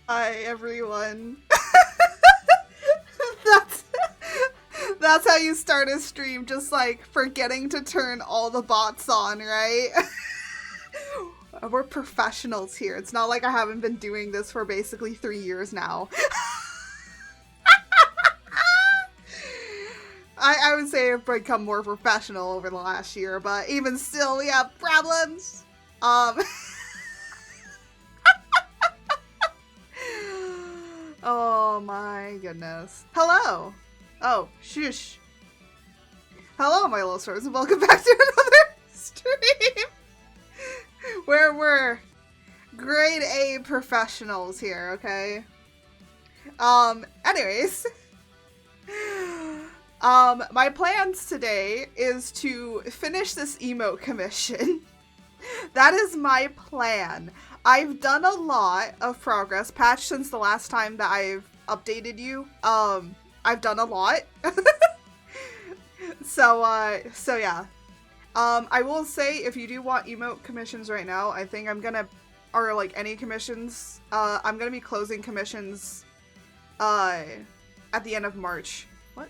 Hi everyone. That's how you start a stream, just like forgetting to turn all the bots on, right? We're professionals here. It's not like I haven't been doing this for basically 3 years now. I would say I've become more professional over the last year, but even still, we have problems. Oh my goodness. Hello. Oh, shush. Hello, my little stars, and welcome back to another stream where we're grade A professionals here, okay? Anyways. My plans today is to finish this emote commission. That is my plan. I've done a lot of progress patch since the last time that I've updated you. I've done a lot. So yeah. I will say, if you do want emote commissions right now, I think I'm gonna, or like any commissions, I'm gonna be closing commissions, at the end of March. What?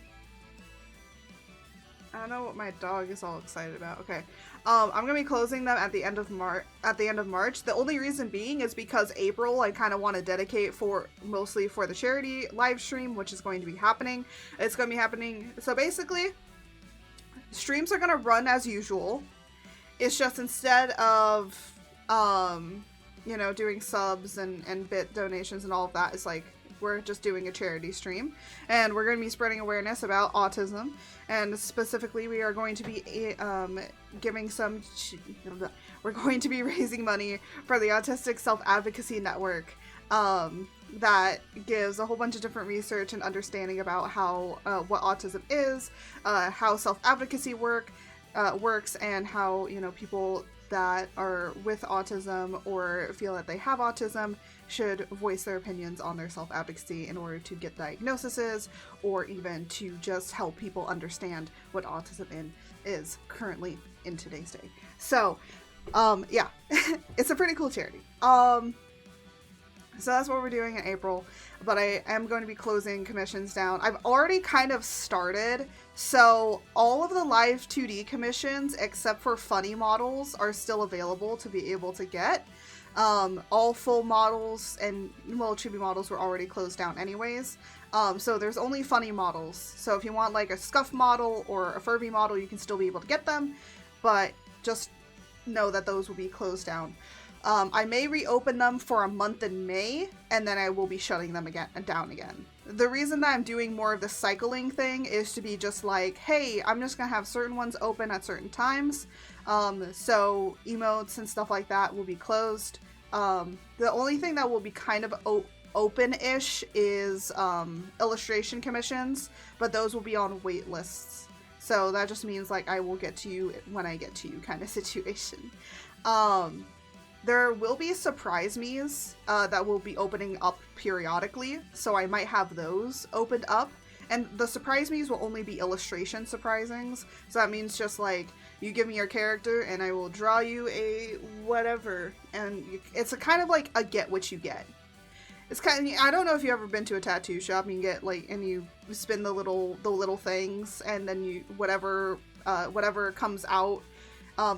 I don't know what my dog is all excited about. Okay. I'm gonna be closing them at the end of March. The only reason being is because April I kind of want to dedicate mostly for the charity live stream, which is going to be happening. It's going to be happening. So basically, streams are gonna run as usual. It's just instead of you know, doing subs and bit donations and all of that, it's like we're just doing a charity stream, and we're going to be spreading awareness about autism, and specifically we are going to be we're going to be raising money for the Autistic Self-Advocacy Network, that gives a whole bunch of different research and understanding about how what autism is, how self-advocacy works, and how, you know, people that are with autism or feel that they have autism should voice their opinions on their self-advocacy in order to get diagnoses, or even to just help people understand what autism is currently in today's day. So, yeah, it's a pretty cool charity. So that's what we're doing in April, but I am going to be closing commissions down. I've already kind of started, so all of the live 2D commissions, except for funny models, are still available to be able to get. All full models and, well, chibi models were already closed down anyways. So there's only funny models. So if you want like a scuff model or a Furby model, you can still be able to get them, but just know that those will be closed down. I may reopen them for a month in May, and then I will be shutting them down again. The reason that I'm doing more of the cycling thing is to be just like, hey, I'm just gonna have certain ones open at certain times. So emotes and stuff like that will be closed. The only thing that will be kind of open-ish is illustration commissions, but those will be on wait lists. So that just means like I will get to you when I get to you kind of situation. There will be surprise me's that will be opening up periodically, so I might have those opened up. And the surprise me's will only be illustration surprisings, so that means just like, you give me your character and I will draw you a whatever, and it's a kind of like a get what you get. It's kind of, I don't know if you've ever been to a tattoo shop and you get like, and you spin the little things, and then you, whatever comes out,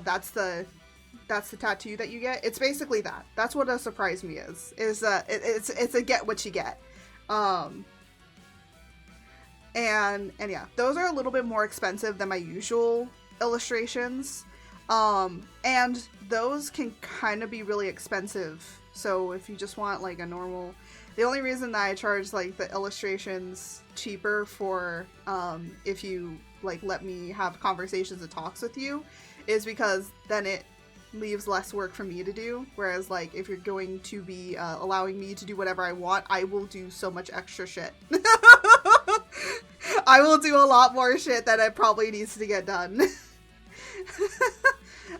that's the tattoo that you get. It's basically that. That's what a surprise me is. It's a get what you get. And yeah, those are a little bit more expensive than my usual illustrations. And those can kind of be really expensive. So if you just want like a normal, the only reason that I charge like the illustrations cheaper for, if you like let me have conversations and talks with you, is because then it leaves less work for me to do, whereas like if you're going to be allowing me to do whatever I want, I will do so much extra shit. I will do a lot more shit that it probably needs to get done.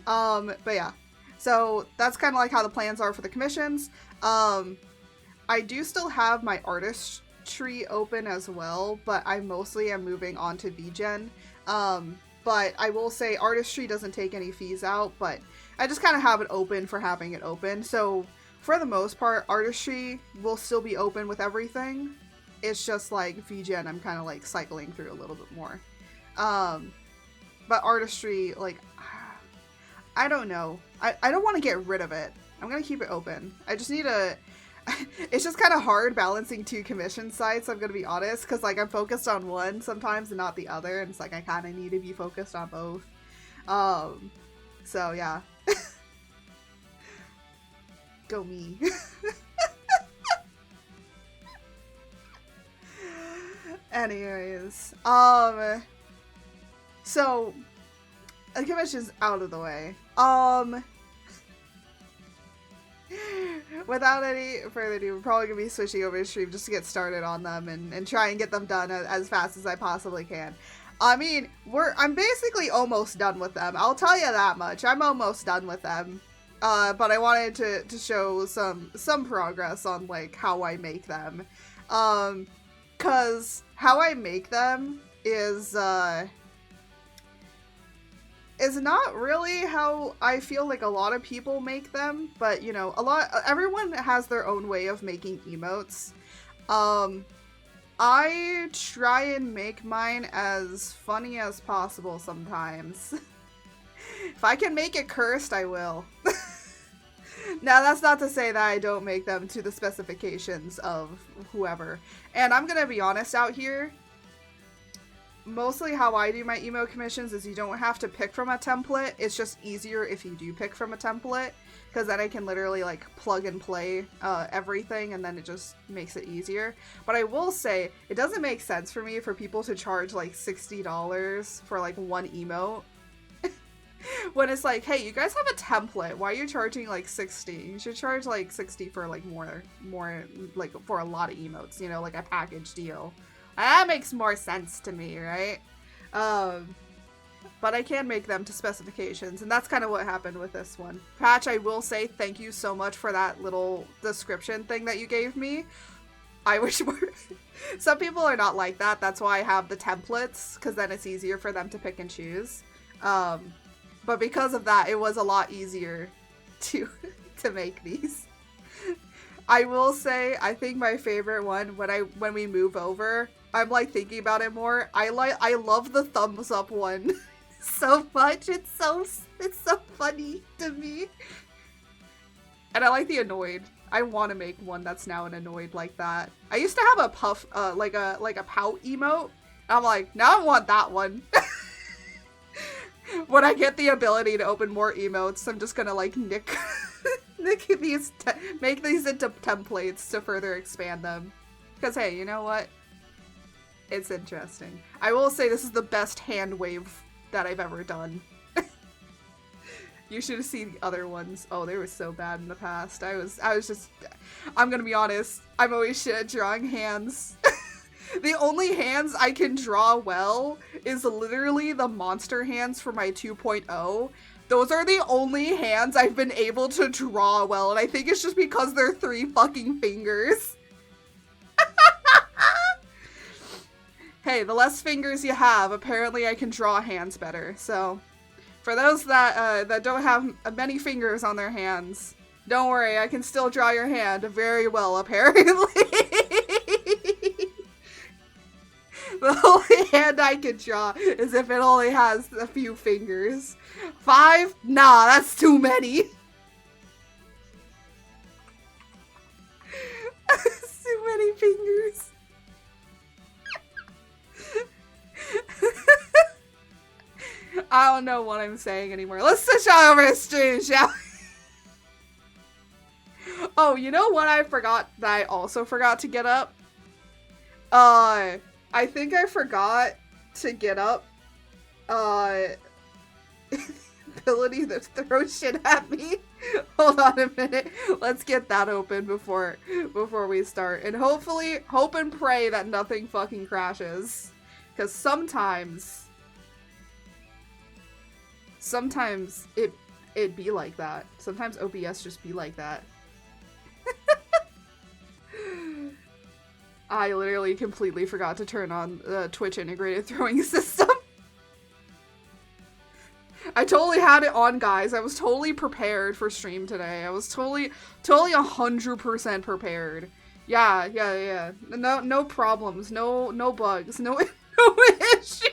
But yeah, so that's kind of like how the plans are for the commissions. I do still have my artistry open as well, but I mostly am moving on to VGen. But I will say artistry doesn't take any fees out, but I just kind of have it open for having it open. So for the most part, artistry will still be open with everything. It's just like VGen, I'm kind of like cycling through a little bit more. But artistry, like, I don't know. I don't want to get rid of it. I'm going to keep it open. I just need a... It's just kind of hard balancing 2 commission sites, I'm going to be honest, because like I'm focused on one sometimes and not the other, and it's like I kind of need to be focused on both. So yeah. Go me. Anyways, so the commission's out of the way. Without any further ado, we're probably gonna be switching over to stream just to get started on them and try and get them done as fast as I possibly can. I mean, I'm basically almost done with them. I'll tell you that much. I'm almost done with them. But I wanted to show some progress on like how I make them. 'Cause how I make them is not really how I feel like a lot of people make them, but you know, everyone has their own way of making emotes. I try and make mine as funny as possible sometimes. If I can make it cursed, I will. Now, that's not to say that I don't make them to the specifications of whoever. And I'm gonna be honest out here. Mostly how I do my emote commissions is you don't have to pick from a template. It's just easier if you do pick from a template, because then I can literally like plug and play everything, and then it just makes it easier. But I will say, it doesn't make sense for me for people to charge like $60 for like one emote. When it's like, hey, you guys have a template, why are you charging like 60? You should charge like 60 for like more like for a lot of emotes, you know, like a package deal. That makes more sense to me, right? But I can make them to specifications, and that's kind of what happened with this one. Patch, I will say thank you so much for that little description thing that you gave me. I wish more... Some people are not like that, that's why I have the templates, because then it's easier for them to pick and choose. But because of that, it was a lot easier to make these. I will say, I think my favorite one, when we move over, I'm like thinking about it more. I love the thumbs up one so much. It's so funny to me. And I like the annoyed. I want to make one that's now an annoyed like that. I used to have a puff, like a pout emote. I'm like, now I want that one. When I get the ability to open more emotes, I'm just gonna like nick these, make these into templates to further expand them. Because hey, you know what? It's interesting. I will say this is the best hand wave that I've ever done. You should have seen the other ones. Oh, they were so bad in the past. I was just, I'm gonna be honest, I'm always shit at drawing hands. The only hands I can draw well is literally the monster hands for my 2.0. Those are the only hands I've been able to draw well, and I think it's just because they're 3 fucking fingers. Hey, the less fingers you have, apparently I can draw hands better. So, for those that don't have many fingers on their hands, don't worry, I can still draw your hand very well, apparently. The only hand I can draw is if it only has a few fingers. 5? Nah, that's too many. That's too many fingers. I don't know what I'm saying anymore. Let's switch on over to stream, shall we? Oh, you know what I forgot that I also forgot to get up? I think I forgot to get up, ability to throw shit at me. Hold on a minute. Let's get that open before we start. And hopefully, hope and pray that nothing fucking crashes. Because sometimes it be like that. Sometimes OBS just be like that. I literally completely forgot to turn on the Twitch integrated throwing system. I totally had it on, guys. I was totally prepared for stream today. I was totally 100% prepared. Yeah. No problems. No bugs. No issues.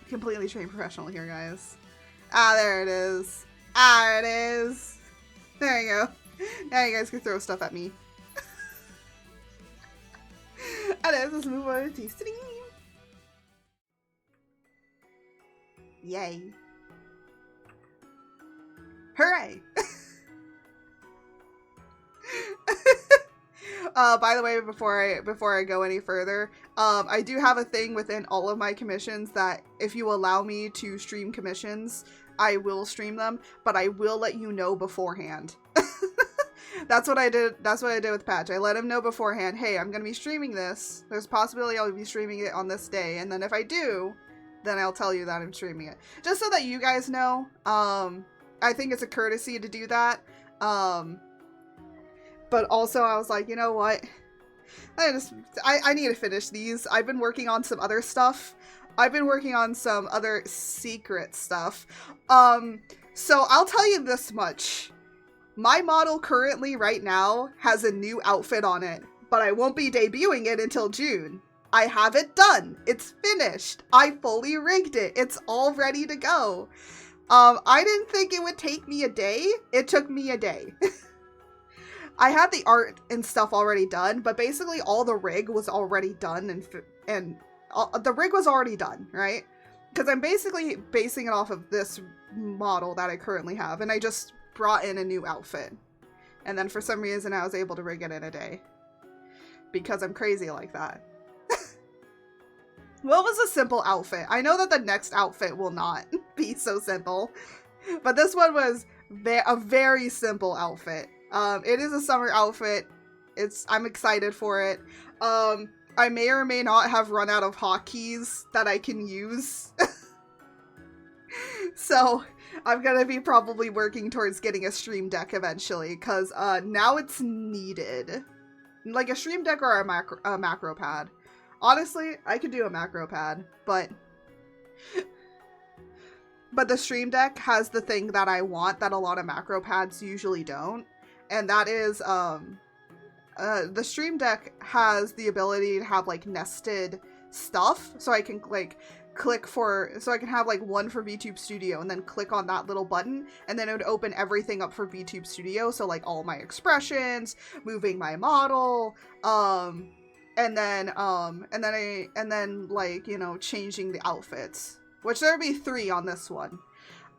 Completely trained professional here, guys. There it is. It is. There you go. Now you guys can throw stuff at me. Let's move on to stream. Yay. Hooray! By the way, before I go any further, I do have a thing within all of my commissions that if you allow me to stream commissions, I will stream them, but I will let you know beforehand. That's what I did with Patch. I let him know beforehand, hey, I'm gonna be streaming this. There's a possibility I'll be streaming it on this day, and then if I do, then I'll tell you that I'm streaming it. Just so that you guys know. I think it's a courtesy to do that. But also I was like, you know what? I need to finish these. I've been working on some other stuff. I've been working on some other secret stuff. So I'll tell you this much. My model currently right now has a new outfit on it, but I won't be debuting it until June. I have it done. It's finished. I fully rigged it. It's all ready to go. I didn't think it would take me a day. It took me a day. I had the art and stuff already done, but basically all the rig was already done, and the rig was already done, right? Because I'm basically basing it off of this model that I currently have, and I just brought in a new outfit. And then for some reason I was able to rig it in a day. Because I'm crazy like that. What was a simple outfit? I know that the next outfit will not be so simple, but this one was a very simple outfit. It is a summer outfit. I'm excited for it. I may or may not have run out of hotkeys that I can use. So I'm gonna be probably working towards getting a stream deck eventually, because now it's needed. Like a stream deck or a macro pad. Honestly, I could do a macro pad, but the stream deck has the thing that I want that a lot of macro pads usually don't. And that is, the stream deck has the ability to have, like, nested stuff. So I can, like, so I can have, like, one for VTube Studio and then click on that little button. And then it would open everything up for VTube Studio. So, like, all my expressions, moving my model, and then, like, you know, changing the outfits. Which there would be 3 on this one.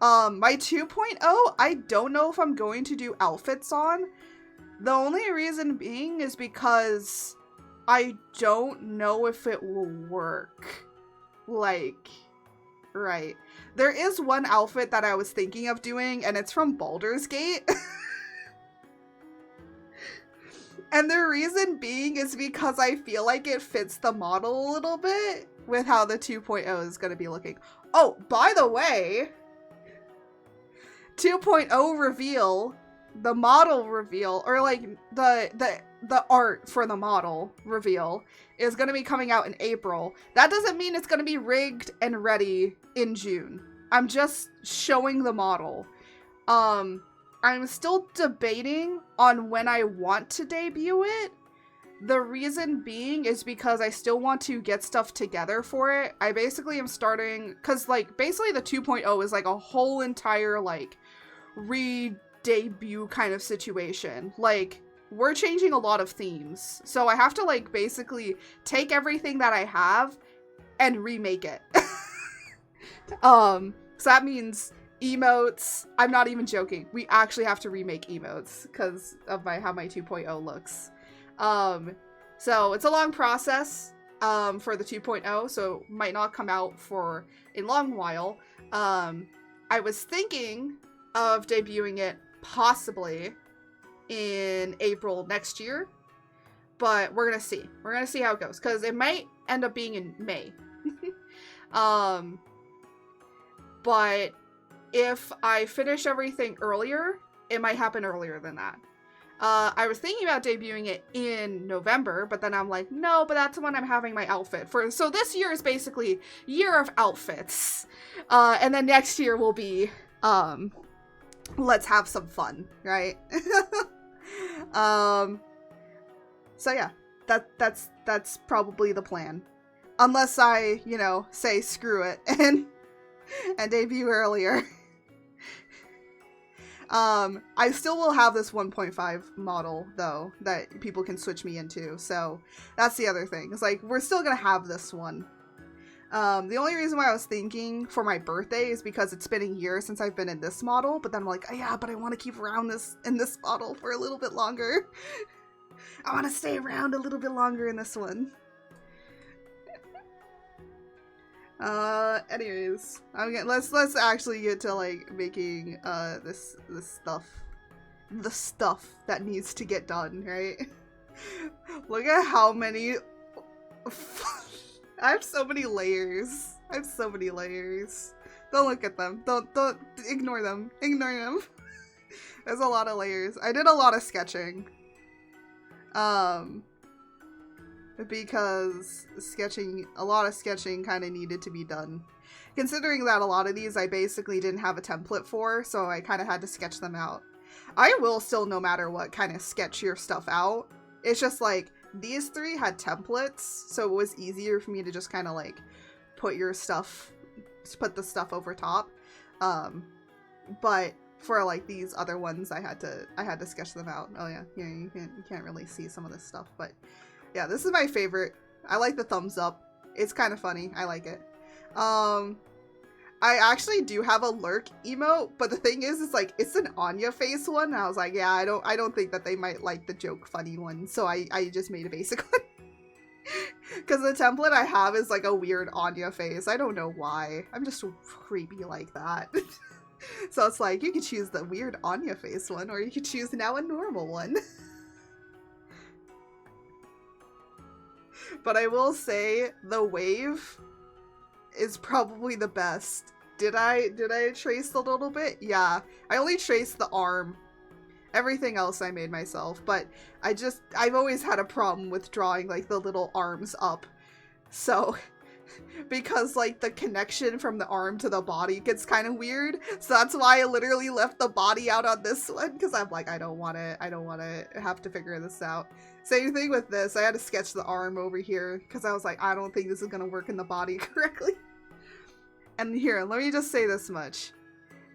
My 2.0, I don't know if I'm going to do outfits on. The only reason being is because I don't know if it will work. Like, right. There is one outfit that I was thinking of doing, and it's from Baldur's Gate. And the reason being is because I feel like it fits the model a little bit with how the 2.0 is going to be looking. Oh, by the way, 2.0 reveal, the model reveal, or like the art for the model reveal is going to be coming out in April. That doesn't mean it's going to be rigged and ready in June. I'm just showing the model. I'm still debating on when I want to debut it. The reason being is because I still want to get stuff together for it. I basically am starting, because, like, basically the 2.0 is, like, a whole entire, like, re-debut kind of situation. Like, we're changing a lot of themes. So I have to, like, basically take everything that I have and remake it. So that means emotes. I'm not even joking. We actually have to remake emotes because of how my 2.0 looks. So it's a long process, for the 2.0, so might not come out for a long while. I was thinking of debuting it possibly in April next year, but we're gonna see. We're gonna see how it goes, because it might end up being in May. But if I finish everything earlier, it might happen earlier than that. I was thinking about debuting it in November, but then I'm like, no, but that's when I'm having my outfit for. So this year is basically year of outfits. And then next year will be, let's have some fun, right? So yeah, that's probably the plan. Unless I, you know, say screw it and debut earlier. I still will have this 1.5 model, though, that people can switch me into, so that's the other thing. It's like, we're still gonna have this one. The only reason why I was thinking for my birthday is because it's been a year since I've been in this model, but then I'm like, oh, yeah, but I want to keep around in this model for a little bit longer. I want to stay around a little bit longer in this one. Anyways, let's actually get to like making this stuff, the stuff that needs to get done, right? Look at how many. I have so many layers. I have so many layers. Don't look at them. Don't ignore them. Ignore them. There's a lot of layers. I did a lot of sketching. Because a lot of sketching kind of needed to be done. Considering that a lot of these I basically didn't have a template for, so I kind of had to sketch them out. I will still, no matter what, kind of sketch your stuff out. It's just like, these three had templates, so it was easier for me to just kind of like put the stuff over top. But for like these other ones, I had to sketch them out. Oh yeah, you can't really see some of this stuff, but yeah, this is my favorite. I like the thumbs up. It's kind of funny. I like it. I actually do have a lurk emote, but the thing is, it's like, it's an Anya face one. And I was like, yeah, I don't think that they might like the joke funny one. So I just made a basic one. Because the template I have is like a weird Anya face. I don't know why. I'm just creepy like that. So it's like, you could choose the weird Anya face one, or you could choose now a normal one. But I will say, the wave is probably the best. Did I trace a little bit? Yeah. I only traced the arm. Everything else I made myself, but I've always had a problem with drawing like the little arms up. So, because like the connection from the arm to the body gets kind of weird. So that's why I literally left the body out on this one, because I'm like, I don't want to have to figure this out. Same thing with this. I had to sketch the arm over here because I was like, I don't think this is going to work in the body correctly. And here, let me just say this much.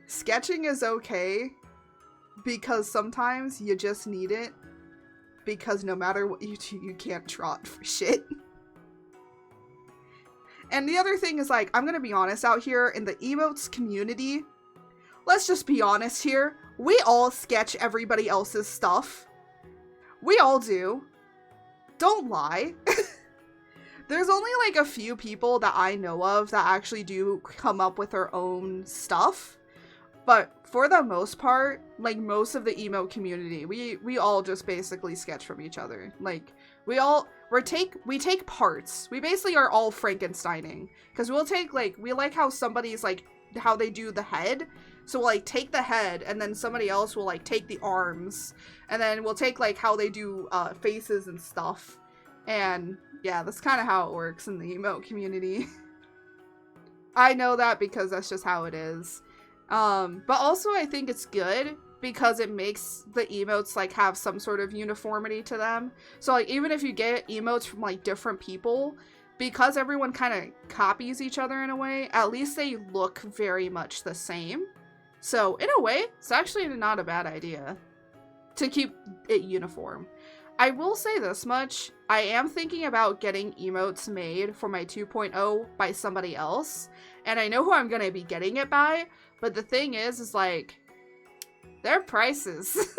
Sketching is okay because sometimes you just need it, because no matter what you do, you can't draw it for shit. And the other thing is, like, I'm going to be honest out here in the emotes community. Let's just be honest here. We all sketch everybody else's stuff. We all do. Don't lie. There's only like a few people that I know of that actually do come up with their own stuff. But for the most part, like most of the emote community, we all just basically sketch from each other. Like we take parts. We basically are all Frankensteining. Because we'll take we like how somebody's like, how they do the head. So we'll like take the head, and then somebody else will like take the arms, and then we'll take like how they do faces and stuff. And yeah, that's kind of how it works in the emote community. I know that because that's just how it is. But also I think it's good because it makes the emotes like have some sort of uniformity to them. So like even if you get emotes from like different people, because everyone kind of copies each other in a way, at least they look very much the same. So in a way, it's actually not a bad idea to keep it uniform. I will say this much, I am thinking about getting emotes made for my 2.0 by somebody else, and I know who I'm going to be getting it by, but the thing is like, their prices.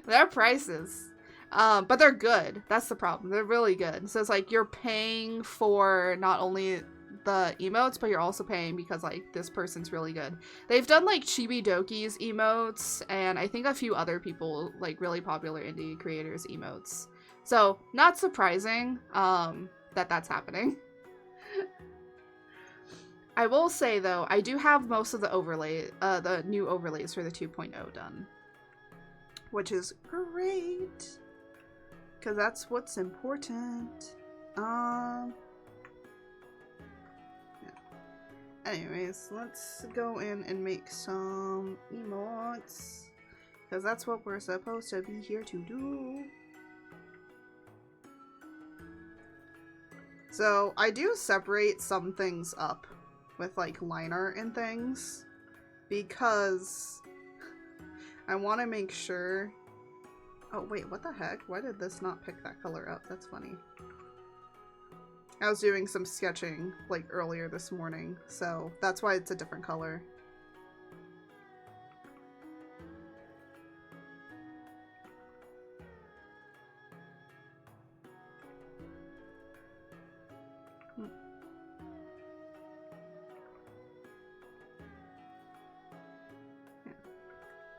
Their prices. But they're good. That's the problem. They're really good. So it's like, you're paying for not only the emotes, but you're also paying because like this person's really good. They've done like Chibi Doki's emotes, and I think a few other people, like really popular indie creators emotes. So not surprising that that's happening. I will say though, I do have most of the overlay, the new overlays for the 2.0 done. which is great, because that's what's important. Yeah. Anyways, let's go in and make some emotes, because that's what we're supposed to be here to do. So I do separate some things up with like line art and things, because I want to make sure. Oh wait, what the heck? Why did this not pick that color up? That's funny. I was doing some sketching like earlier this morning, so that's why it's a different color.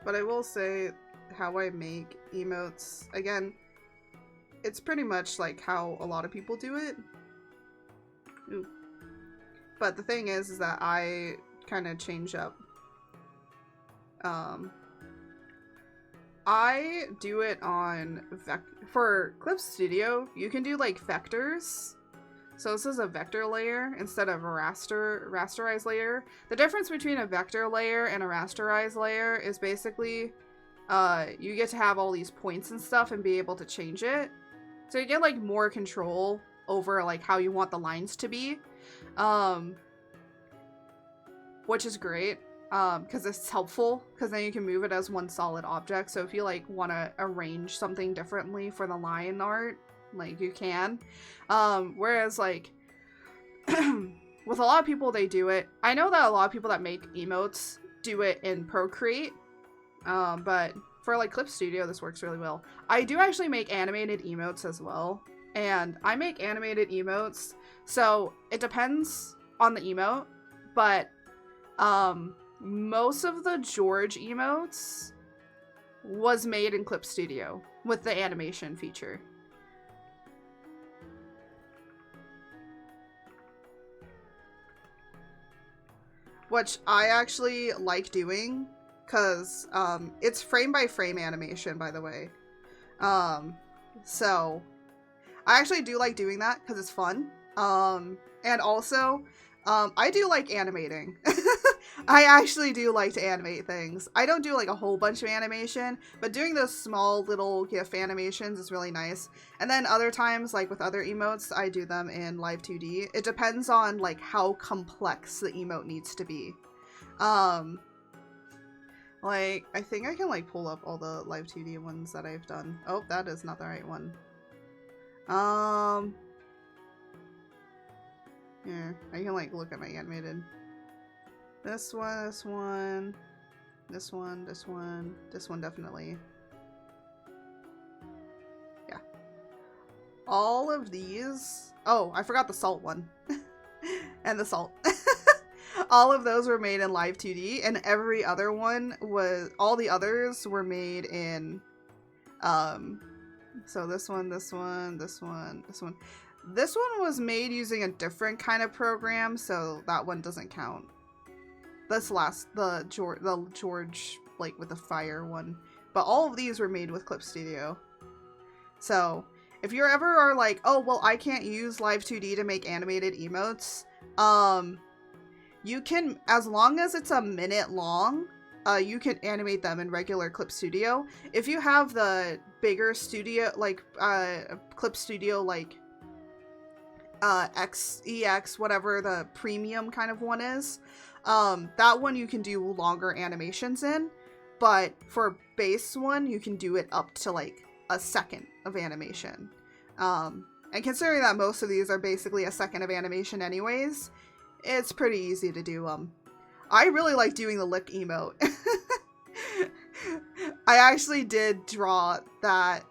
But I will say how I make emotes, again, it's pretty much like how a lot of people do it. Ooh. But the thing is that I kind of change up. I do it on for Clip Studio, you can do like vectors. So this is a vector layer instead of a rasterized layer. The difference between a vector layer and a rasterized layer is basically you get to have all these points and stuff and be able to change it. So you get like more control over like how you want the lines to be, which is great because it's helpful, because then you can move it as one solid object. So if you like want to arrange something differently for the line art, like you can. Whereas like with a lot of people, they do it. I know that a lot of people that make emotes do it in Procreate, but for like Clip Studio, this works really well. I do actually make animated emotes as well, and I make animated emotes, so it depends on the emote, but most of the George emotes was made in Clip Studio with the animation feature. Which I actually like doing, because it's frame by frame animation, by the way. So I actually do like doing that because it's fun. And also I do like animating. I actually do like to animate things. I don't do like a whole bunch of animation, but doing those small little GIF animations is really nice. And then other times, like with other emotes, I do them in Live 2D. It depends on like how complex the emote needs to be. Like, I think I can like pull up all the Live 2D ones that I've done. Oh, that is not the right one. Here, I can like look at my animated. This one, this one, this one, this one, this one definitely. Yeah. All of these. Oh, I forgot the salt one. And the salt. All of those were made in Live 2D, and every other one was, all the others were made in, so this one, this one, this one, this one. This one was made using a different kind of program, so that one doesn't count. This last, the George, like with the fire one. But all of these were made with Clip Studio. So, if you ever are like, oh, well, I can't use Live 2D to make animated emotes, you can, as long as it's a minute long, you can animate them in regular Clip Studio. If you have the bigger studio, like, Clip Studio, like, EX, whatever the premium kind of one is, that one you can do longer animations in, but for base one, you can do it up to, like, a second of animation. And considering that most of these are basically a second of animation anyways, it's pretty easy to do. I really like doing the lick emote. I actually did draw that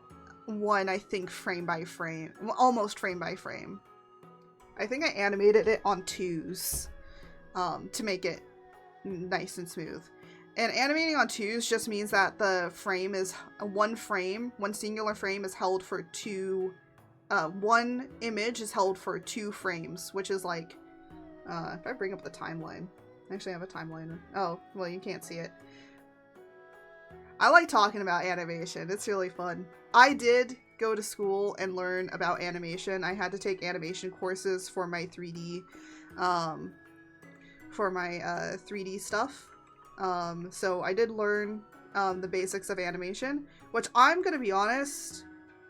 one, I think, frame by frame. Almost frame by frame. I think I animated it on 2s to make it nice and smooth. And animating on 2s just means that the frame is one singular frame is held for one image is held for 2 frames, which is like, if I bring up the timeline, I actually have a timeline. Oh, well, you can't see it. I like talking about animation. It's really fun. I did go to school and learn about animation. I had to take animation courses for my 3D, stuff. So I did learn the basics of animation, which I'm gonna be honest,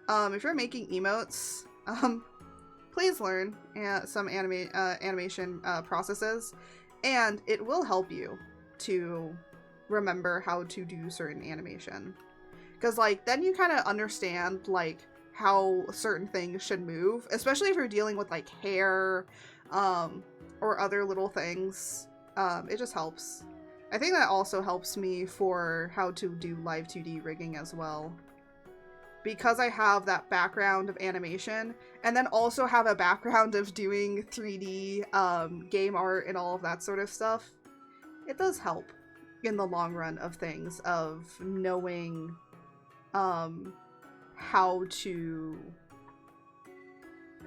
if you're making emotes, please learn some animation processes, and it will help you to remember how to do certain animation. Because, like, then you kind of understand, like, how certain things should move, especially if you're dealing with, like, hair, or other little things. It just helps. I think that also helps me for how to do live 2D rigging as well. Because I have that background of animation, and then also have a background of doing 3D game art and all of that sort of stuff, it does help in the long run of things, of knowing how to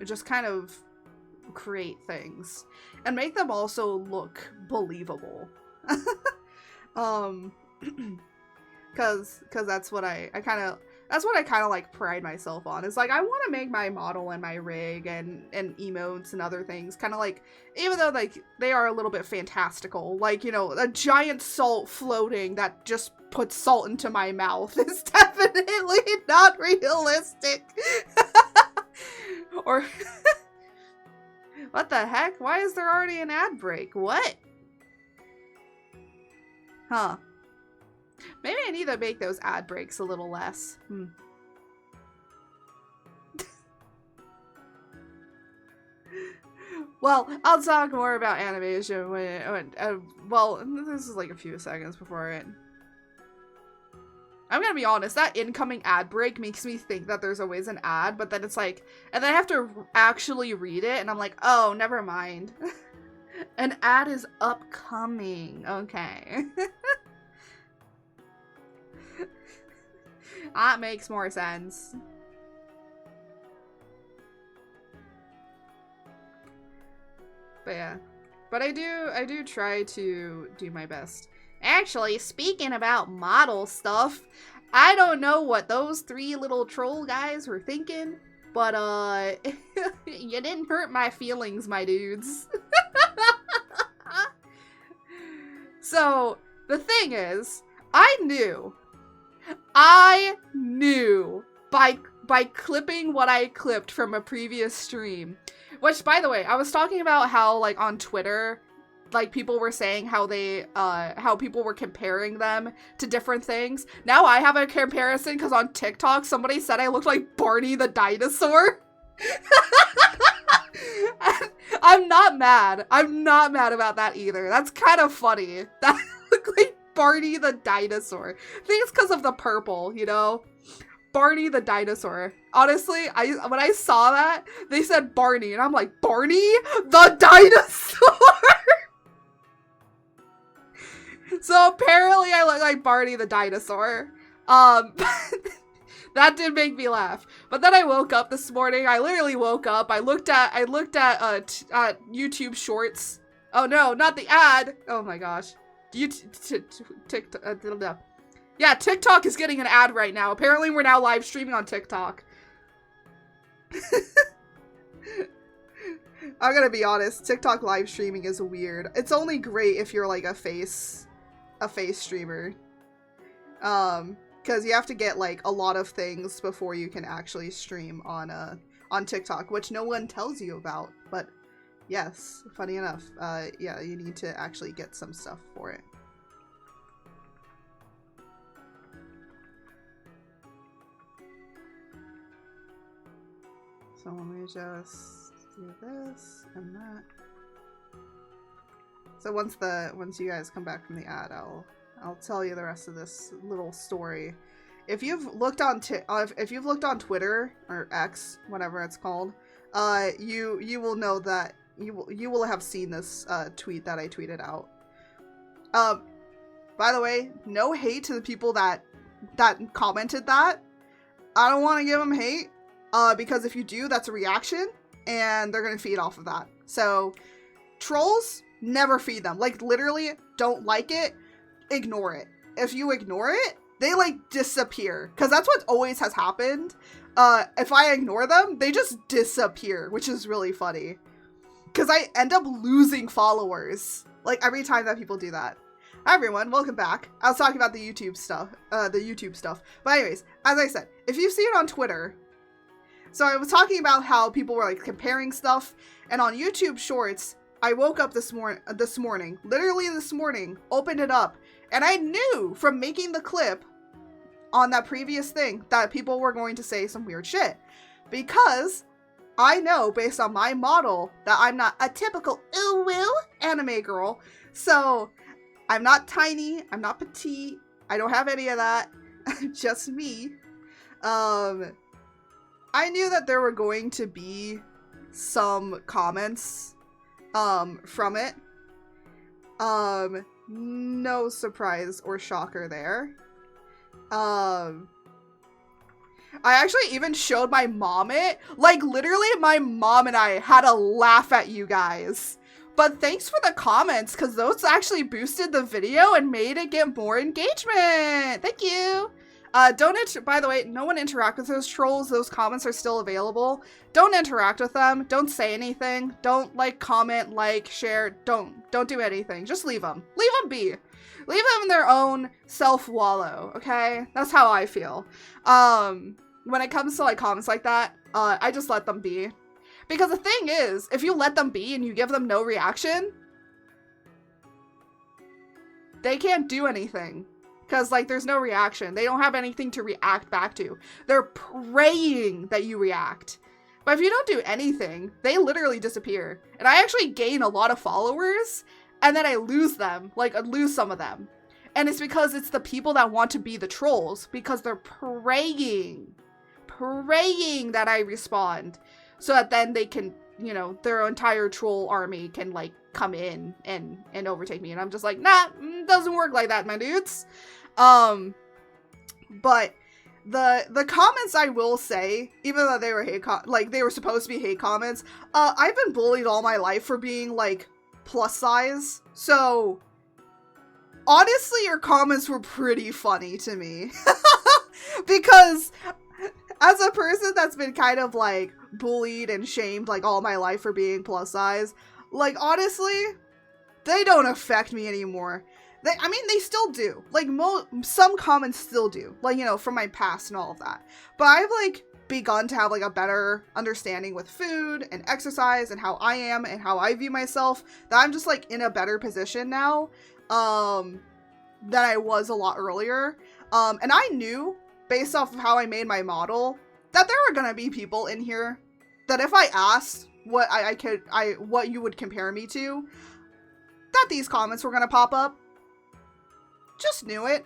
just kind of create things and make them also look believable. Cause that's what I kind of like pride myself on. Is like, I want to make my model and my rig and emotes and other things kind of like, even though like they are a little bit fantastical, like, you know, a giant salt floating that just puts salt into my mouth is definitely not realistic. Or what the heck? Why is there already an ad break? What? Huh. Maybe I need to make those ad breaks a little less. Well, I'll talk more about animation when well, this is like a few seconds before it. I'm gonna be honest, that incoming ad break makes me think that there's always an ad, but then it's like, and then I have to actually read it, and I'm like, oh, never mind. An ad is upcoming. Okay. That makes more sense. But yeah. But I do try to do my best. Actually, speaking about model stuff, I don't know what those 3 little troll guys were thinking, but you didn't hurt my feelings, my dudes. So, the thing is, I knew by clipping what I clipped from a previous stream, which, by the way, I was talking about how, like, on Twitter, like, people were saying how they, how people were comparing them to different things. Now I have a comparison because on TikTok, somebody said I looked like Barney the dinosaur. I'm not mad. I'm not mad about that either. That's kind of funny. That looked like Barney the dinosaur. I think it's because of the purple, you know? Barney the dinosaur. Honestly, when I saw that, they said Barney, and I'm like, Barney the dinosaur? So apparently I look like Barney the dinosaur. That did make me laugh. But then I woke up this morning. I literally woke up. I looked at YouTube Shorts. Oh no, not the ad. Oh my gosh. TikTok. Yeah, TikTok is getting an ad right now. Apparently we're now live streaming on TikTok. I'm gonna be honest, TikTok live streaming is weird. It's only great if you're like a face streamer. Because you have to get like a lot of things before you can actually stream on TikTok, which no one tells you about. But yes, funny enough, yeah, you need to actually get some stuff for it. So let me just do this and that. So once you guys come back from the ad, I'll tell you the rest of this little story. If you've looked on Twitter or X, whatever it's called, you will know that you will have seen this tweet that I tweeted out. By the way, no hate to the people that commented that. I don't want to give them hate, because if you do, that's a reaction, and they're gonna feed off of that. So, trolls, never feed them. Like, literally, don't like it, ignore it. If you ignore it, they like disappear, because that's what always has happened. If I ignore them, they just disappear, which is really funny, because I end up losing followers like every time that people do that. Hi everyone, welcome back. I was talking about the YouTube stuff, but anyways, as I said, if you see it on Twitter, so I was talking about how people were like comparing stuff, and on YouTube Shorts, I woke up this morning, literally this morning, opened it up, and I knew from making the clip on that previous thing that people were going to say some weird shit, because I know based on my model that I'm not a typical ooh-woo anime girl. So I'm not tiny, I'm not petite, I don't have any of that, just me. I knew that there were going to be some comments from it. No surprise or shocker there. I actually even showed my mom it. Like, literally, my mom and I had a laugh at you guys. But thanks for the comments, because those actually boosted the video and made it get more engagement. Thank you. By the way, no one interact with those trolls. Those comments are still available. Don't interact with them. Don't say anything. Don't, like, comment, like, share. Don't do anything. Just leave them. Leave them be. Leave them in their own self-wallow, okay? That's how I feel. When it comes to, like, comments like that, I just let them be. Because the thing is, if you let them be and you give them no reaction, they can't do anything. Because, like, there's no reaction. They don't have anything to react back to. They're praying that you react. But if you don't do anything, they literally disappear. And I actually gain a lot of followers, and then I lose them. Like, I lose some of them. And it's because it's the people that want to be the trolls, because they're praying that I respond. So that then they can, you know, their entire troll army can, like, come in and overtake me. And I'm just like, nah, doesn't work like that, my dudes. But the comments, I will say, even though they were they were supposed to be hate comments, I've been bullied all my life for being, like, plus size. So, honestly, your comments were pretty funny to me. Because as a person that's been kind of, like, bullied and shamed, like, all my life for being plus size, like, honestly, they don't affect me anymore. I mean, they still do. Like, some comments still do. Like, you know, from my past and all of that. But I've, like, begun to have, like, a better understanding with food and exercise and how I am and how I view myself, that I'm just, like, in a better position now, than I was a lot earlier. And I knew, based off of how I made my model, that there were gonna be people in here that if I asked what what you would compare me to, that these comments were gonna pop up. Just knew it.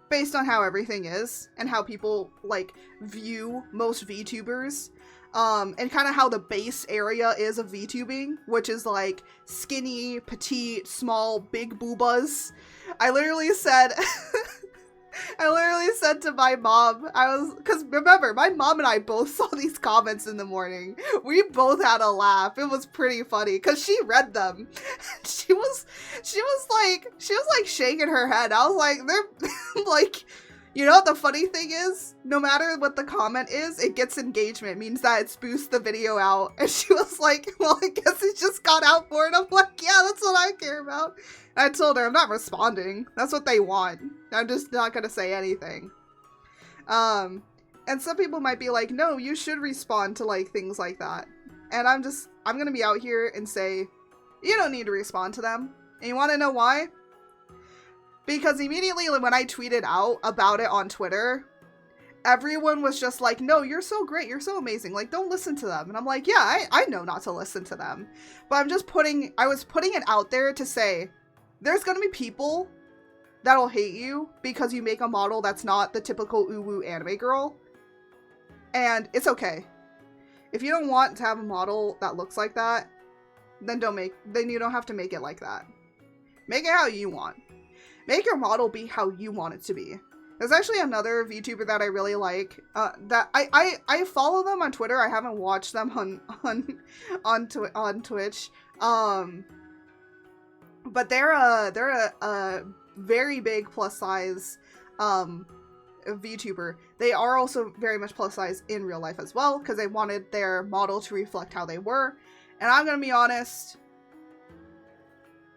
Based on how everything is and how people, like, view most VTubers, and kind of how the base area is of VTubing, which is, like, skinny, petite, small, big boobas. I literally said to my mom, because remember, my mom and I both saw these comments in the morning. We both had a laugh. It was pretty funny, because she read them. She was like shaking her head. I was like, they're like, you know what the funny thing is? No matter what the comment is, it gets engagement. It means that it's boosts the video out. And she was like, well, I guess it just got out for it. I'm like, yeah, that's what I care about. I told her I'm not responding. That's what they want. I'm just not gonna say anything. And some people might be like, no, you should respond to, like, things like that. And I'm gonna be out here and say, you don't need to respond to them. And you wanna know why? Because immediately when I tweeted out about it on Twitter, everyone was just like, no, you're so great, you're so amazing, like, don't listen to them. And I'm like, yeah, I know not to listen to them. But I was putting it out there to say, there's gonna be people that'll hate you because you make a model that's not the typical uwu anime girl. And it's okay. If you don't want to have a model that looks like that, then you don't have to make it like that. Make it how you want. Make your model be how you want it to be. There's actually another VTuber that I really like, that I follow them on Twitter. I haven't watched them on Twitch. But they're a very big plus size VTuber, they are also very much plus size in real life as well, because they wanted their model to reflect how they were. And I'm gonna be honest,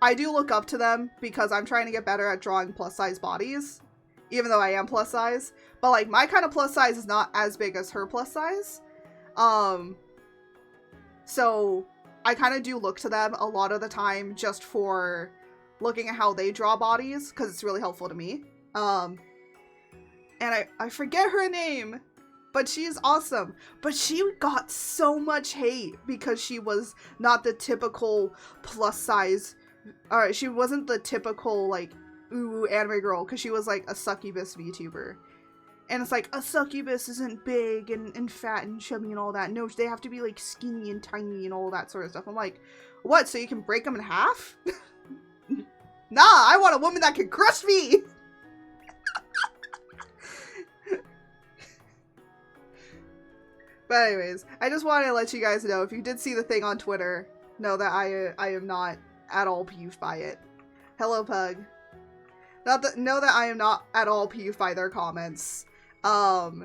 I do look up to them because I'm trying to get better at drawing plus size bodies, even though I am plus size. But like, my kind of plus size is not as big as her plus size. So I kind of do look to them a lot of the time just for looking at how they draw bodies, because it's really helpful to me. And I forget her name, but she's awesome. But she got so much hate because she was not the typical plus size, or she wasn't the typical like ooh anime girl, because she was like a succubus VTuber. And it's like, a succubus isn't big and fat and chubby and all that. No, they have to be like skinny and tiny and all that sort of stuff. I'm like, what? So you can break them in half? Nah, I want a woman that can crush me! But anyways, I just wanted to let you guys know, if you did see the thing on Twitter, know that I am not at all peeved by it. Hello, Pug. Know that I am not at all peeved by their comments. You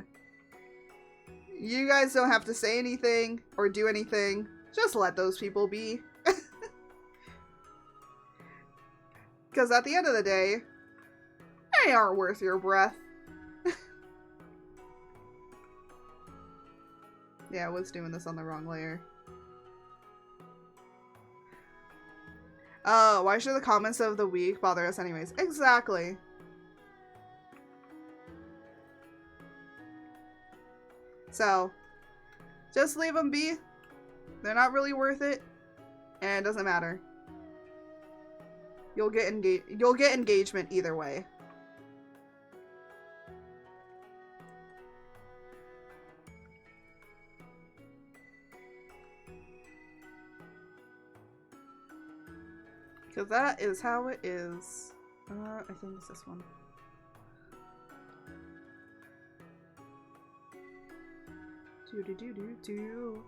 guys don't have to say anything or do anything. Just let those people be. Because at the end of the day, they aren't worth your breath. Yeah, I was doing this on the wrong layer. Why should the comments of the week bother us anyways? Exactly. So, just leave them be. They're not really worth it, and it doesn't matter. You'll get engagement either way. Because that is how it is. I think it's this one. Do.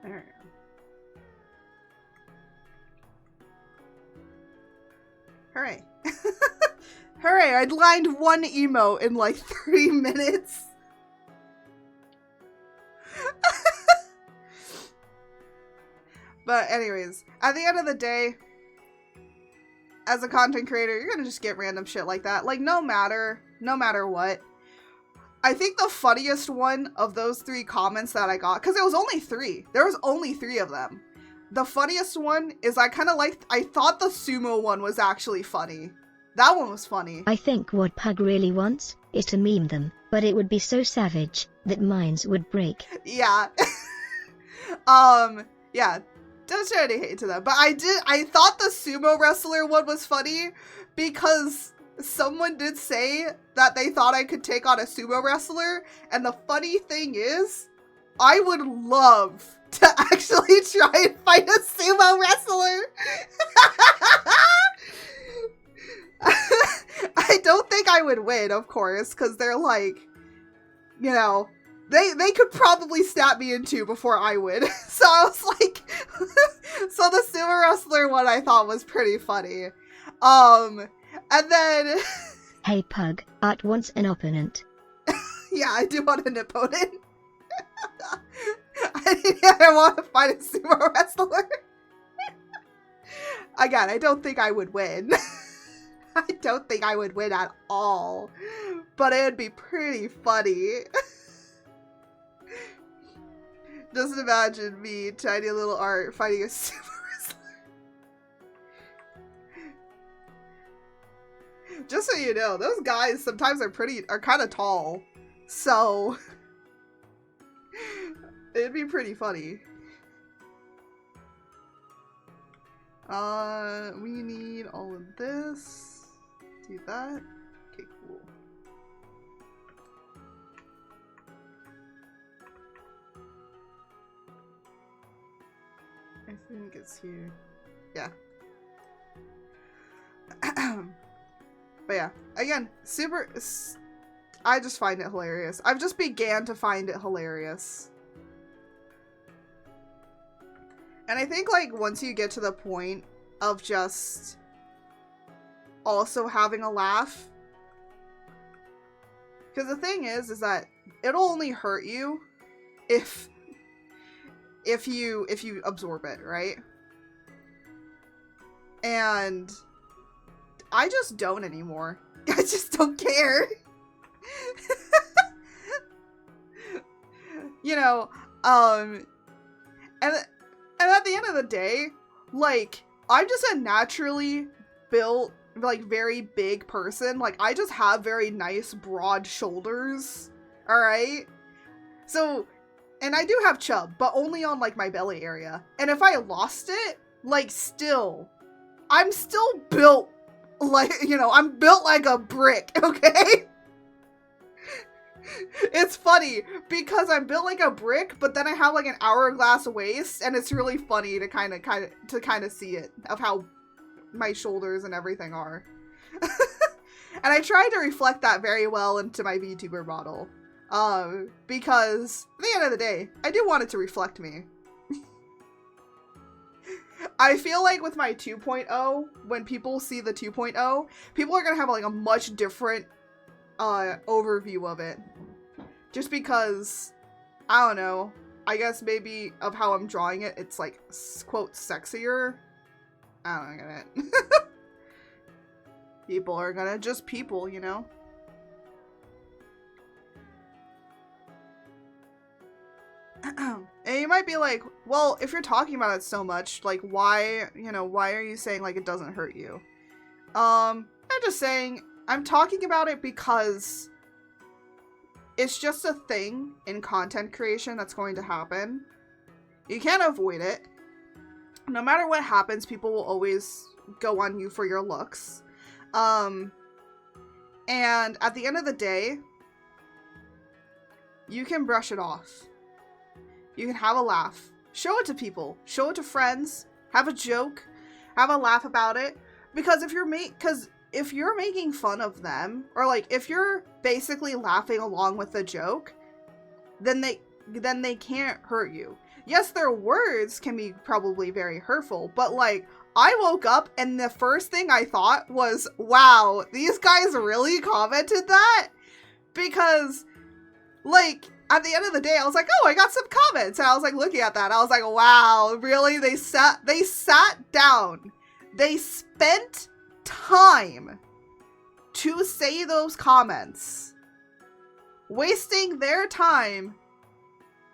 There we go. Hooray. Hooray, I'd lined one emote in like 3 minutes. But anyways, at the end of the day, as a content creator, you're gonna just get random shit like that. Like, no matter what. I think the funniest one of those 3 comments that I got, because it was only 3. There was only 3 of them. The funniest one is I thought the sumo one was actually funny. That one was funny. I think what Pug really wants is to meme them, but it would be so savage that minds would break. Yeah. Yeah. Don't show any hate to them. But I thought the sumo wrestler one was funny because someone did say that they thought I could take on a sumo wrestler. And the funny thing is, I would love to actually try and fight a sumo wrestler. I don't think I would win, of course, because they're like, you know, they could probably stab me in 2 before I would. So I was like, so the sumo wrestler one I thought was pretty funny. And then... Hey Pug, Art wants an opponent. Yeah, I do want an opponent. I want to fight a sumo wrestler. Again, I don't think I would win. I don't think I would win at all. But it would be pretty funny. Just imagine me, tiny little Art, fighting a sumo wrestler. Just so you know, those guys sometimes are kind of tall. So, it'd be pretty funny. We need all of this. Do that. Okay, cool. I think it's here. Yeah. But yeah, again, I just find it hilarious. I've just began to find it hilarious. And I think, like, once you get to the point of just also having a laugh, because the thing is that it'll only hurt you if you absorb it, right? And I just don't anymore. I just don't care. You know, and at the end of the day, like, I'm just a naturally built, like, very big person. Like, I just have very nice, broad shoulders, alright? So, and I do have chub, but only on, like, my belly area. And if I lost it, like, I'm still built, like, you know, I'm built like a brick, okay? It's funny because I'm built like a brick, but then I have like an hourglass waist, and it's really funny to kind of see it, of how my shoulders and everything are. And I tried to reflect that very well into my VTuber model, because at the end of the day, I do want it to reflect me. I feel like with my 2.0, when people see the 2.0, people are gonna have like a much different overview of it. Just because, I don't know, I guess maybe of how I'm drawing it, it's like, quote, sexier. I don't get it. People are gonna just people, you know? And you might be like, well, if you're talking about it so much, like, why are you saying, like, it doesn't hurt you? I'm just saying, I'm talking about it because it's just a thing in content creation that's going to happen. You can't avoid it. No matter what happens, people will always go on you for your looks. And at the end of the day, you can brush it off. You can have a laugh. Show it to people. Show it to friends. Have a joke. Have a laugh about it. Because if you're making fun of them, or like if you're basically laughing along with the joke, then they can't hurt you. Yes, their words can be probably very hurtful, but like, I woke up and the first thing I thought was, wow, these guys really commented that? Because, like, at the end of the day, I was like, oh, I got some comments. And I was like looking at that. I was like, wow, really? They sat down. They spent time to say those comments, wasting their time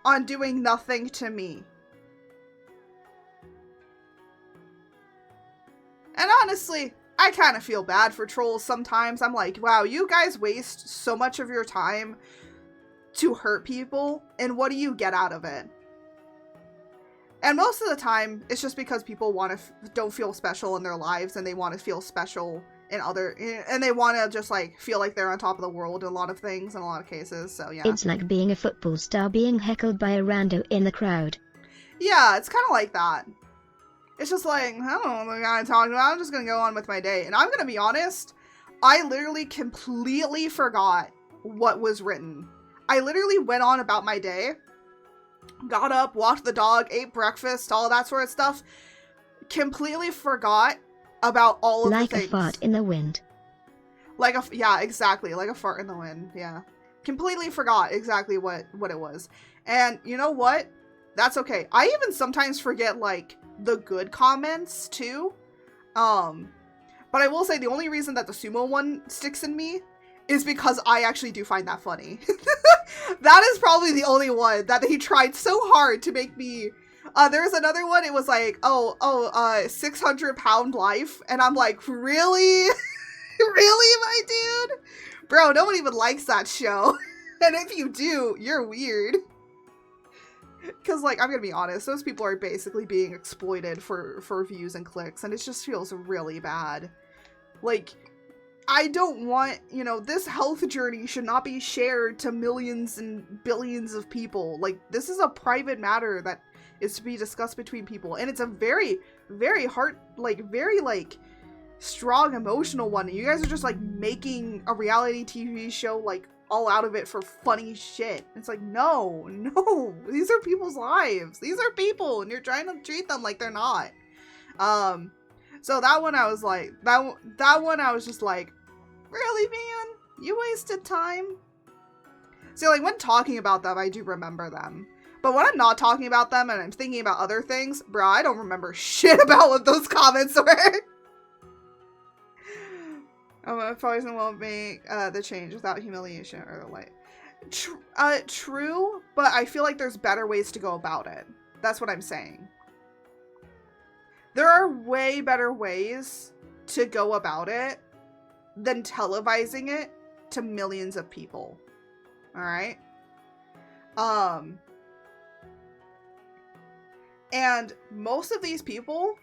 on doing nothing to me. And honestly, I kind of feel bad for trolls sometimes. I'm like, wow, you guys waste so much of your time to hurt people, and what do you get out of it? And most of the time, it's just because people don't feel special in their lives, and they want to feel special and they want to just like feel like they're on top of the world in a lot of things, in a lot of cases. So yeah, it's like being a football star being heckled by a rando in the crowd. Yeah, it's kind of like that. It's just like, I don't know what I'm talking about. I'm just gonna go on with my day. And I'm gonna be honest, I literally completely forgot what was written. I literally went on about my day, got up, walked the dog, ate breakfast, all that sort of stuff. Completely forgot about all of the things. Like a fart in the wind. Yeah, exactly. Like a fart in the wind. Yeah. Completely forgot exactly what it was. And you know what? That's okay. I even sometimes forget, like, the good comments, too. But I will say the only reason that the sumo one sticks in me is because I actually do find that funny. That is probably the only one that he tried so hard to make me... There's another one, it was like, 600-pound life. And I'm like, really? Really, my dude? Bro, no one even likes that show. And if you do, you're weird. Because, like, I'm gonna be honest, those people are basically being exploited for views and clicks, and it just feels really bad. Like, I don't want, this health journey should not be shared to millions and billions of people. Like, this is a private matter that is to be discussed between people, and it's a very, very strong emotional one. You guys are just, like, making a reality TV show, like, all out of it for funny shit. It's like, no, these are people's lives. These are people, and you're trying to treat them like they're not. So that one I was like, that one I was just like, really, man? You wasted time? See, like, when talking about them, I do remember them. But when I'm not talking about them and I'm thinking about other things, bro, I don't remember shit about what those comments were. Poison won't make the change without humiliation or the light. True, but I feel like there's better ways to go about it. That's what I'm saying. There are way better ways to go about it than televising it to millions of people. Alright? And most of these people,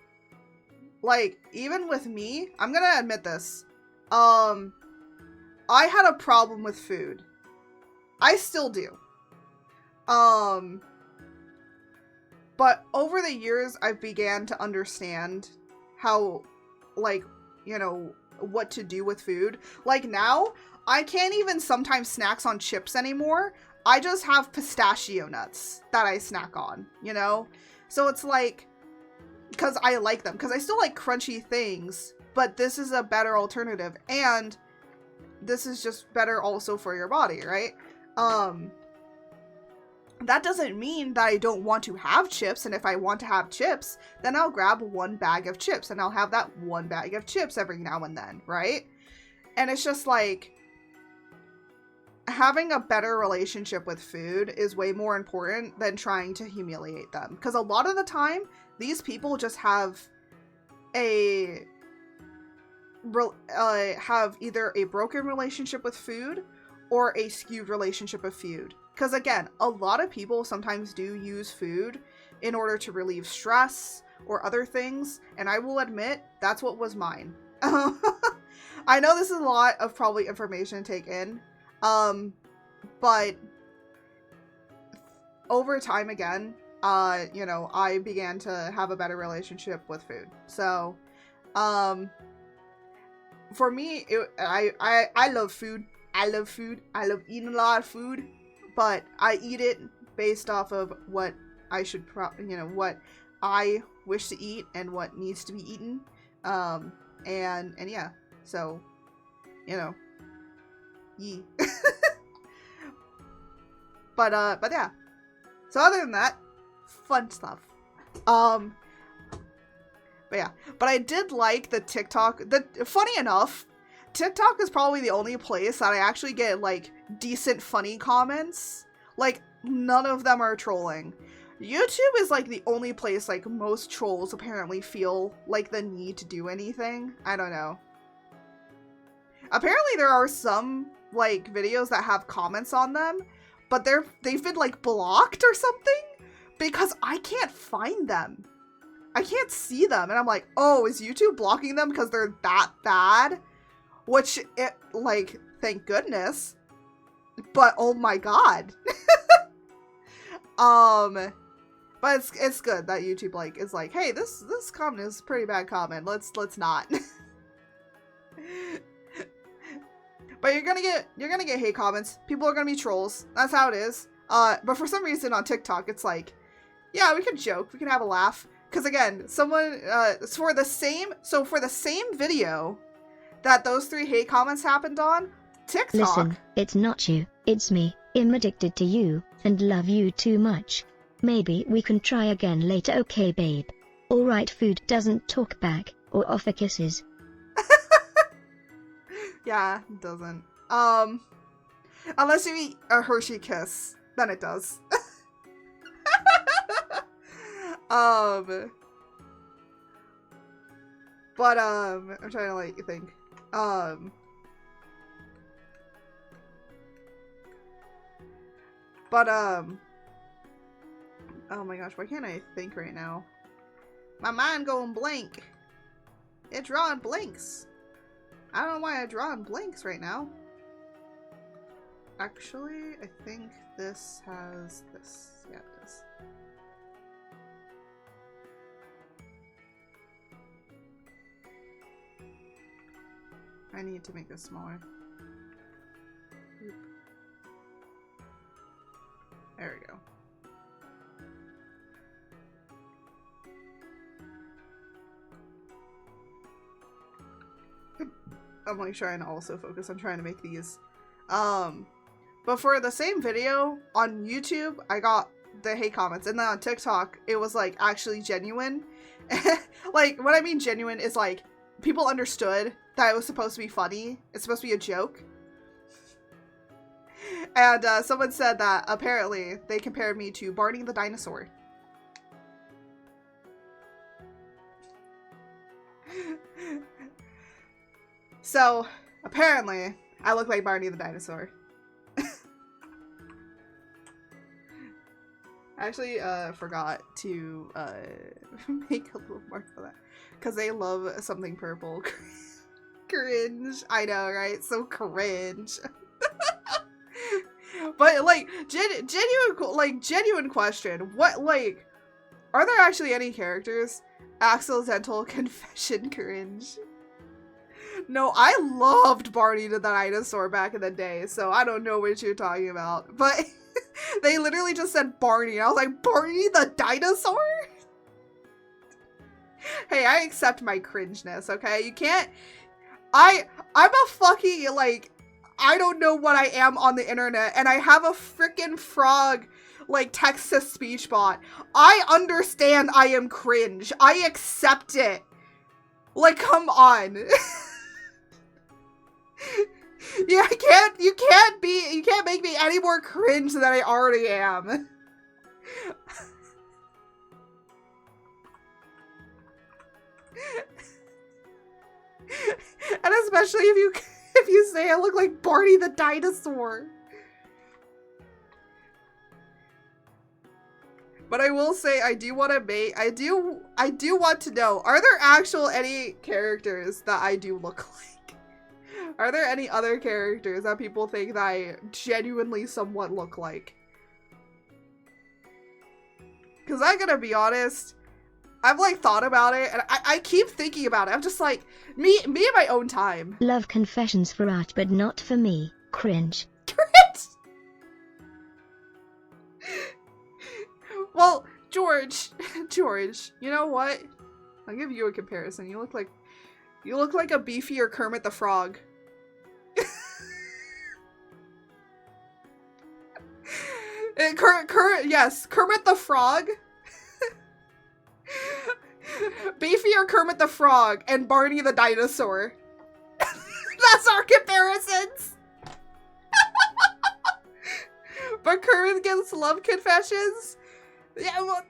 like, even with me, I'm gonna admit this. I had a problem with food. I still do. But over the years, I've began to understand how, like, you know, what to do with food. Like, now, I can't even sometimes snacks on chips anymore. I just have pistachio nuts that I snack on, you know? So it's like, because I like them. Because I still like crunchy things, but this is a better alternative. And this is just better also for your body, right? That doesn't mean that I don't want to have chips, and if I want to have chips, then I'll grab one bag of chips, and I'll have that one bag of chips every now and then, right? And it's just like, having a better relationship with food is way more important than trying to humiliate them. Because a lot of the time, these people just have have either a broken relationship with food or a skewed relationship with food. Because again, a lot of people sometimes do use food in order to relieve stress or other things, and I will admit, that's what was mine. I know this is a lot of probably information to take in, but over time again, you know, I began to have a better relationship with food. So, for me, I love food. I love food. I love eating a lot of food. But I eat it based off of what I should, you know, what I wish to eat and what needs to be eaten. And yeah, so, you know, yee. But yeah. So other than that, fun stuff. But yeah, but I did like the TikTok. Funny enough, TikTok is probably the only place that I actually get, like, decent funny comments. Like, none of them are trolling. YouTube is, like, the only place, like, most trolls apparently feel, like, the need to do anything. I don't know. Apparently there are some, like, videos that have comments on them, but they've been, like, blocked or something because I can't find them. I can't see them, and I'm like, oh, is YouTube blocking them because they're that bad? Which, like, thank goodness. But, oh my god. But it's good that YouTube, like, is like, hey, this comment is a pretty bad comment. Let's not. But you're gonna get hate comments. People are gonna be trolls. That's how it is. But for some reason on TikTok, it's like, yeah, we can joke. We can have a laugh. Because again, someone, for the same video that those 3 hate comments happened on, TikTok. Listen, it's not you, it's me. I'm addicted to you, and love you too much. Maybe we can try again later, okay babe? Alright, food doesn't talk back, or offer kisses. Yeah, it doesn't. Unless you eat a Hershey kiss, then it does. But, I'm trying to, like, think. Oh my gosh, why can't I think right now? My mind going blank. It's drawing blanks. I don't know why I'm drawing blanks right now. Actually, I think this has this. Yeah, it does. I need to make this smaller. Oop. I'm like trying to also focus on trying to make these. But for the same video on YouTube, I got the hate comments, and then on TikTok, it was like actually genuine. Like, what I mean genuine is like people understood that it was supposed to be funny. It's supposed to be a joke. And someone said that apparently they compared me to Barney the dinosaur. So apparently I look like Barney the dinosaur. I actually forgot to make a little mark for that because they love something purple. Cringe. I know, right? So cringe. But like genuine question. What, like, are there actually any characters? Accidental confession cringe. No, I loved Barney the dinosaur back in the day, so I don't know what you're talking about. But they literally just said Barney, and I was like, Barney the dinosaur? Hey, I accept my cringeness, okay? You can't... I'm a fucking, like, I don't know what I am on the internet, and I have a freaking frog, like, text-to-speech bot. I understand I am cringe. I accept it. Like, come on. Yeah, you can't make me any more cringe than I already am. And especially if you say I look like Barney the dinosaur. But I will say I do want to know, are there actual any characters that I do look like? Are there any other characters that people think that I genuinely somewhat look like? Because I'm gonna be honest, I've like thought about it, and I keep thinking about it. I'm just like, me in my own time. Love confessions for art, but not for me. Cringe. Cringe! Well, George, you know what? I'll give you a comparison. You look like a beefier Kermit the Frog. Yes, Kermit the Frog. Beefier Kermit the Frog and Barney the dinosaur. That's our comparisons. But Kermit gets love confessions. Yeah, well,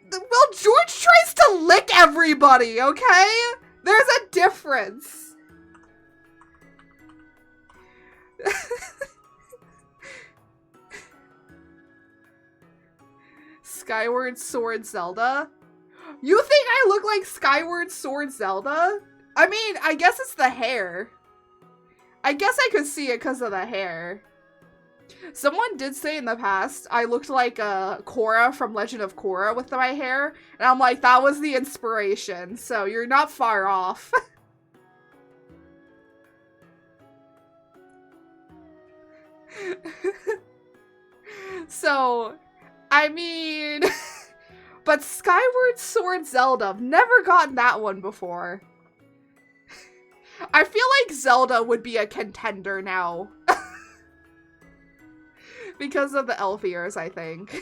George tries to lick everybody, okay? There's a difference. Skyward Sword Zelda? You think I look like Skyward Sword Zelda? I mean, I guess it's the hair. I guess I could see it because of the hair. Someone did say in the past I looked like Korra from Legend of Korra with my hair, and I'm like, that was the inspiration, so you're not far off. So, I mean, but Skyward Sword Zelda, I've never gotten that one before. I feel like Zelda would be a contender now. Because of the elf ears, I think.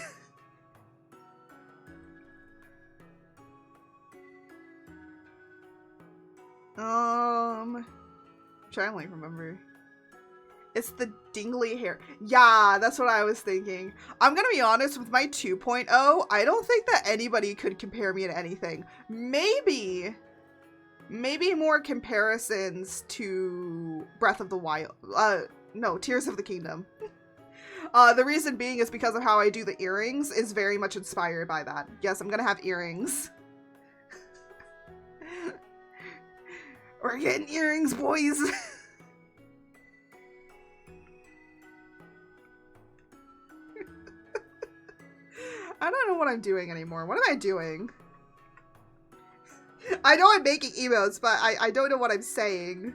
I'm trying to like remember. It's the dingly hair. Yeah, that's what I was thinking. I'm gonna be honest, with my 2.0, I don't think that anybody could compare me to anything. Maybe more comparisons to Breath of the Wild. No, Tears of the Kingdom. The reason being is because of how I do the earrings is very much inspired by that. Yes, I'm gonna have earrings. We're getting earrings, boys. I don't know what I'm doing anymore. What am I doing? I know I'm making emotes, but I don't know what I'm saying.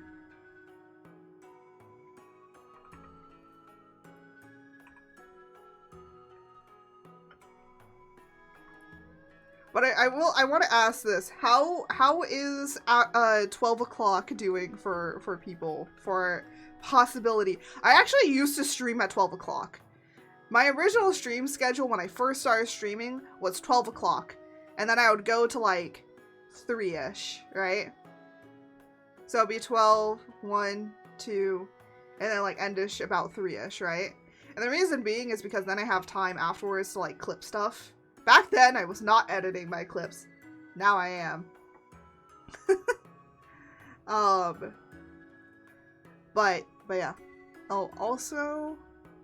But I want to ask this. How is 12 o'clock doing for people, for possibility? I actually used to stream at 12 o'clock. My original stream schedule when I first started streaming was 12 o'clock. And then I would go to like 3-ish, right? So it'd be 12, 1, 2, and then like endish about 3-ish, right? And the reason being is because then I have time afterwards to like clip stuff. Back then I was not editing my clips. Now I am. But yeah. Oh, also,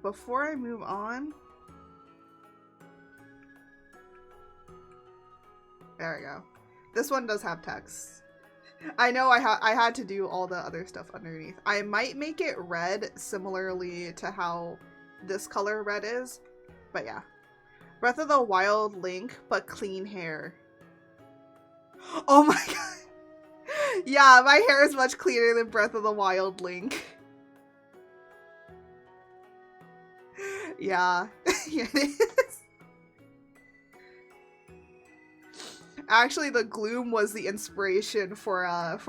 before I move on, there we go. This one does have text. I know I had to do all the other stuff underneath. I might make it red similarly to how this color red is, but yeah. Breath of the Wild Link, but clean hair. Oh my god. Yeah, my hair is much cleaner than Breath of the Wild Link. Yeah. Yeah, it is. Actually, the gloom was the inspiration for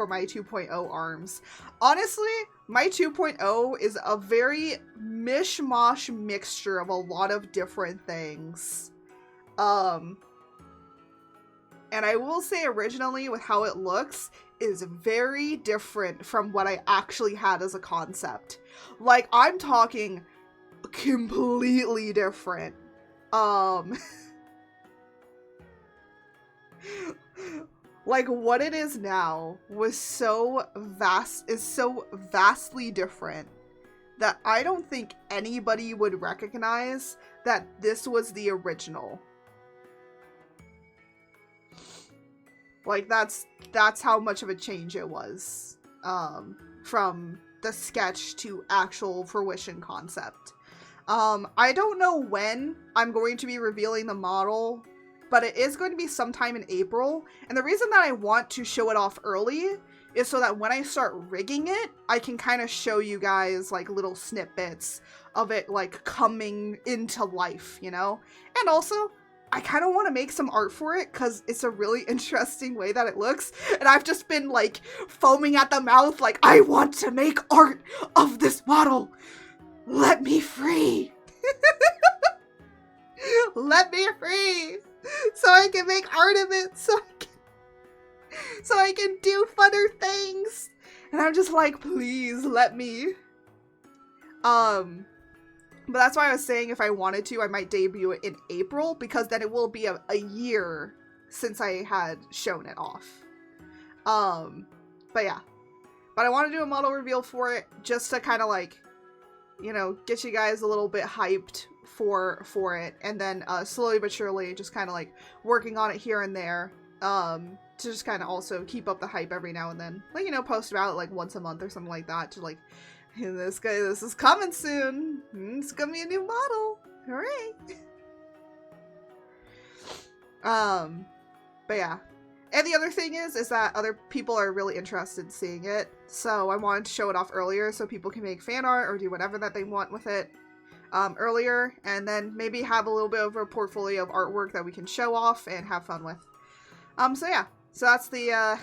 my 2.0 arms. Honestly, my 2.0 is a very mishmash mixture of a lot of different things. And I will say originally with how it looks is very different from what I actually had as a concept. Like, I'm talking completely different. Like, what it is now was so vastly different that I don't think anybody would recognize that this was the original. Like, that's how much of a change it was, from the sketch to actual fruition concept. I don't know when I'm going to be revealing the model, but it is going to be sometime in April. And the reason that I want to show it off early is so that when I start rigging it, I can kind of show you guys like little snippets of it like coming into life, you know? And also, I kind of want to make some art for it because it's a really interesting way that it looks. And I've just been like foaming at the mouth like, I want to make art of this model. Let me free. Let me free. So I can make art of it. So I can do funner things. And I'm just like, please let me. But that's why I was saying if I wanted to, I might debut it in April, because then it will be a year since I had shown it off. But yeah. But I want to do a model reveal for it just to kind of like, you know, get you guys a little bit hyped for it, and then slowly but surely just kind of like working on it here and there, to just kind of also keep up the hype every now and then, like, you know, post about it like once a month or something like that, to like, hey, this is coming soon, it's gonna be a new model, hooray. But yeah. And the other thing is that other people are really interested in seeing it, so I wanted to show it off earlier so people can make fan art or do whatever that they want with it earlier, and then maybe have a little bit of a portfolio of artwork that we can show off and have fun with. So yeah, so that's the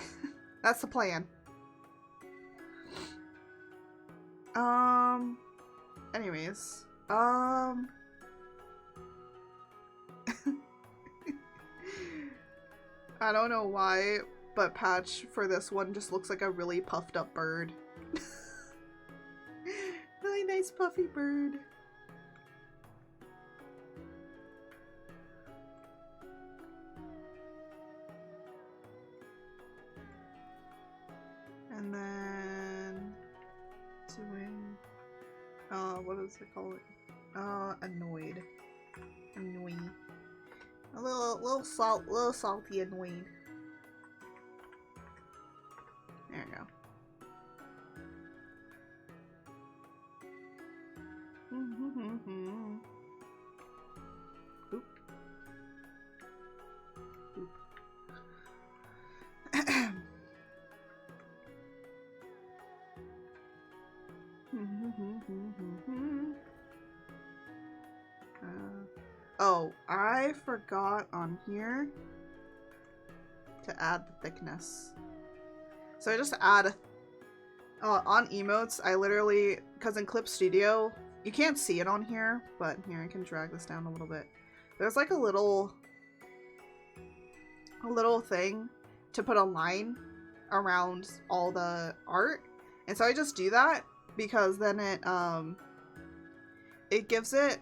that's the plan. Anyways, I don't know why, but Patch for this one just looks like a really puffed up bird. Really nice puffy bird. And then doing, what does it call it? Annoyed. Annoying. A little salty annoyed. There we go. Oop. Oop. Oh, I forgot on here to add the thickness. So I just add on emotes. I literally, because in Clip Studio you can't see it on here, but here I can drag this down a little bit. There's like a little thing to put a line around all the art, and so I just do that because then it gives it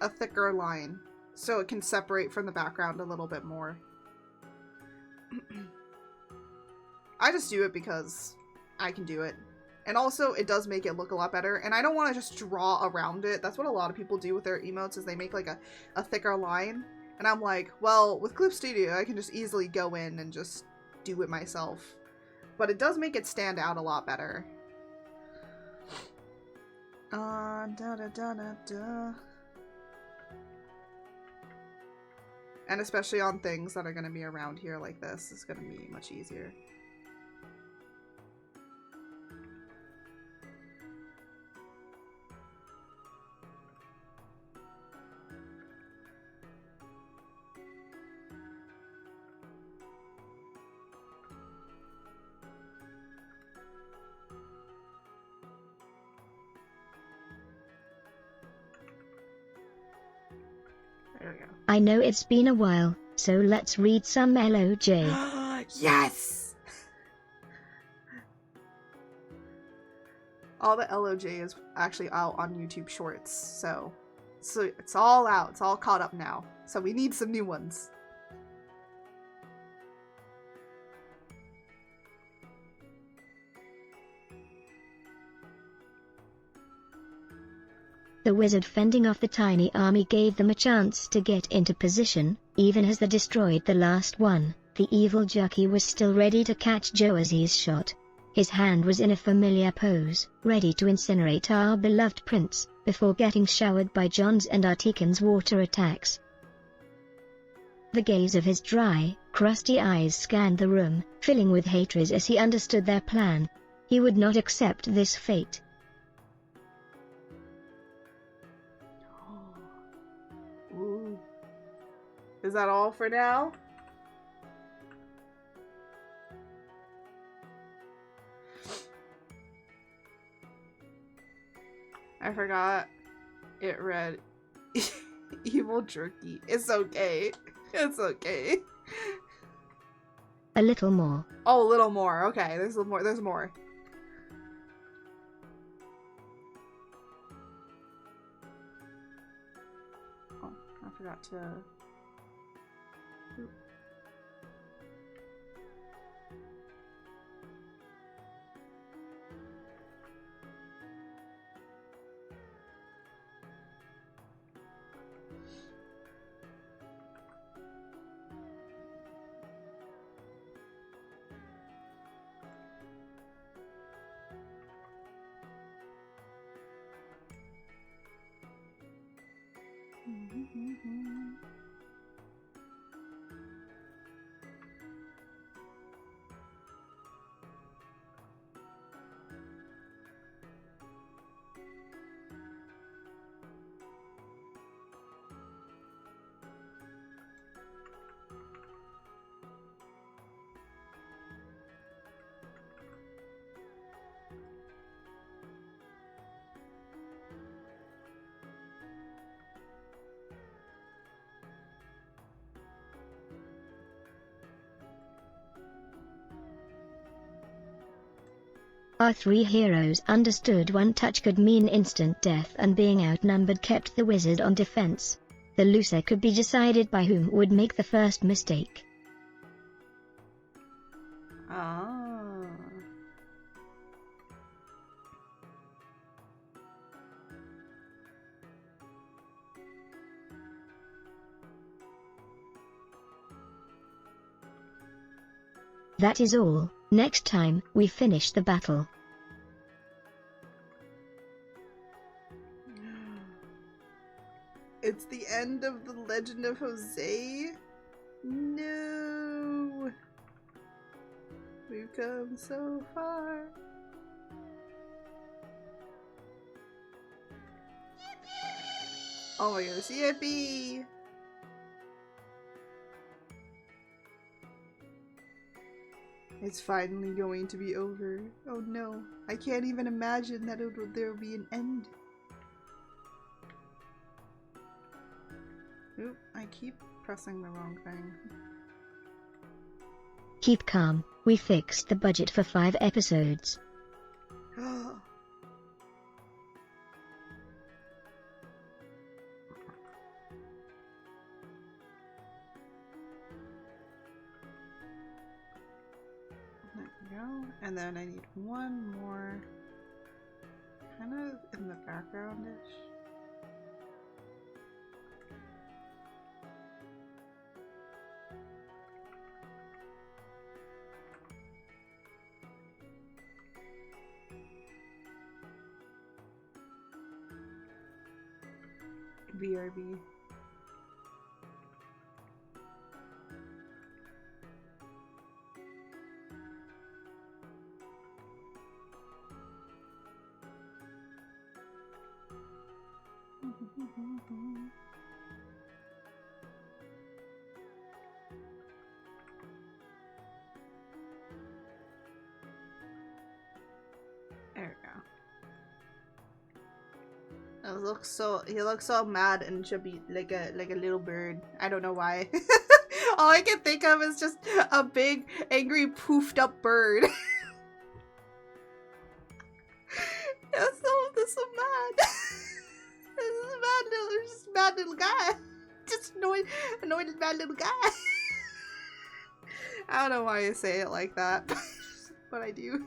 a thicker line so it can separate from the background a little bit more. I just do it because I can do it. And also, it does make it look a lot better. And I don't want to just draw around it. That's what a lot of people do with their emotes, is they make like a thicker line. And I'm like, well, with Clip Studio, I can just easily go in and just do it myself. But it does make it stand out a lot better. And especially on things that are going to be around here like this, it's going to be much easier. I know it's been a while, so let's read some LOJ. Yes! All the LOJ is actually out on YouTube Shorts, so it's all out. It's all caught up now. So we need some new ones. The wizard fending off the tiny army gave them a chance to get into position. Even as they destroyed the last one, the evil jockey was still ready to catch Joazzy's shot. His hand was in a familiar pose, ready to incinerate our beloved prince, before getting showered by John's and Artican's water attacks. The gaze of his dry, crusty eyes scanned the room, filling with hatred as he understood their plan. He would not accept this fate. Ooh. Is that all for now? I forgot it read evil jerky. It's okay. It's okay. A little more. Oh, a little more. Okay, there's more. There's more. Oh, I forgot to... Oop. Our three heroes understood one touch could mean instant death, and being outnumbered kept the wizard on defense. The loser could be decided by whom would make the first mistake. Ah. That is all. Next time, we finish the battle. It's the end of the Legend of Jose? No! We've come so far. Oh my gosh, yippee! It's finally going to be over. Oh no, I can't even imagine that there'll be an end. Oop, I keep pressing the wrong thing. Keep calm, we fixed the budget for 5 episodes. There we go. And then I need one more kind of in the background-ish. BRB. There we go. He looks so mad and chubby, like a little bird. I don't know why. All I can think of is just a big, angry, poofed up bird. That's so mad. This is a mad little guy. Just annoyed mad little guy. I don't know why I say it like that, but I do.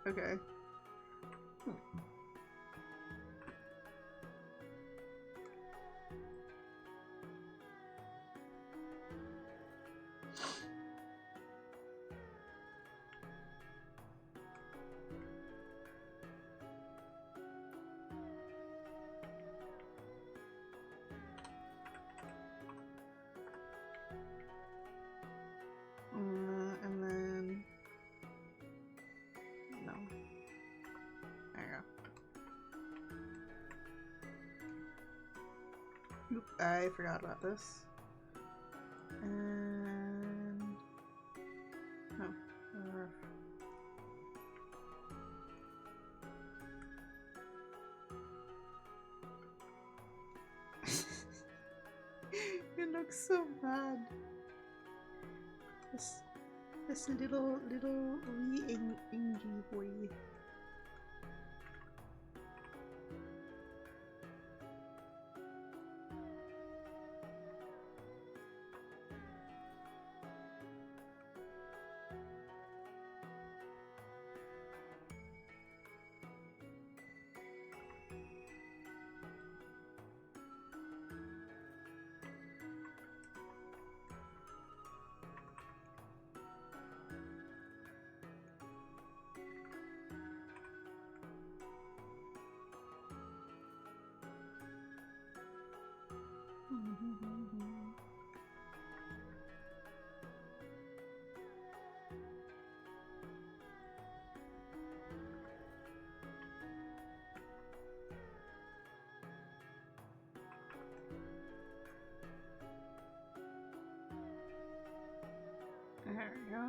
Okay. And then no. There you go. Oop, I forgot about this. And no. It looks so bad. This little wee Ingy boy. There we go.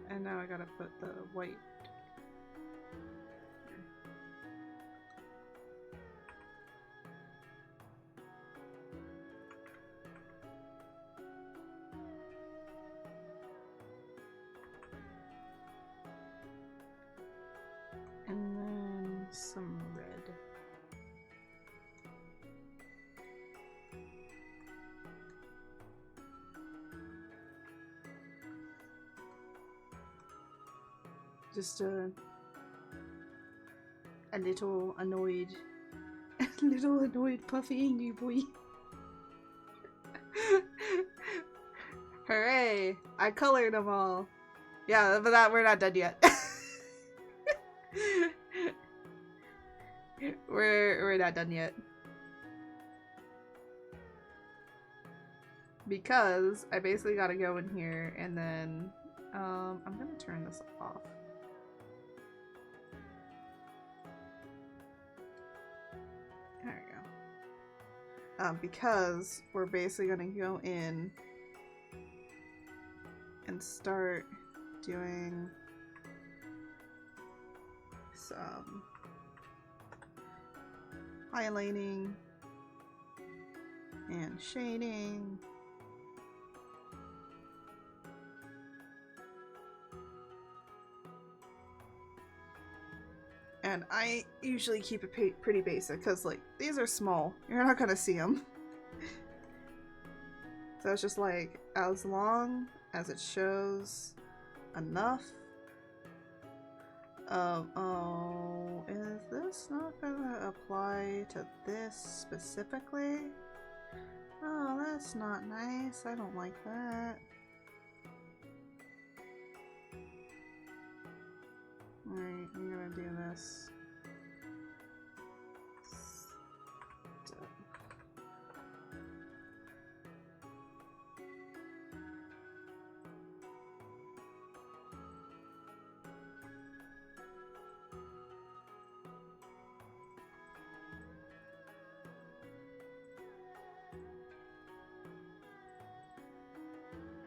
And now I gotta put the white. And then some red. Just a little annoyed Little annoyed puffy angry boy. Hooray! I colored them all. Yeah, but we're not done yet. we're not done yet. Because I basically gotta go in here and then I'm gonna turn this off. There we go. Because we're basically gonna go in and start doing some highlighting and shading. And I usually keep it pretty basic because, like, these are small. You're not gonna see them. So it's just like, as long as it shows enough of, oh, is this not gonna apply to this specifically? Oh, that's not nice. I don't like that. Alright, I'm gonna do this.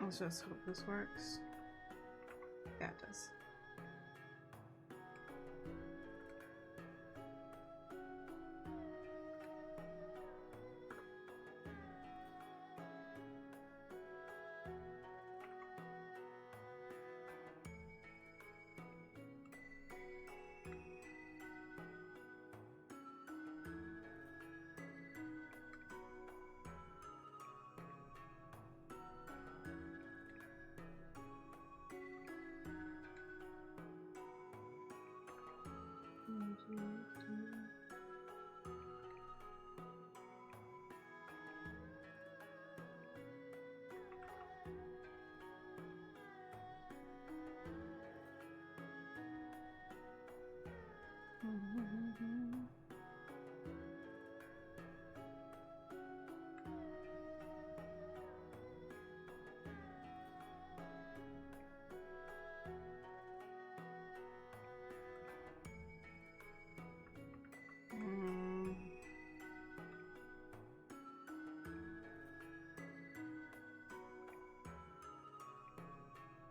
Let's just hope this works. Yeah, it does.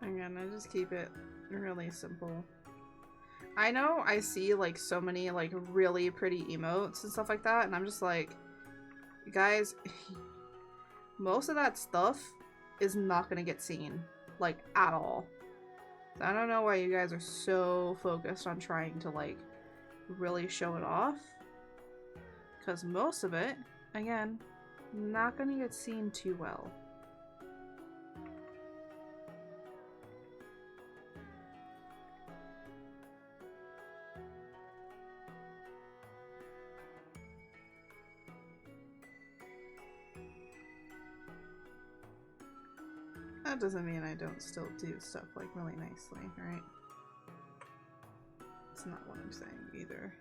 Again, I just keep it really simple. I know I see like so many like really pretty emotes and stuff like that, and I'm just like, guys, most of that stuff is not gonna get seen, like, at all. So I don't know why you guys are so focused on trying to like really show it off, because most of it, again, not gonna get seen too well. That doesn't mean I don't still do stuff like really nicely, right? It's not what I'm saying either.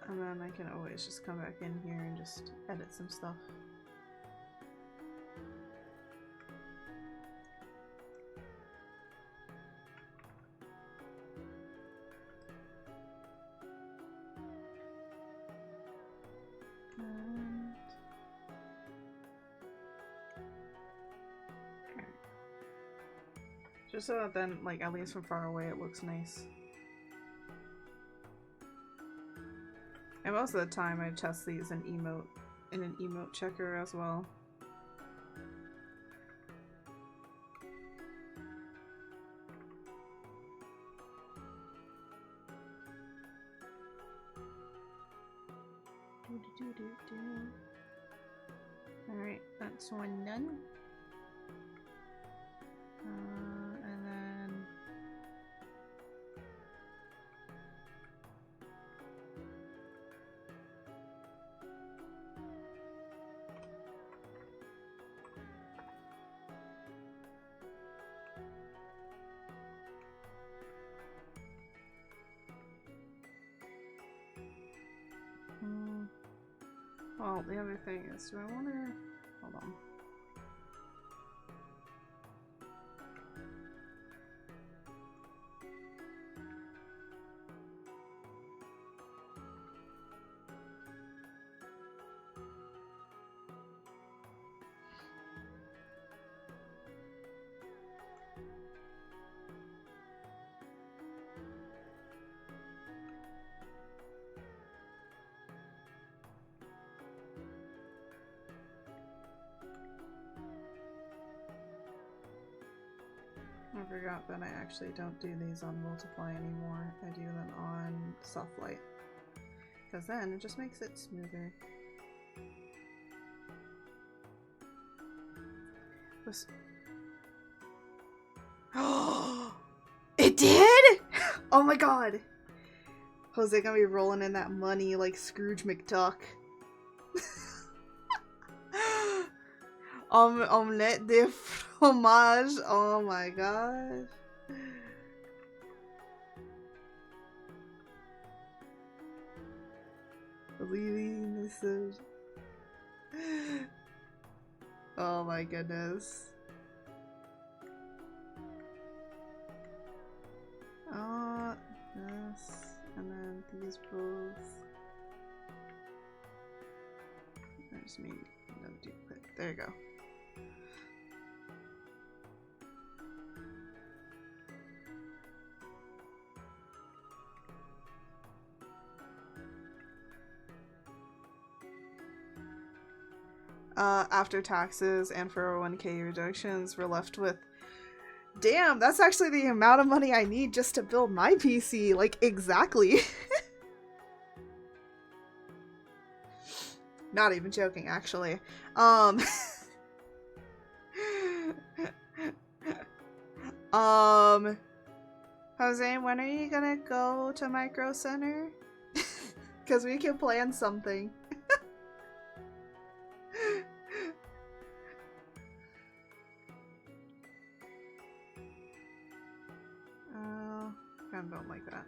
And then I can always just come back in here and just edit some stuff. Just so that then, like, at least from far away it looks nice. And most of the time I test these in an emote checker as well. Alright, that's one done. And then well, the other thing is, do I want to... Hold on. I forgot that I actually don't do these on multiply anymore. I do them on soft light. Because then it just makes it smoother. Oh, it did? Oh my god! Jose gonna be rolling in that money like Scrooge McDuck. Omelette de fromage. Oh my gosh. Leaving this. Oh my goodness. This, and then these both. I just made another duplicate. There you go. After taxes and 401k reductions, we're left with, damn, that's actually the amount of money I need just to build my PC. Like, exactly. Not even joking, actually. Jose, when are you gonna go to Micro Center? Because we can plan something. I don't like that.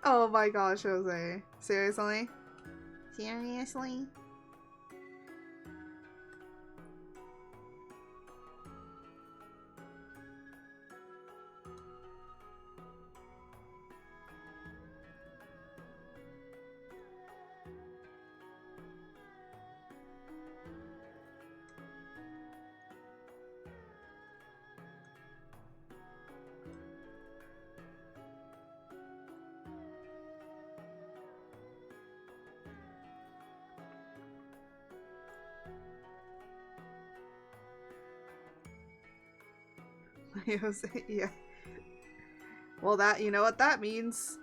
Oh my gosh, Jose. Seriously? Seriously? Yeah. Well, that, you know what that means?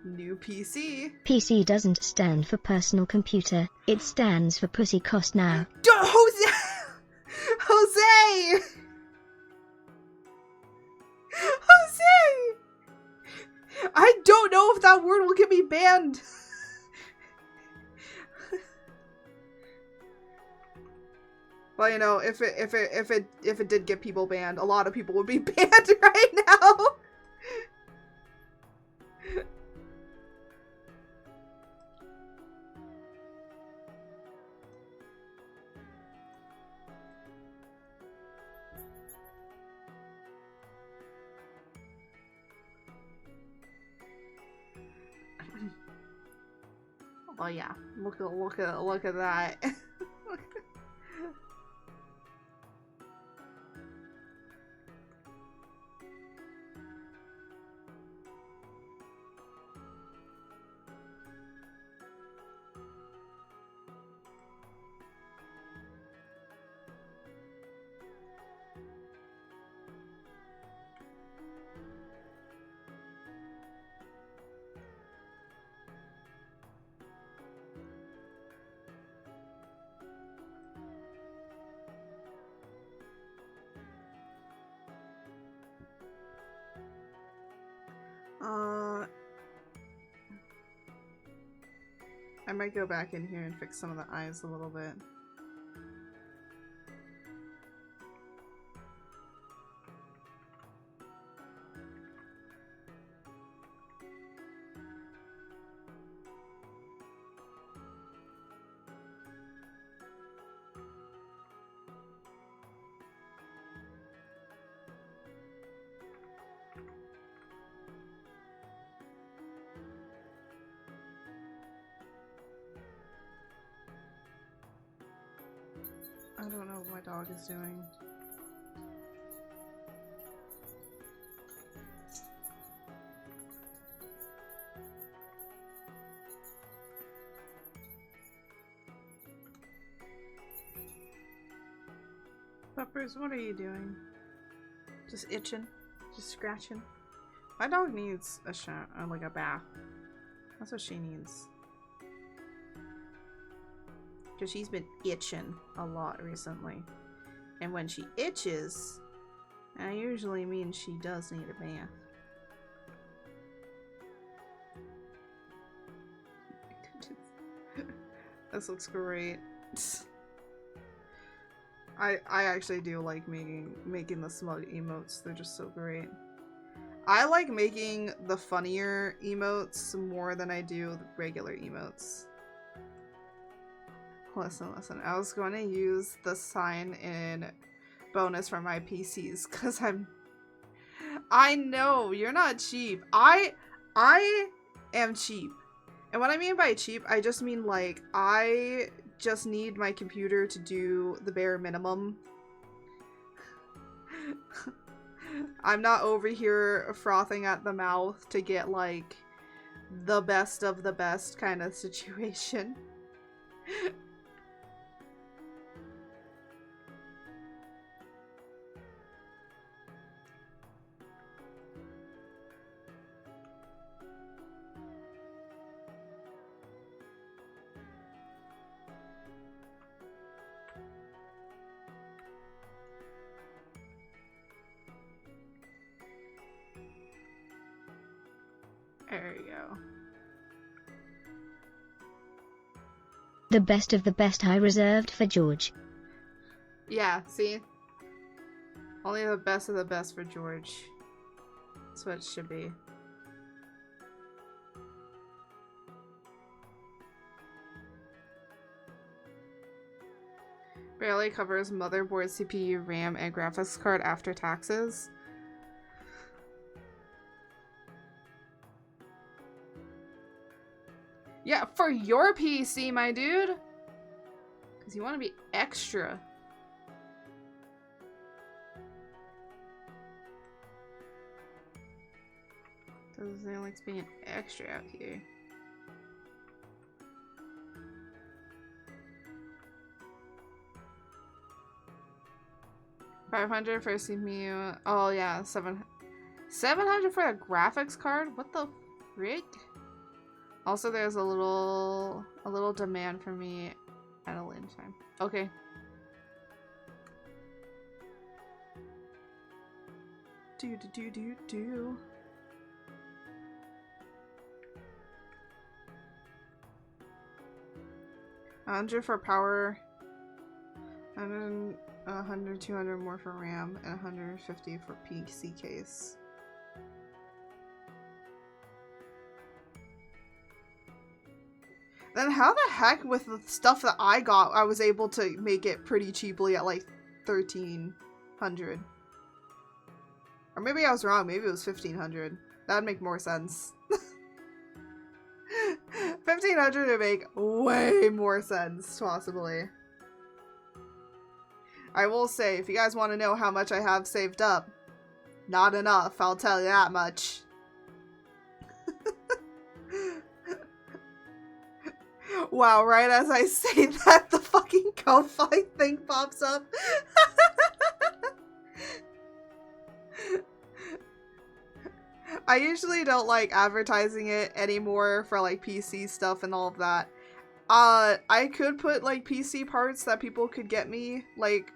New PC. PC doesn't stand for personal computer, it stands for pussy cost now. Jose! Jose! Jose! I don't know if that word will get me banned. Well, you know, if it did get people banned, a lot of people would be banned right now. Oh yeah, look at that. I might go back in here and fix some of the eyes a little bit. I don't know what my dog is doing. Peppers, what are you doing? Just itching? Just scratching? My dog needs a shower, like a bath. That's what she needs. Because she's been itching a lot recently. And when she itches, that usually means she does need a bath. This looks great. I actually do like making the smug emotes. They're just so great. I like making the funnier emotes more than I do the regular emotes. Listen. I was going to use the sign in bonus for my PCs because I know you're not cheap. I am cheap. And what I mean by cheap, I just mean like I just need my computer to do the bare minimum. I'm not over here frothing at the mouth to get like the best of the best kind of situation. There you go. The best of the best I reserved for George. Yeah, see? Only the best of the best for George. That's what it should be. Barely covers motherboard, CPU, RAM, and graphics card after taxes. Yeah, for your PC, my dude. Because you want to be extra. Doesn't like being extra out here. 500 for CPU. Oh yeah, 700 for a graphics card? What the frick? Also, there's a little demand for me at a later time. Okay. Do. 100 for power. 100, 200 more for RAM, and 150 for PC case. Then how the heck with the stuff that I got, I was able to make it pretty cheaply at like 1,300. Or maybe I was wrong, maybe it was 1,500. That'd make more sense. 1,500 would make way more sense, possibly. I will say, if you guys want to know how much I have saved up, not enough, I'll tell you that much. Wow, right as I say that, the fucking Ko-Fi thing pops up. I usually don't like advertising it anymore for like PC stuff and all of that. I could put like PC parts that people could get me like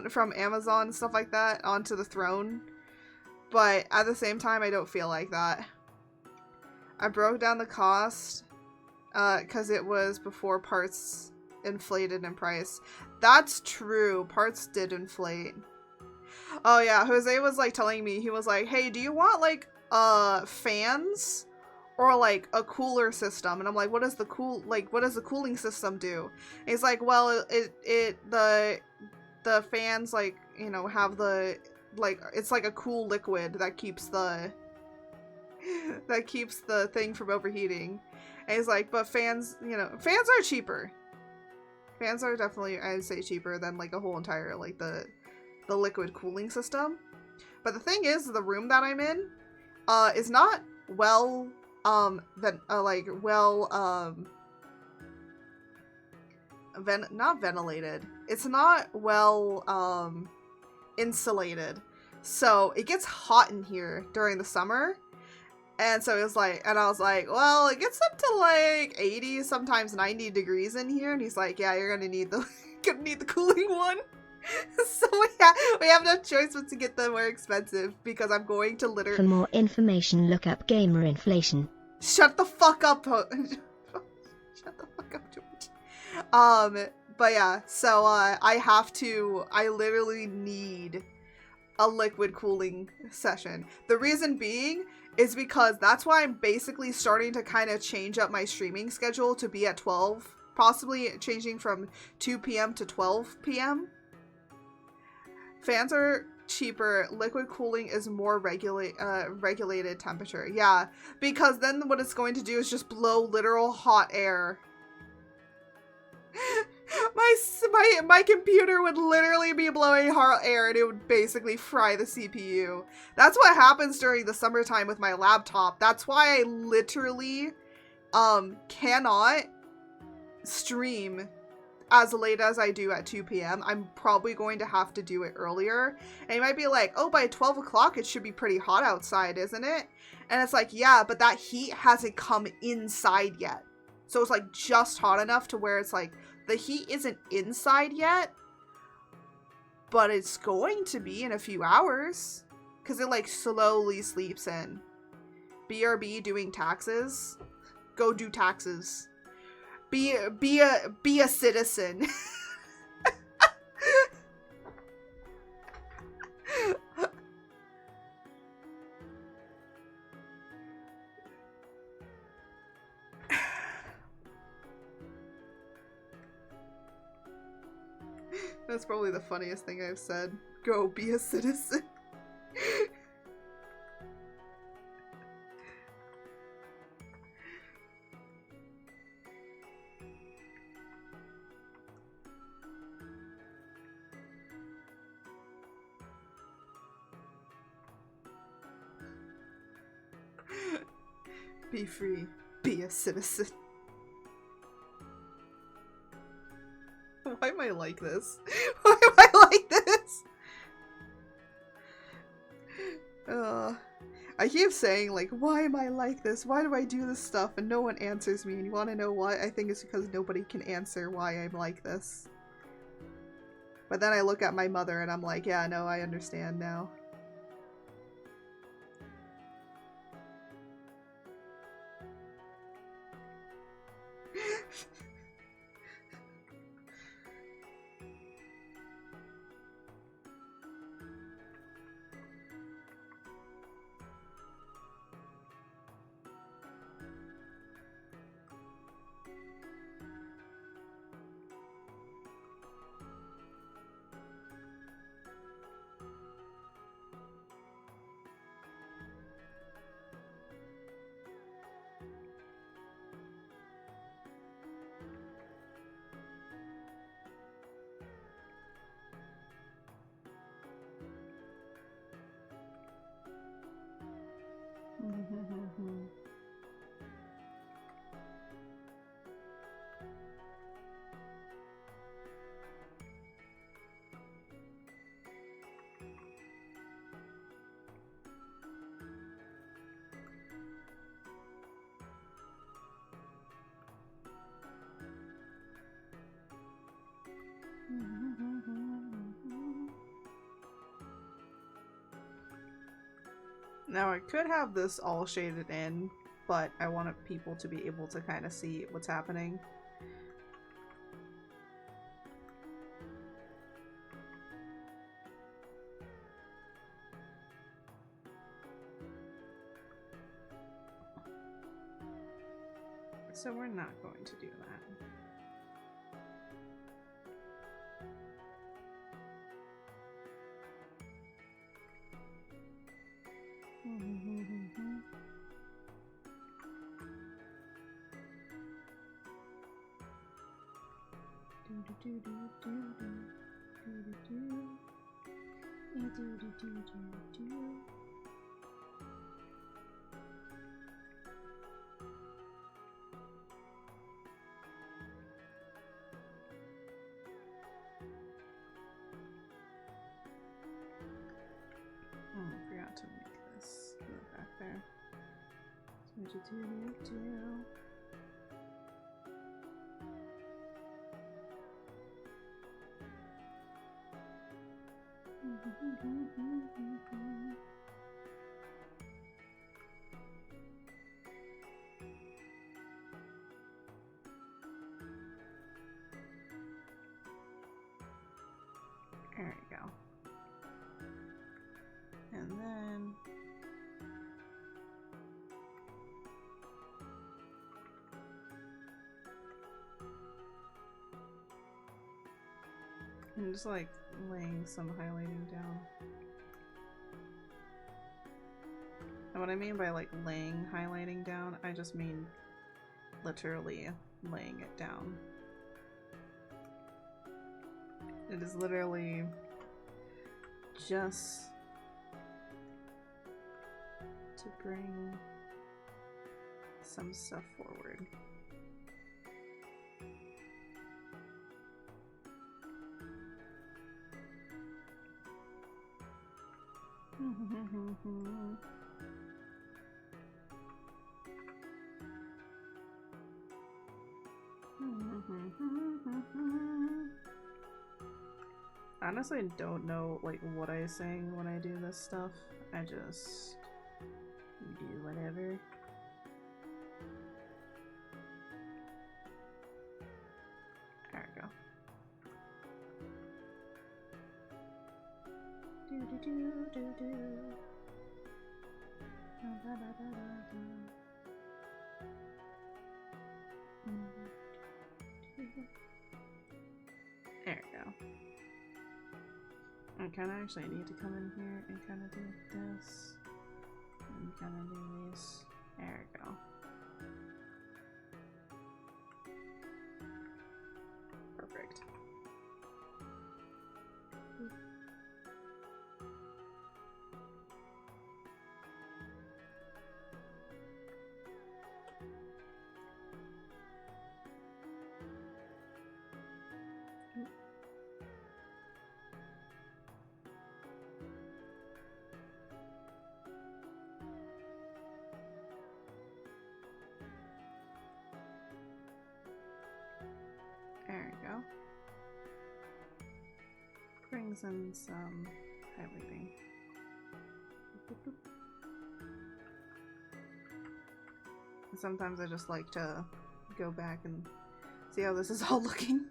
from Amazon and stuff like that onto the throne, but at the same time I don't feel like that. I broke down the cost because it was before parts inflated in price. That's true, parts did inflate. Oh yeah, Jose was like telling me, he was like, hey, do you want like fans or like a cooler system? And I'm like, what does the cooling system do? And he's like, well, the fans, like, you know, have the, like, it's like a cool liquid that keeps the thing from overheating. And he's like, but fans, you know, fans are cheaper. Fans are definitely, I'd say, cheaper than like a whole entire, like, the liquid cooling system. But the thing is, the room that I'm in is not well not ventilated. It's not well insulated. So it gets hot in here during the summer. And so it was like, and I was like, well, it gets up to like 80, sometimes 90 degrees in here. And he's like, yeah, you're gonna need the cooling one. So we have no choice but to get the more expensive, because I'm going to literally... For more information, look up gamer inflation. Shut the fuck up, Shut the fuck up, George. But yeah, so I literally need a liquid cooling session. The reason being is because that's why I'm basically starting to kind of change up my streaming schedule to be at 12, possibly changing from 2 p.m. to 12 p.m. Fans are cheaper. Liquid cooling is more regulated temperature. Yeah, because then what it's going to do is just blow literal hot air. My computer would literally be blowing hot air, and it would basically fry the CPU. That's what happens during the summertime with my laptop. That's why I literally cannot stream as late as I do at 2 p.m. I'm probably going to have to do it earlier. And you might be like, oh, by 12 o'clock it should be pretty hot outside, isn't it? And it's like, yeah, but that heat hasn't come inside yet. So it's like just hot enough to where it's like the heat isn't inside yet, but it's going to be in a few hours because it like slowly sleeps in. BRB doing taxes. Go do taxes. Be a citizen. That's probably the funniest thing I've said. Go be a citizen. Be free. Be a citizen. Why am I like this? Why am I like this? I keep saying, like, why am I like this? Why do I do this stuff? And no one answers me. And you want to know why? I think it's because nobody can answer why I'm like this. But then I look at my mother and I'm like, yeah, no, I understand now. Now I could have this all shaded in, but I want people to be able to kind of see what's happening. So we're not going to do that. Forgot to make this move back there. There we go. And then I'm just like laying some highlighting down. And what I mean by like laying highlighting down, I just mean literally laying it down. It is literally just to bring some stuff forward. Honestly, I don't know like what I sing when I do this stuff. I just do whatever. There we go. Do do do do do. Da, da, da, da, da. There we go. I kind of actually need to come in here and kind of do this. And kind of do these. There we go. Perfect. settings and some highlighting. Sometimes I just like to go back and see how this is all looking.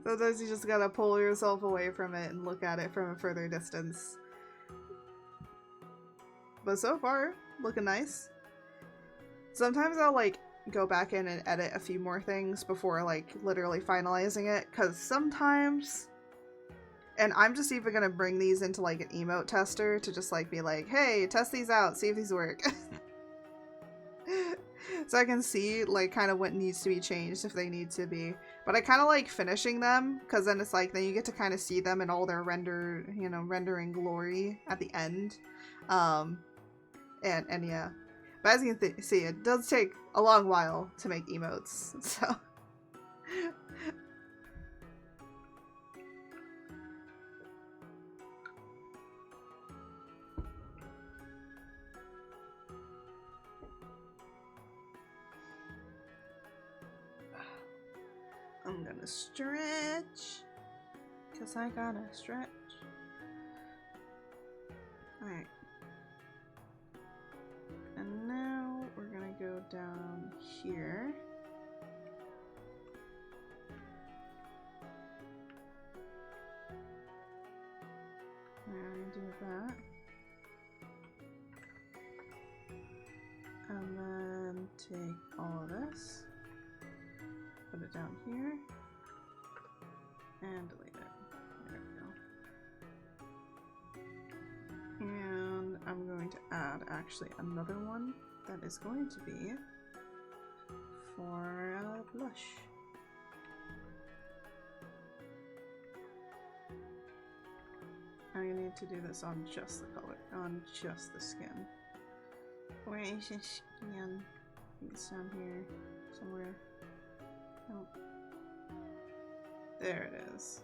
Sometimes you just gotta pull yourself away from it and look at it from a further distance. But so far, looking nice. Sometimes I'll like go back in and edit a few more things before like literally finalizing it, because sometimes, and I'm just even gonna bring these into like an emote tester to just like be like, hey, test these out, see if these work. So I can see like kind of what needs to be changed if they need to be. But I kind of like finishing them, because then it's like, then you get to kind of see them in all their rendering glory at the end. And yeah. But as you can see, it does take a long while to make emotes, so. I'm gonna stretch, because I gotta stretch. Alright. And now we're gonna go down here. And do that. And then take all of this, put it down here, and delete it. There we go. And I'm going to add actually another one that is going to be for a blush. I need to do this on just the color, on just the skin. Where is the skin? I think it's down here somewhere. Oh. There it is.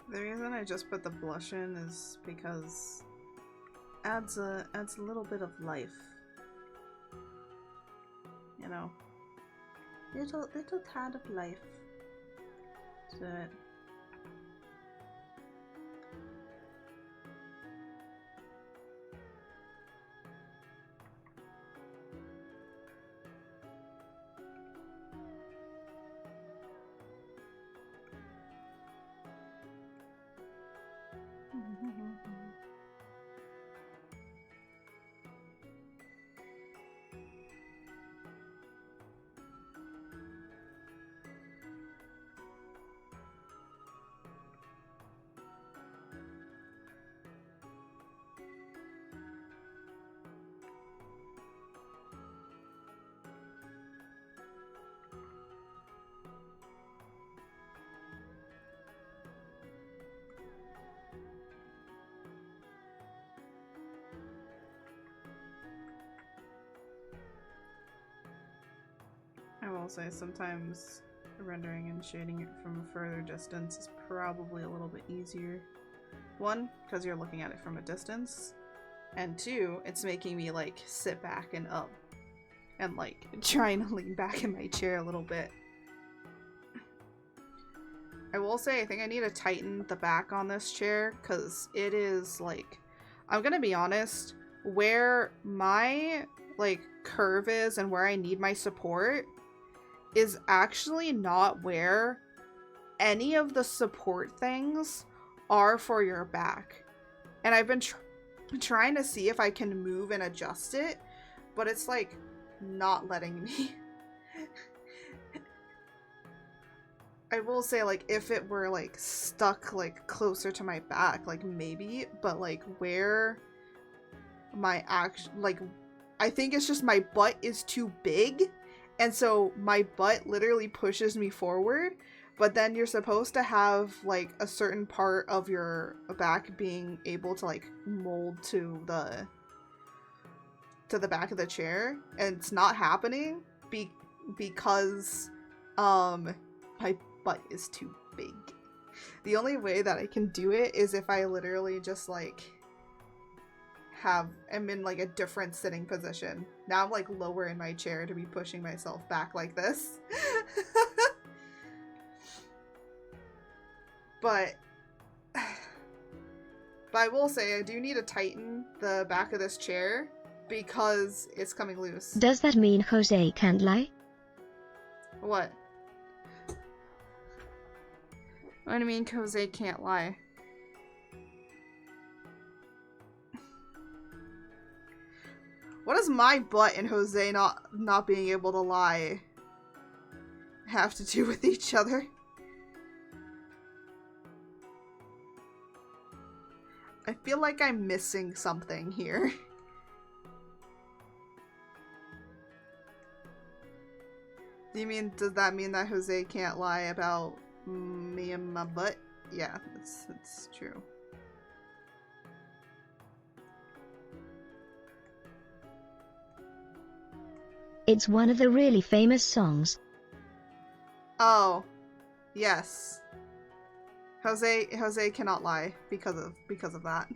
The reason I just put the blush in is because adds a little bit of life. You know, little tad of life to it. I will say sometimes rendering and shading it from a further distance is probably a little bit easier. One, because you're looking at it from a distance, and two, it's making me like sit back and up and like trying to lean back in my chair a little bit. I will say I think I need to tighten the back on this chair, because it is like, I'm gonna be honest, where my like curve is and where I need my support is actually not where any of the support things are for your back. And I've been trying to see if I can move and adjust it, but it's like not letting me. I will say, like, if it were like stuck like closer to my back, like maybe, but like where my I think it's just my butt is too big, and so my butt literally pushes me forward, but then you're supposed to have like a certain part of your back being able to like mold to to the back of the chair, and it's not happening because my butt is too big. The only way that I can do it is if I literally just like am in like a different sitting position. Now I'm like lower in my chair to be pushing myself back like this. But I will say I do need to tighten the back of this chair because it's coming loose. Does that mean Jose can't lie? What? What do you mean Jose can't lie? What does my butt and Jose not being able to lie have to do with each other? I feel like I'm missing something here. Does that mean that Jose can't lie about me and my butt? Yeah, that's true. It's one of the really famous songs. Oh, yes. Jose cannot lie because of that.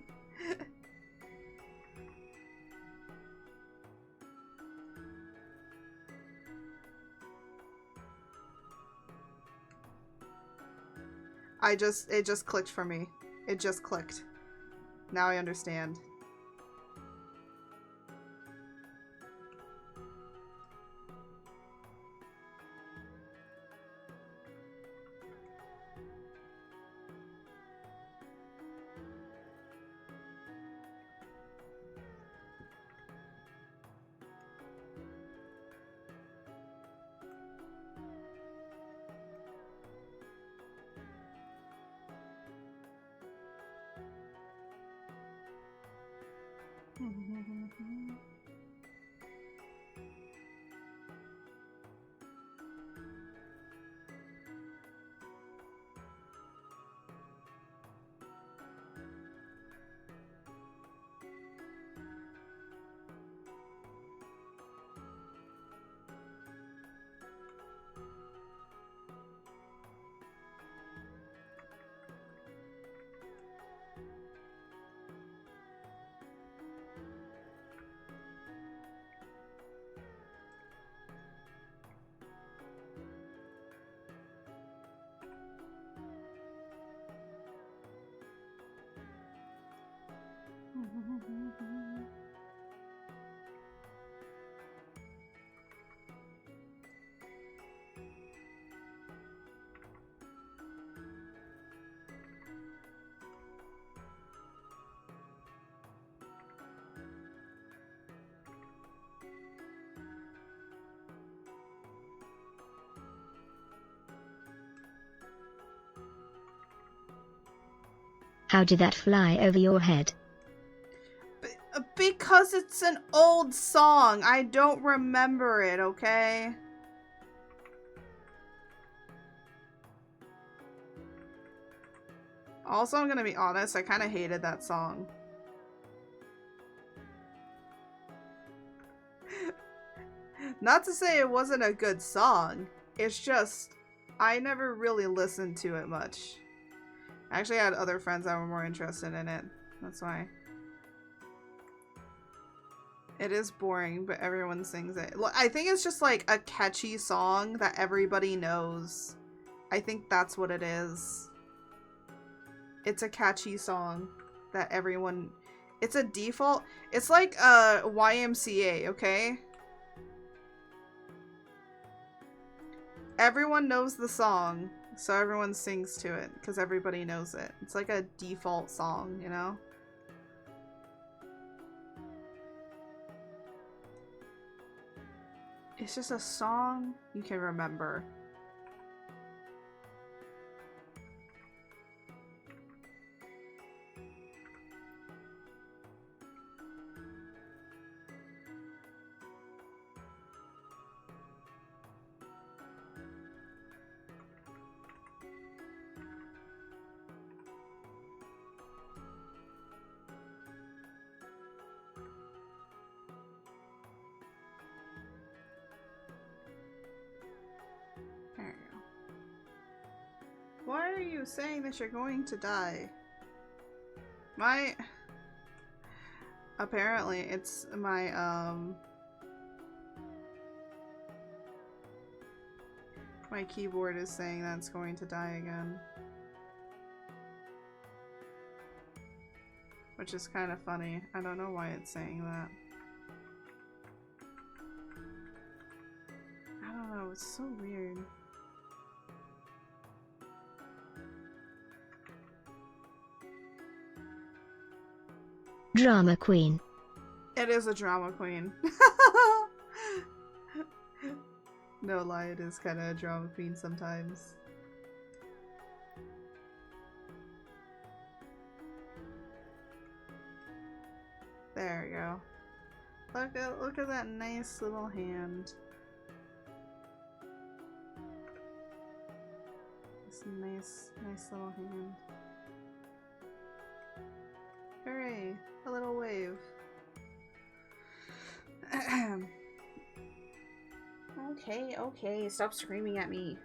It just clicked for me. It just clicked. Now I understand. How did that fly over your head? Because it's an old song. I don't remember it, okay? Also, I'm gonna be honest, I kind of hated that song. Not to say it wasn't a good song. It's just, I never really listened to it much. I actually had other friends that were more interested in it. That's why. It is boring, but everyone sings it. I think it's just like a catchy song that everybody knows. I think that's what it is. It's a catchy song that everyone... It's a default... It's like YMCA, okay? Everyone knows the song, so everyone sings to it, because everybody knows it. It's like a default song, you know? It's just a song you can remember. are you saying that you're going to die? Apparently it's my, my keyboard is saying that it's going to die again. Which is kind of funny. I don't know why it's saying that. I don't know, it's so weird. Drama queen. It is a drama queen. No lie, it is kind of a drama queen sometimes. There we go. Look at that nice little hand. This nice little hand. Hooray! A little wave. Okay, stop screaming at me.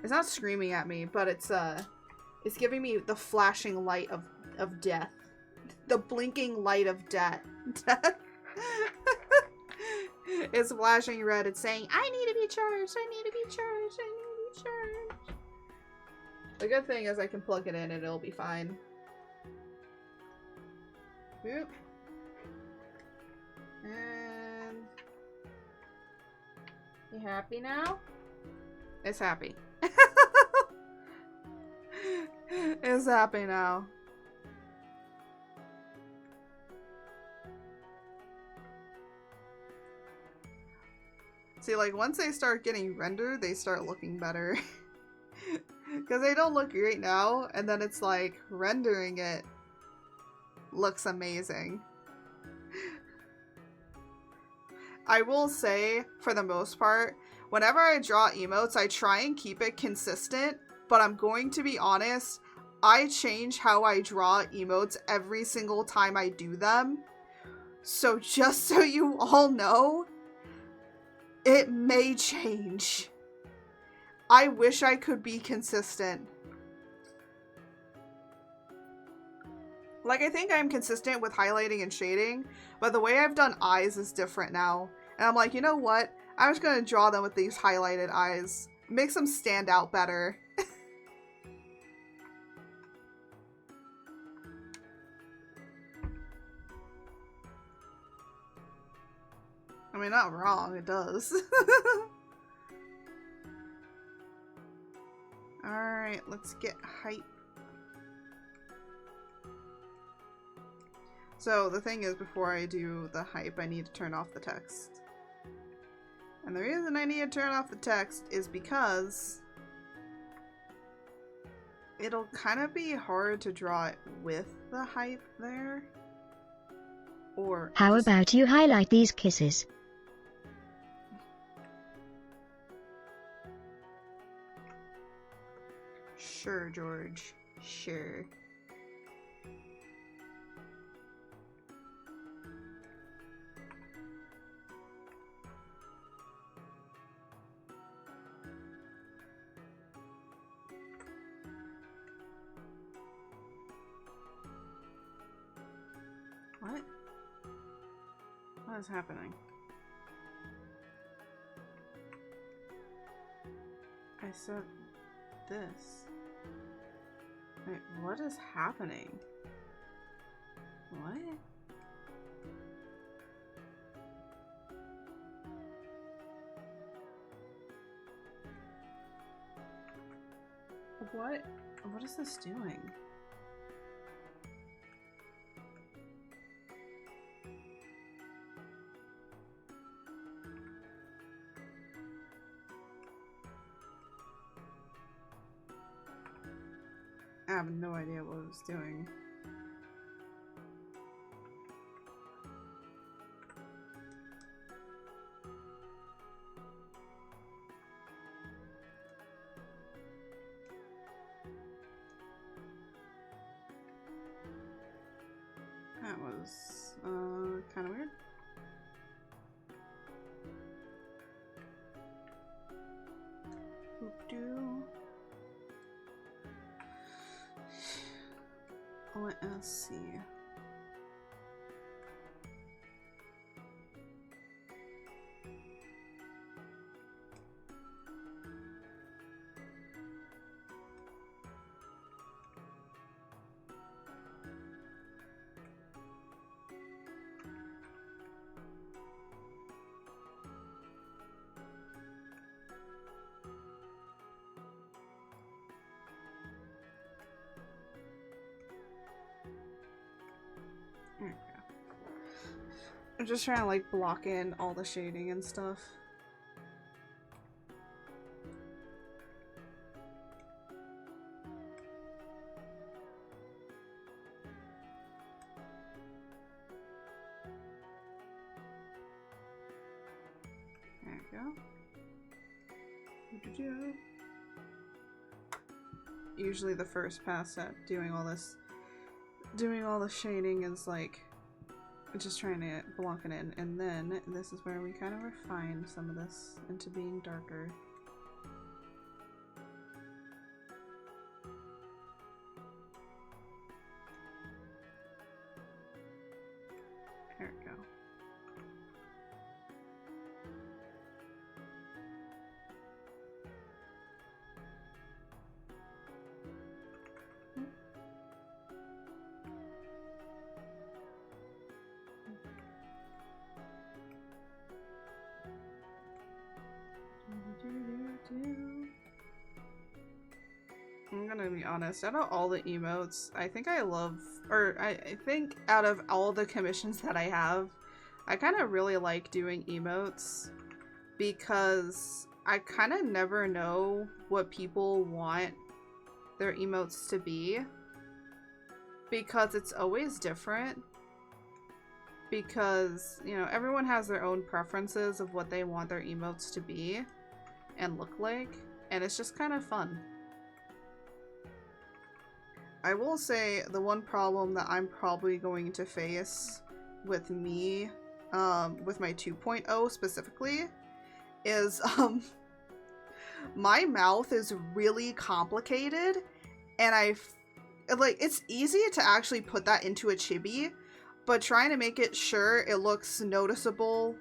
It's not screaming at me, but it's giving me the flashing light of death. The blinking light of death. It's flashing red. It's saying, I need to be charged, I need to be charged, I need to be charged. The good thing is I can plug it in and it'll be fine. Boop. And you happy now? It's happy. It's happy now. See, like, once they start getting rendered, they start looking better. Because they don't look great now, and then it's like, rendering it looks amazing. I will say, for the most part, whenever I draw emotes, I try and keep it consistent, but I'm going to be honest, I change how I draw emotes every single time I do them. So just so you all know, it may change. I wish I could be consistent. Like, I think I'm consistent with highlighting and shading, but the way I've done eyes is different now. And I'm like, you know what? I'm just gonna draw them with these highlighted eyes. Makes them stand out better. I mean, not wrong, it does. Alright, let's get hype. So, the thing is, before I do the hype, I need to turn off the text. And the reason I need to turn off the text is because it'll kind of be hard to draw it with the hype there. Or how just... about you highlight these kisses? Sure, George. Sure. What? What is happening? I said this. Wait, what is happening? What? What is this doing? I have no idea what it was doing. That was kind of weird. Oop-doo. Let's see. There we go. I'm just trying to like block in all the shading and stuff. There we go. Usually the first pass at doing all the shading is like just trying to block it in, and then this is where we kind of refine some of this into being darker. There we go. I'm gonna be honest, out of all the emotes, I think I think out of all the commissions that I have, I kind of really like doing emotes because I kind of never know what people want their emotes to be, because it's always different, because, you know, everyone has their own preferences of what they want their emotes to be and look like, and it's just kind of fun. I will say the one problem that I'm probably going to face with me, with my 2.0 specifically, is my mouth is really complicated, and it's easy to actually put that into a chibi, but trying to make it sure it looks noticeable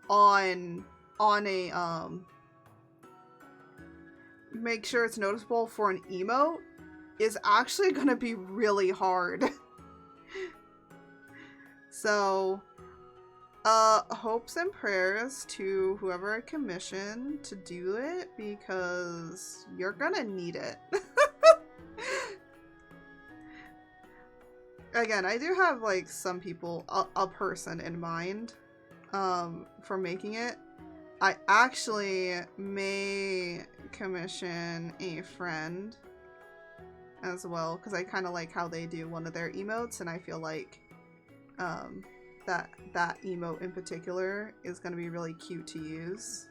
on a make sure it's noticeable for an emote is actually gonna be really hard. So, hopes and prayers to whoever I commission to do it, because you're gonna need it. Again, I do have, like, some people, a person in mind, for making it. I actually may commission a friend as well, because I kind of like how they do one of their emotes, and I feel like that emote in particular is going to be really cute to use.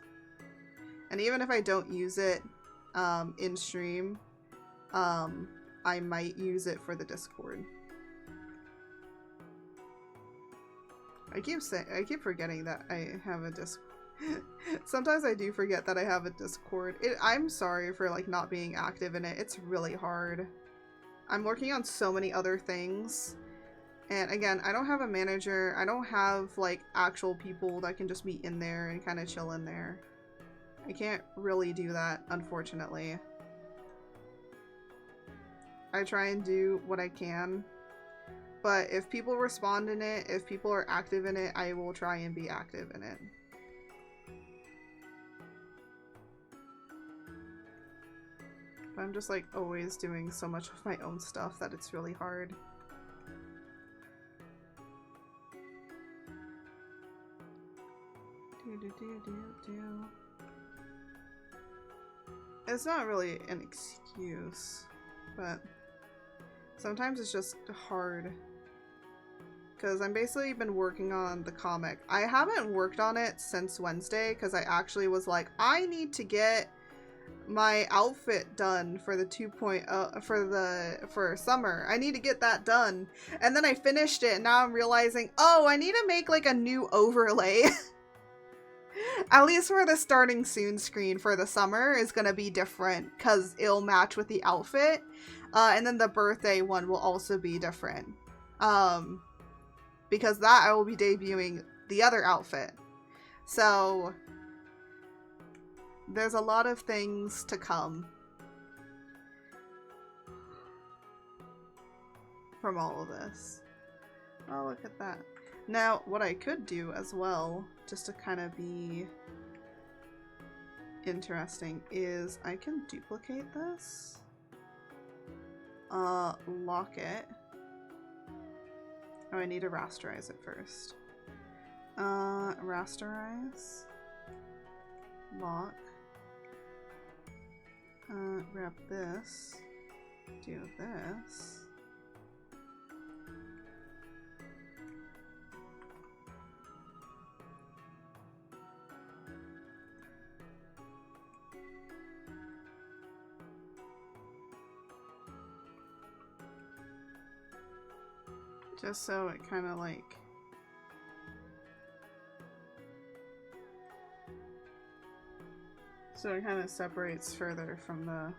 And even if I don't use it in stream, I might use it for the Discord. I keep forgetting that I have a Discord. Sometimes I do forget that I have a Discord. I'm sorry for like not being active in it. It's really hard. I'm working on so many other things. And again, I don't have a manager. I don't have like actual people that can just be in there and kind of chill in there. I can't really do that, unfortunately. I try and do what I can. But if people respond in it, if people are active in it, I will try and be active in it. But I'm just like always doing so much of my own stuff that it's really hard. It's not really an excuse, but sometimes it's just hard. Because I'm basically been working on the comic. I haven't worked on it since Wednesday because I actually was like, I need to get my outfit done for the 2.0 for summer. I need to get that done. And then I finished it and now I'm realizing, oh, I need to make like a new overlay. At least for the starting soon screen for the summer is gonna be different because it'll match with the outfit. And then the birthday one will also be different. Because that I will be debuting the other outfit. So there's a lot of things to come from all of this. Oh, look at that. Now, what I could do as well, just to kind of be interesting, is I can duplicate this, lock it. Oh, I need to rasterize it first. Rasterize, lock, grab this, do this. Just so it kind of like... So it kind of separates further from the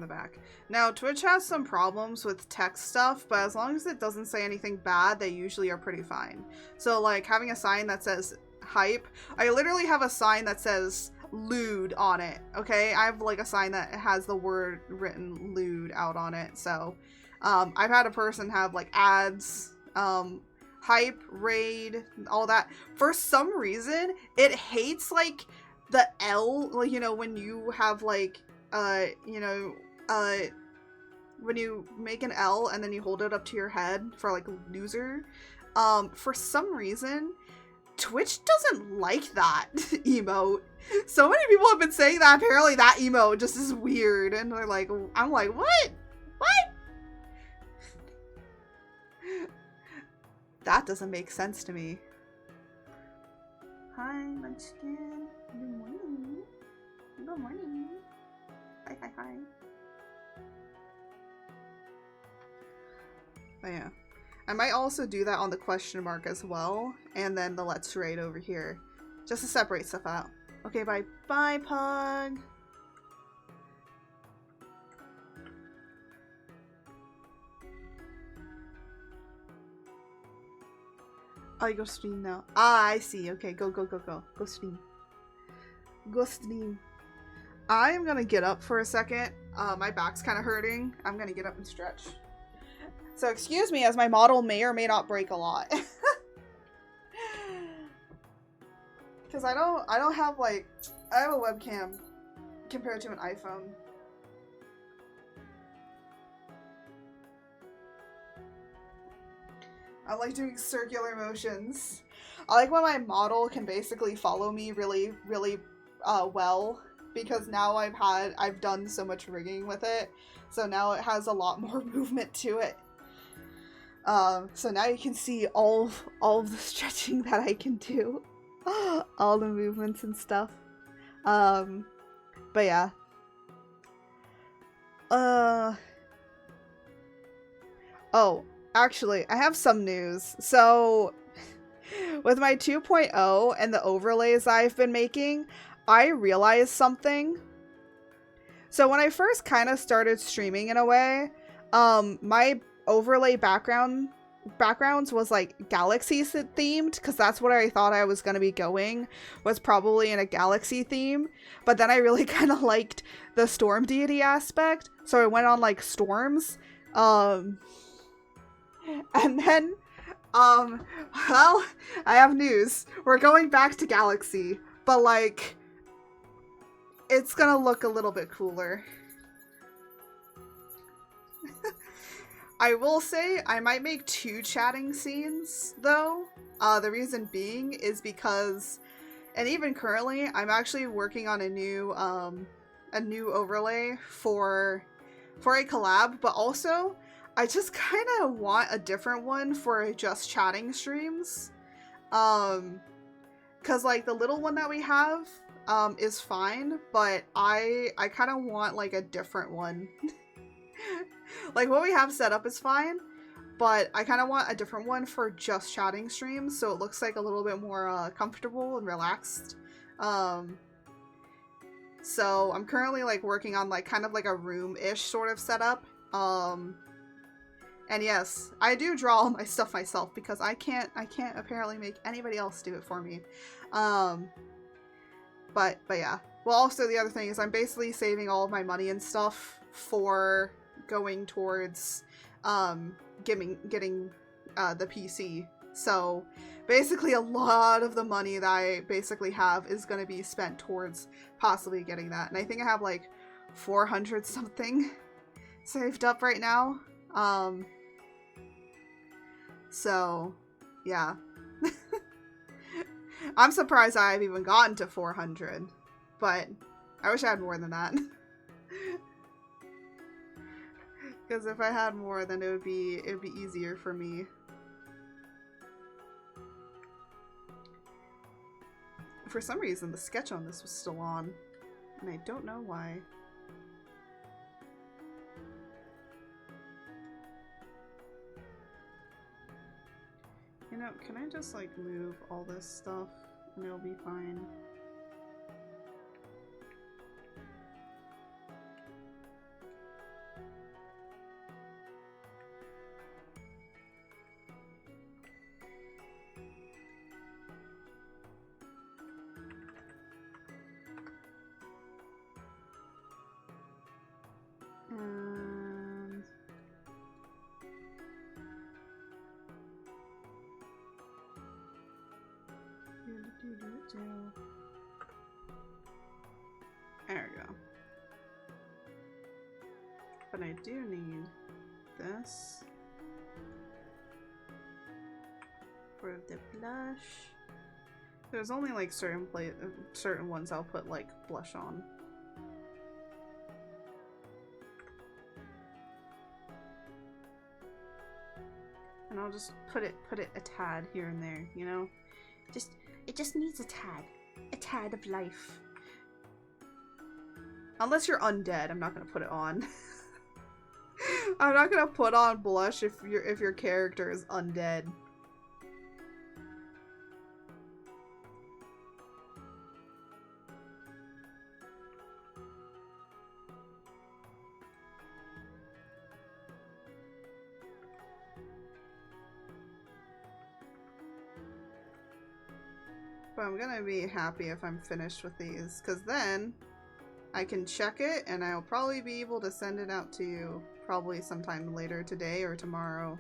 back. Now, Twitch has some problems with text stuff, but as long as it doesn't say anything bad, they usually are pretty fine. So like having a sign that says hype, I literally have a sign that says lewd on it, okay? I have like a sign that has the word written lewd out on it, so... I've had a person have like ads, hype, raid, all that. For some reason, it hates like the L, like, you know, when you have like, you know, when you make an L and then you hold it up to your head for like loser. For some reason, Twitch doesn't like that emote. So many people have been saying that apparently that emote just is weird, and they're like, I'm like, what? What? That doesn't make sense to me. Hi, Munchkin. Good morning. Good morning. Hi, hi, hi. But yeah. I might also do that on the question mark as well, and then the let's raid over here. Just to separate stuff out. Okay, bye. Bye, Pug. Oh, you go stream now. Ah, I see. Okay, go, go, go, go. Go stream. Go stream. I am gonna get up for a second. My back's kind of hurting. I'm gonna get up and stretch. So excuse me as my model may or may not break a lot. Because I don't have like, I have a webcam compared to an iPhone. I like doing circular motions. I like when my model can basically follow me really, really well, because now I've done so much rigging with it, so now it has a lot more movement to it. So now you can see all of the stretching that I can do, all the movements and stuff. But yeah. Oh. Actually, I have some news. So, with my 2.0 and the overlays I've been making, I realized something. So when I first kind of started streaming in a way, my overlay backgrounds was like galaxy themed, because that's what I thought I was going to be going, was probably in a galaxy theme. But then I really kind of liked the storm deity aspect, so I went on like storms. And then, well, I have news. We're going back to Galaxy, but like, it's gonna look a little bit cooler. I will say I might make 2 chatting scenes though. The reason being is because, and even currently, I'm actually working on a new overlay for a collab, but also I just kind of want a different one for just chatting streams. Cause like the little one that we have, is fine, but I kind of want like a different one. Like what we have set up is fine, but I kind of want a different one for just chatting streams, so it looks like a little bit more, comfortable and relaxed. So I'm currently like working on like kind of like a room-ish sort of setup. And yes, I do draw all my stuff myself because I can't apparently make anybody else do it for me. But yeah. Well, also the other thing is I'm basically saving all of my money and stuff for going towards getting the PC. So basically a lot of the money that I basically have is going to be spent towards possibly getting that. And I think I have like 400 something saved up right now. So yeah. I'm surprised I've even gotten to 400, but I wish I had more than that. Because if I had more, then it would be easier for me. For some reason, the sketch on this was still on, and I don't know why. You know, can I just like move all this stuff and it'll be fine? There we go. But I do need this for the blush. There's only like certain ones I'll put like blush on. And I'll just put it a tad here and there, you know? It just needs a tad of life. Unless you're undead, I'm not gonna put it on. I'm not gonna put on blush if your character is undead. But I'm gonna be happy if I'm finished with these, because then I can check it and I'll probably be able to send it out to you probably sometime later today or tomorrow.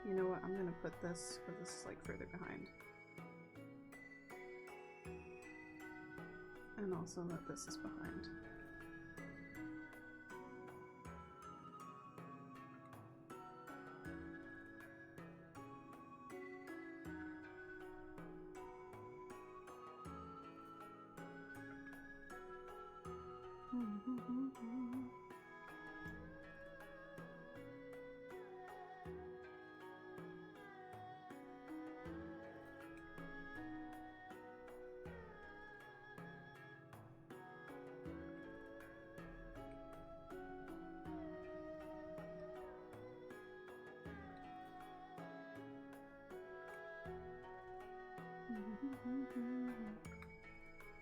You know what? I'm gonna put this like further behind. And also that this is behind.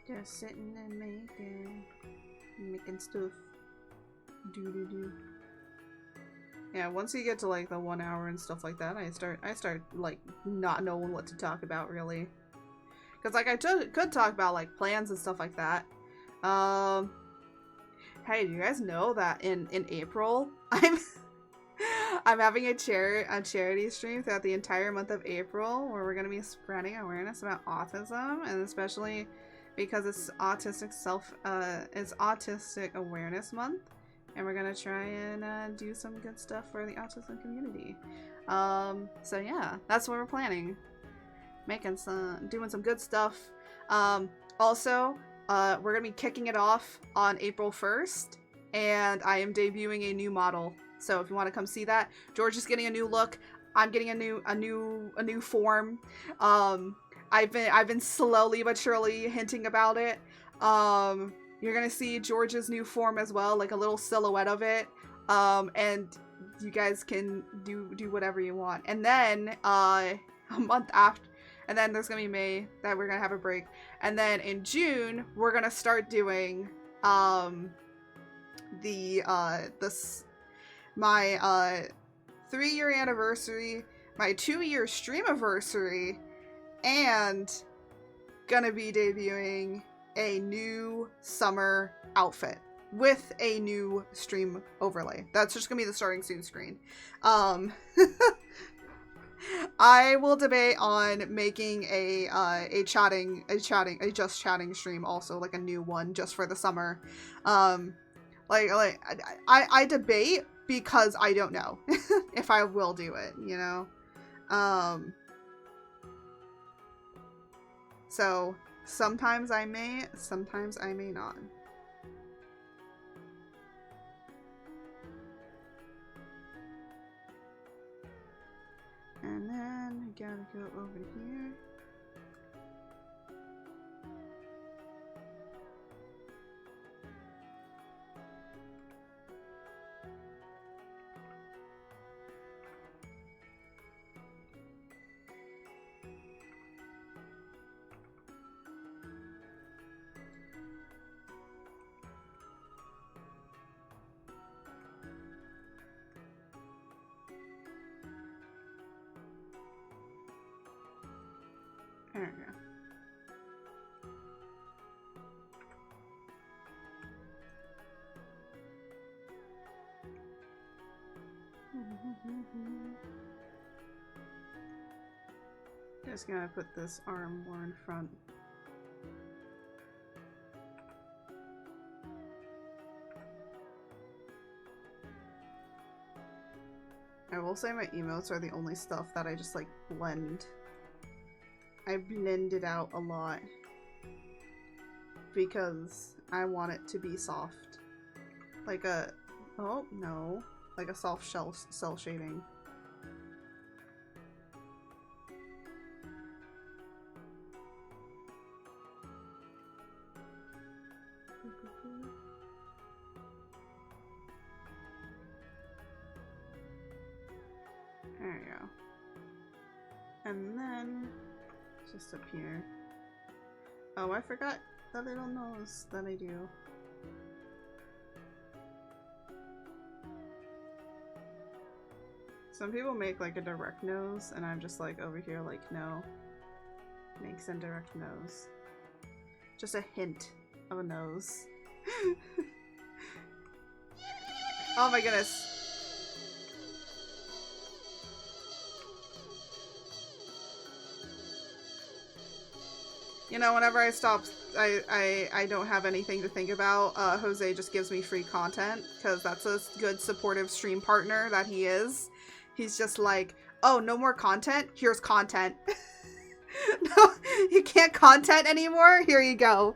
Just sitting and making stuff. Do. Yeah, once you get to like the 1 hour and stuff like that, I start like not knowing what to talk about really. Cause like I could talk about like plans and stuff like that. Hey, do you guys know that in April I'm having a charity stream throughout the entire month of April where we're going to be spreading awareness about autism, and especially because it's it's Autistic Awareness Month, and we're going to try and do some good stuff for the autism community. So yeah, that's what we're planning. Doing some good stuff. Also, we're going to be kicking it off on April 1st, and I am debuting a new model. So if you want to come see that, George is getting a new look. I'm getting a new form. I've been slowly but surely hinting about it. You're gonna see George's new form as well, like a little silhouette of it. And you guys can do whatever you want. And then a month after, and then there's gonna be May that we're gonna have a break. And then in June we're gonna start doing my 3-year anniversary, my 2-year streamiversary, and gonna be debuting a new summer outfit with a new stream overlay. That's just gonna be the starting soon screen. I will debate on making a just chatting stream also, like a new one just for the summer. I debate because I don't know if I will do it, you know? So sometimes I may, sometimes I may not. And then I gotta go over here. There we go. Just gonna put this arm more in front. I will say my emotes are the only stuff that I just like blend. I blend it out a lot because I want it to be soft. Like a, oh no, like a soft cell shading. There we go. And then just up here. Oh, I forgot the little nose that I do. Some people make like a direct nose, and I'm just like over here like, no. Makes indirect nose. Just a hint of a nose. Oh my goodness. You know, whenever I stop, I don't have anything to think about, Jose just gives me free content, because that's a good supportive stream partner that he is. He's just like, oh, no more content? Here's content. No, you can't content anymore? Here you go.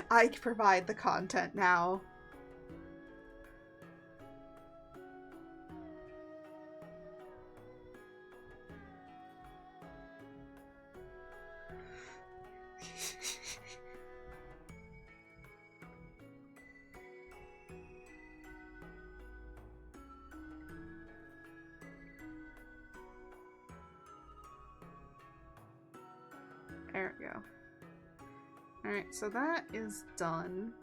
I provide the content now. There we go. Alright, so that is done,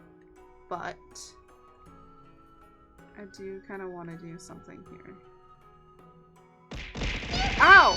but I do kind of want to do something here. Ow!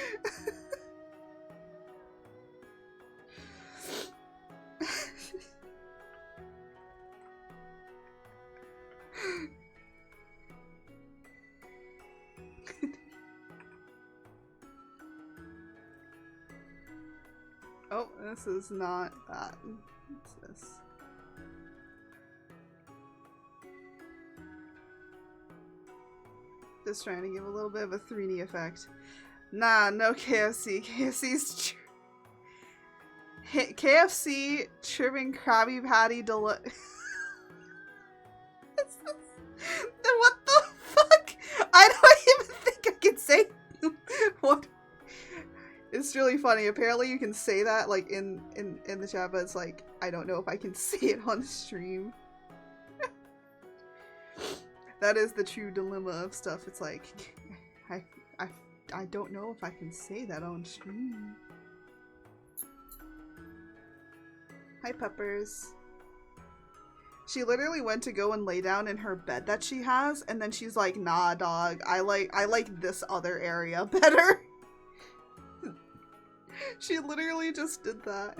Oh, this is not that. What's this? Just trying to give a little bit of a 3D effect. Nah, no KFC. KFC's KFC tripping Krabby Patty deli- What the fuck? I don't even think I can say what. It's really funny. Apparently you can say that like in the chat, but it's like I don't know if I can say it on stream. That is the true dilemma of stuff. It's like I don't know if I can say that on stream. Hi Peppers. She literally went to go and lay down in her bed that she has, and then she's like, "Nah, dog. I like this other area better." She literally just did that.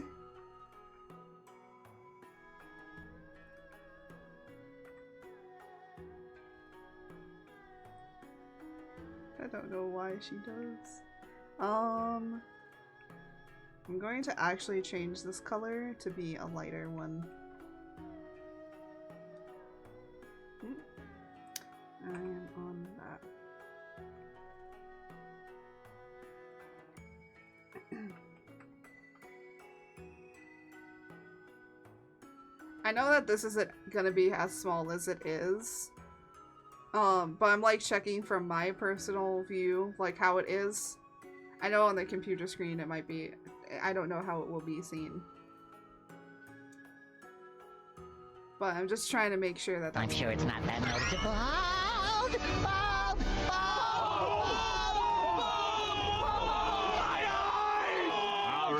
I don't know why she does. I'm going to actually change this color to be a lighter one. I am on that. I know that this isn't gonna be as small as it is. But I'm like checking from my personal view, like how it is. I know on the computer screen it might be, I don't know how it will be seen. But I'm just trying to make sure that that's— I'm sure it's not that noticeable.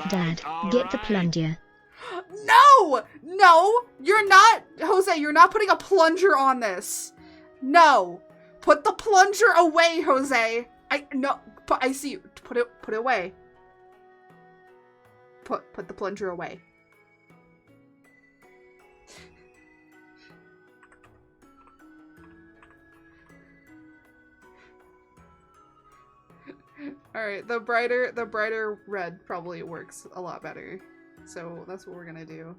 Dad, get the plunger. No! No! You're not— Jose, you're not putting a plunger on this. No! Put the plunger away, Jose! I see you. Put it away. Put the plunger away. Alright, the brighter red probably works a lot better. So that's what we're gonna do.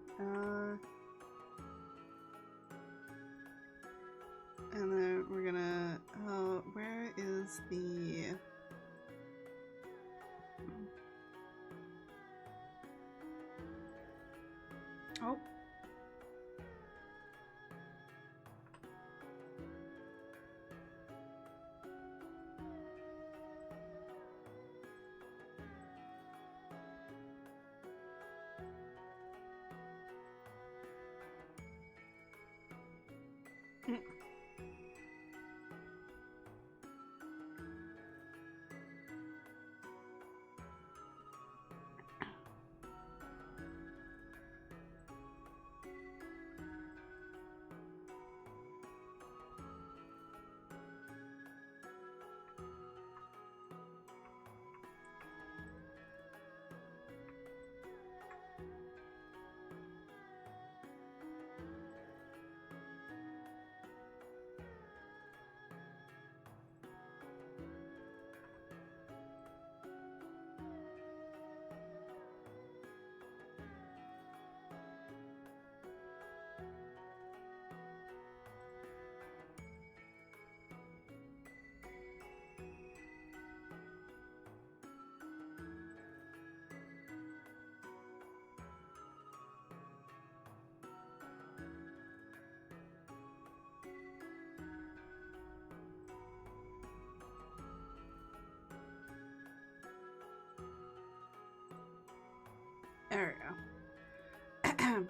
And then we're gonna, where is the... Oh. There we go.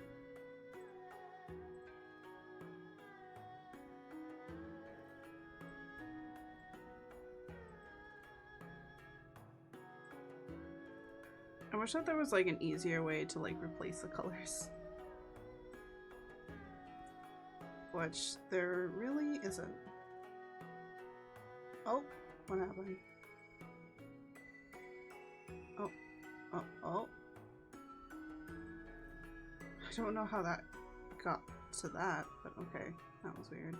I wish that there was like an easier way to like replace the colors. Which there really isn't. Oh, what happened? Oh. I don't know how that got to that, but okay. That was weird.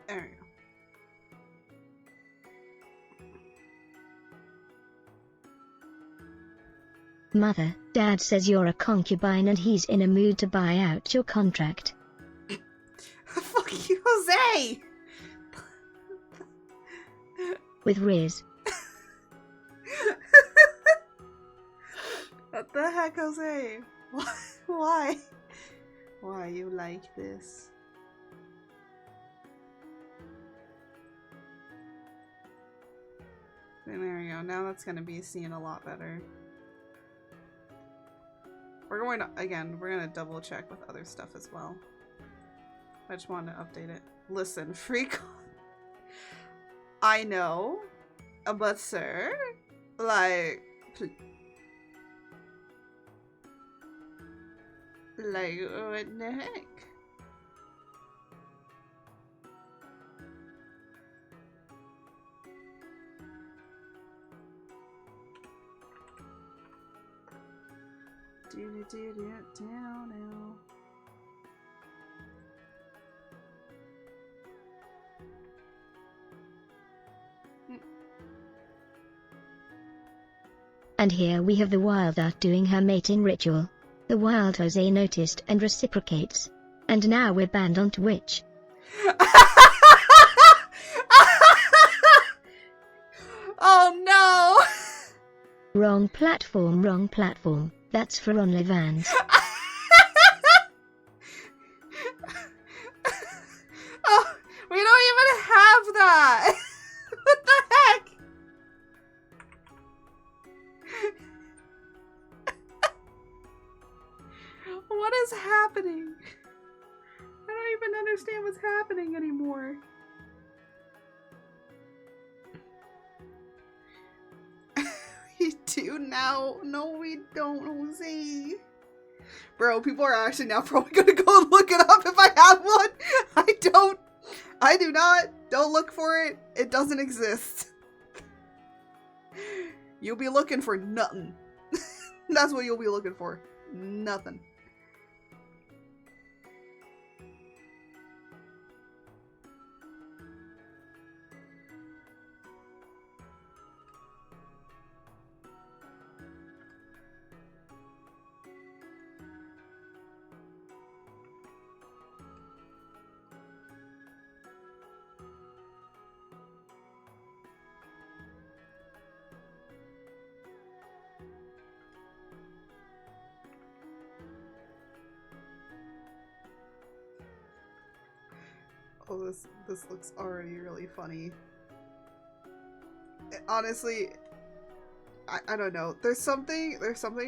There we go. Mother, Dad says you're a concubine and he's in a mood to buy out your contract. Fuck you, Jose! With Riz. What the heck, Jose? Why? Why you like this? And there we go. Now that's gonna be seen a lot better. We're going to, again, we're gonna double check with other stuff as well. I just wanted to update it. Listen, freak. I know, but sir, like, what the heck? Down now. And here we have the wild art doing her mating ritual. The wild Jose noticed and reciprocates. And now we're banned on Twitch. Oh no! Wrong platform, wrong platform. That's for OnlyFans. Oh, we don't even have that! What the heck? What is happening? I don't even understand what's happening anymore. We do now. No, we don't, Jose. Bro, people are actually now probably gonna go and look it up if I have one. I don't. I do not. Don't look for it. It doesn't exist. You'll be looking for nothing. That's what you'll be looking for. Nothing. Oh, this looks already really funny. Honestly, I don't know. There's something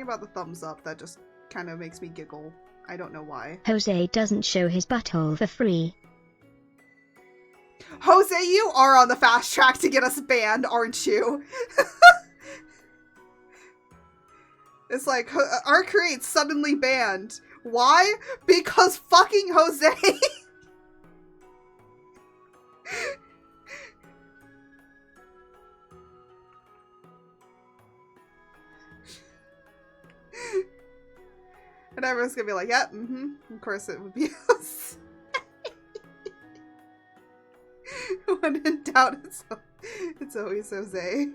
about the thumbs up that just kind of makes me giggle. I don't know why. Jose doesn't show his butthole for free. Jose, you are on the fast track to get us banned, aren't you? It's like, our create's suddenly banned. Why? Because fucking Jose! And everyone's gonna be like, yep, of course it would be us. When in doubt, it's always Jose.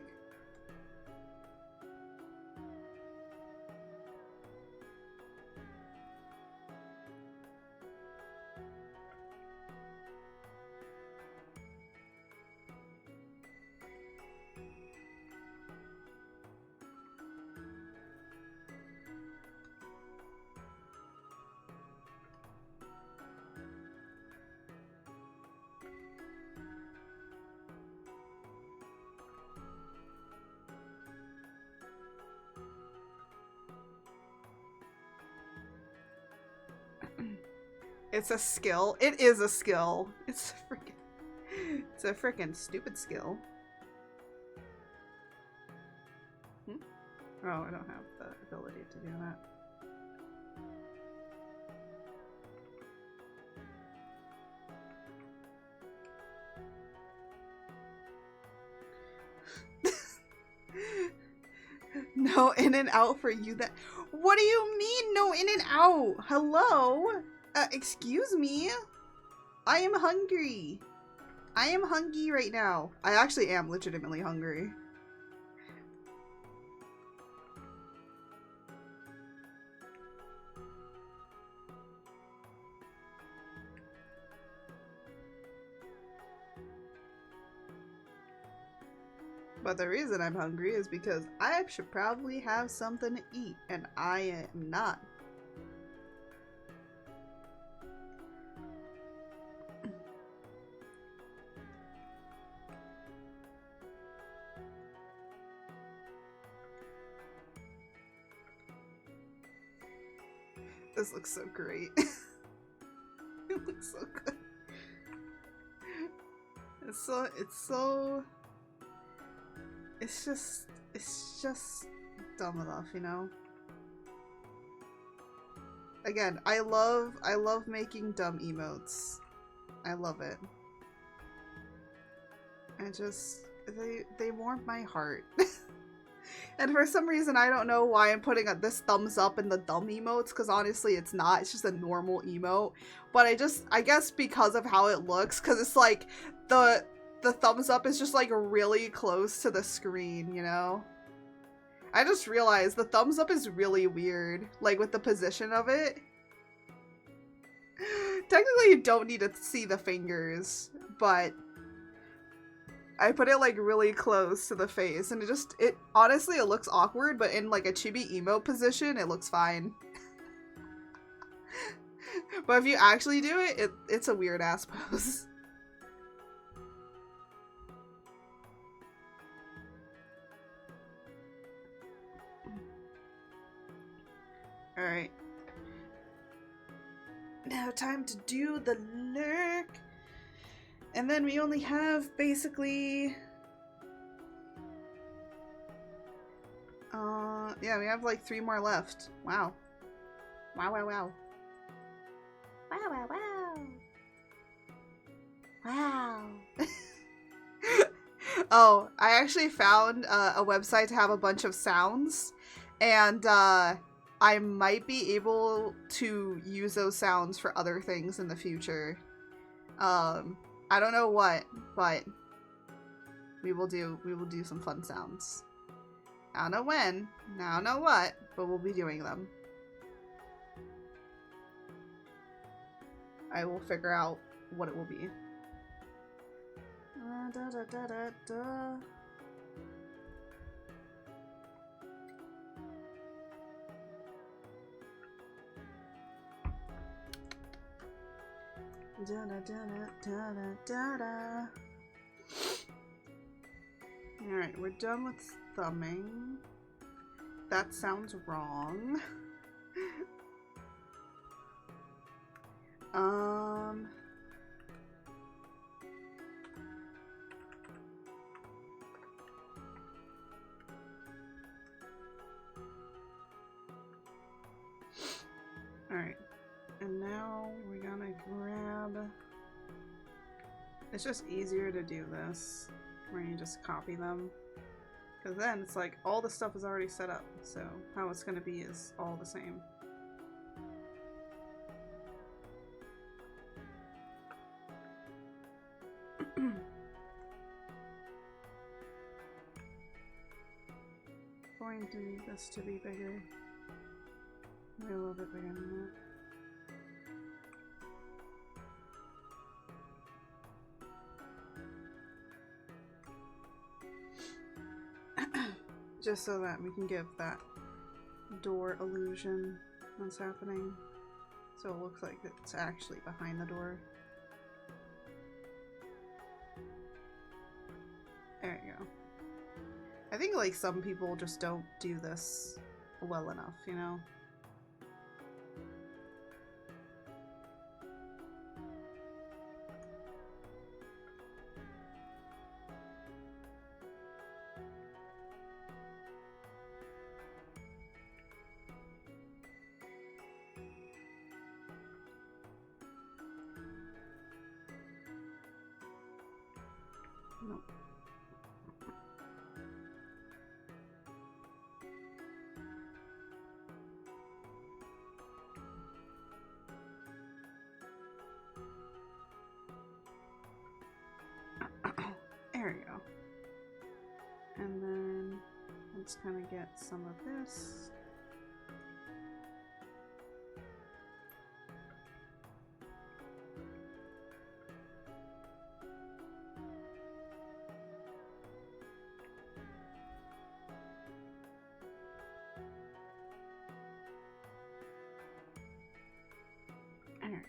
It's a skill. It is a skill. It's a freaking stupid skill. Oh, I don't have the ability to do that. No in and out for you that— What do you mean no in and out? Hello? Excuse me? I am hungry. I am hungry right now. I actually am legitimately hungry. But the reason I'm hungry is because I should probably have something to eat, and I am not. This looks so great. It looks so good. It's just dumb enough, you know? Again, I love making dumb emotes. I love it. They warm my heart. And for some reason, I don't know why I'm putting this thumbs up in the dumb emotes, because honestly, it's not. It's just a normal emote. But I guess because of how it looks, because it's like the thumbs up is just like really close to the screen, you know? I just realized the thumbs up is really weird, like with the position of it. Technically, you don't need to see the fingers, but I put it like really close to the face, and it honestly, it looks awkward, but in like a chibi emote position, it looks fine. But if you actually do it, it's a weird ass pose. Alright. Now time to do the lurk. And then we only have basically... yeah, we have like 3 more left. Wow. Wow, wow, wow. Wow, wow, wow. Wow. Oh, I actually found a website to have a bunch of sounds. And, I might be able to use those sounds for other things in the future. I don't know what, but we will do some fun sounds. I don't know when, I don't know what, but we'll be doing them. I will figure out what it will be. Da, da, da, da, da. Da, da, da, da, da, da, da. Alright, we're done with thumbing. That sounds wrong. Alright. And now we're gonna grab... It's just easier to do this, where you just copy them. Because then it's like, all the stuff is already set up, so how it's gonna be is all the same. Going to need this to be bigger. Maybe a little bit bigger than that. Just so that we can give that door illusion that's happening. So it looks like it's actually behind the door. There you go. I think like some people just don't do this well enough, you know? Nope. There we go. And then let's kind of get some of this. There we go.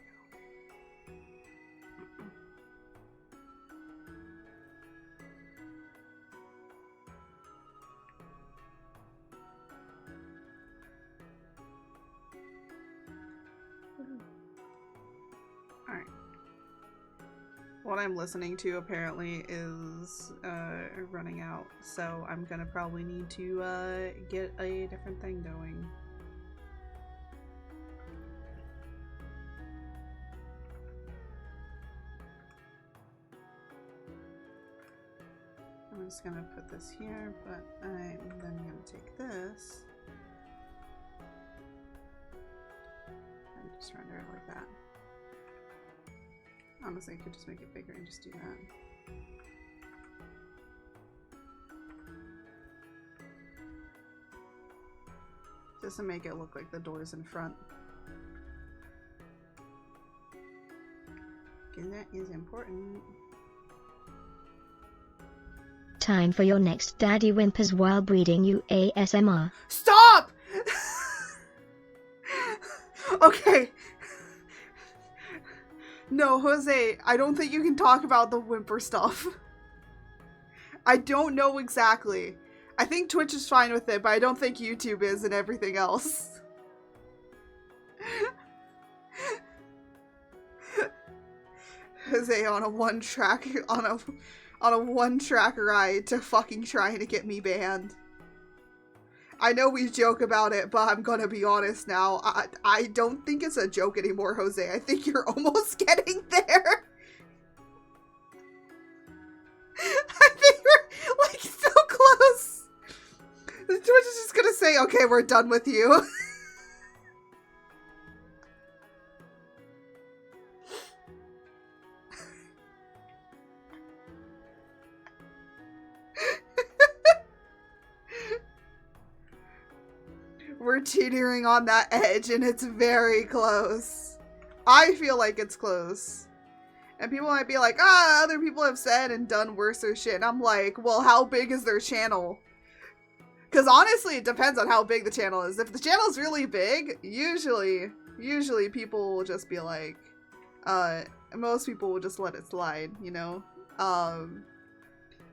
Alright. What I'm listening to apparently is running out, so I'm gonna probably need to get a different thing going. I'm just gonna put this here, but I'm then gonna take this and just render it like that. Honestly, I could just make it bigger and just do that. Just to make it look like the door's in front. Because that is important. Time for your next daddy whimpers while breeding you ASMR. Stop! Okay. No, Jose, I don't think you can talk about the whimper stuff. I don't know exactly. I think Twitch is fine with it, but I don't think YouTube is and everything else. Jose on a one-track ride to fucking trying to get me banned. I know we joke about it, but I'm gonna be honest now. I don't think it's a joke anymore, Jose. I think you're almost getting there. I think we're, like, so close. Twitch is just gonna say, okay, we're done with you. We're teetering on that edge, and it's very close. I feel like it's close. And people might be like, ah, other people have said and done worse or shit. And I'm like, well, how big is their channel? Because honestly, it depends on how big the channel is. If the channel's really big, usually people will just be like, most people will just let it slide, you know?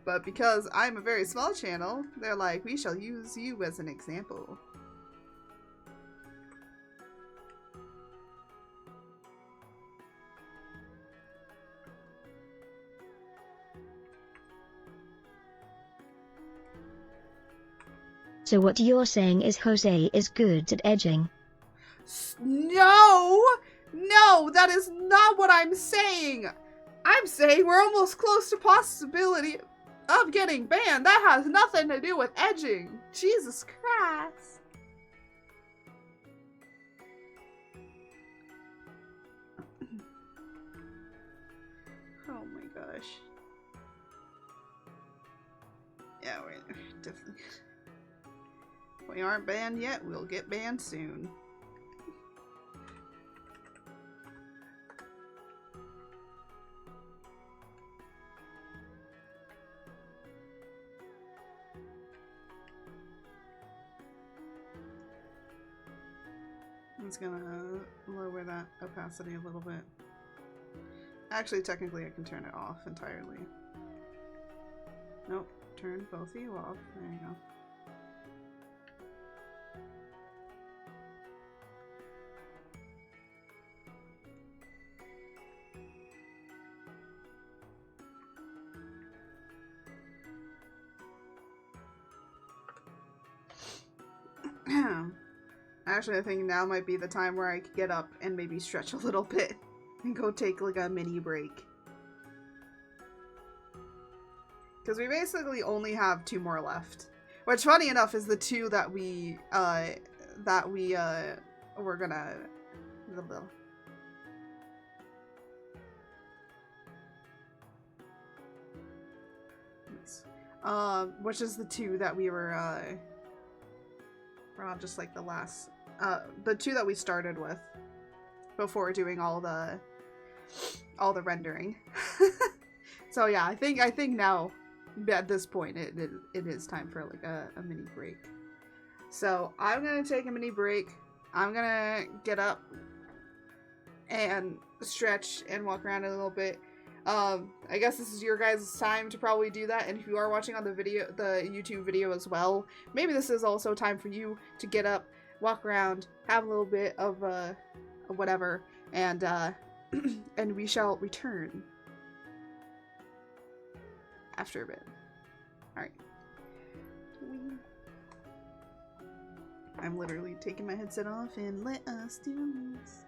But because I'm a very small channel, they're like, we shall use you as an example. So what you're saying is Jose is good at edging. No! No, that is not what I'm saying! I'm saying we're almost close to possibility of getting banned. That has nothing to do with edging. Jesus Christ. Oh my gosh. Yeah, we're definitely... We aren't banned yet, we'll get banned soon. I'm just gonna lower that opacity a little bit. Actually, technically I can turn it off entirely. Nope, turn both of you off. There you go. Actually, I think now might be the time where I could get up and maybe stretch a little bit and go take like a mini break. Because we basically only have 2 more left. Which, funny enough, is the 2 that we're gonna... which is the 2 that we were on just like the last, the 2 that we started with before doing all the rendering. So yeah, I think now at this point it is time for like a mini break. So I'm gonna take a mini break. I'm gonna get up and stretch and walk around a little bit. I guess this is your guys' time to probably do that, and if you are watching on the YouTube video as well, maybe this is also time for you to get up, walk around, have a little bit of whatever, and and we shall return after a bit. Alright. I'm literally taking my headset off, and let us do this.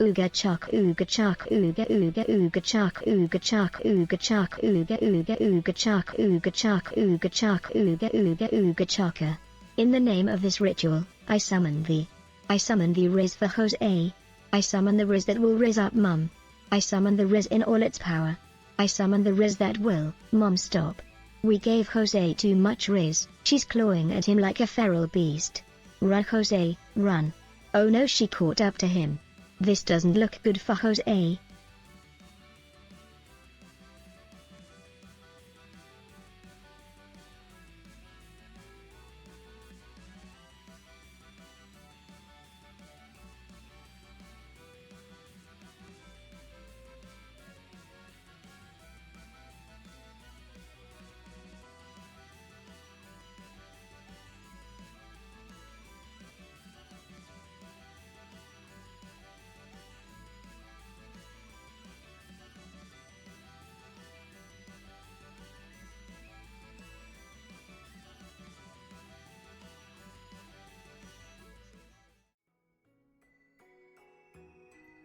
ooga chuck ooga chuck ooga ooga ooga chuck ooga chuck ooga chuck ooga ooga ooga chuck ooga chuck ooga chuck ooga ooga ooga chucker. In the name of this ritual, I summon thee. I summon thee Riz for Jose. I summon the Riz that will riz up Mum. I summon the Riz in all its power. I summon the Riz that will, Mom stop. We gave Jose too much Riz, she's clawing at him like a feral beast. Run Jose, run. Oh no, she caught up to him. This doesn't look good for Jose.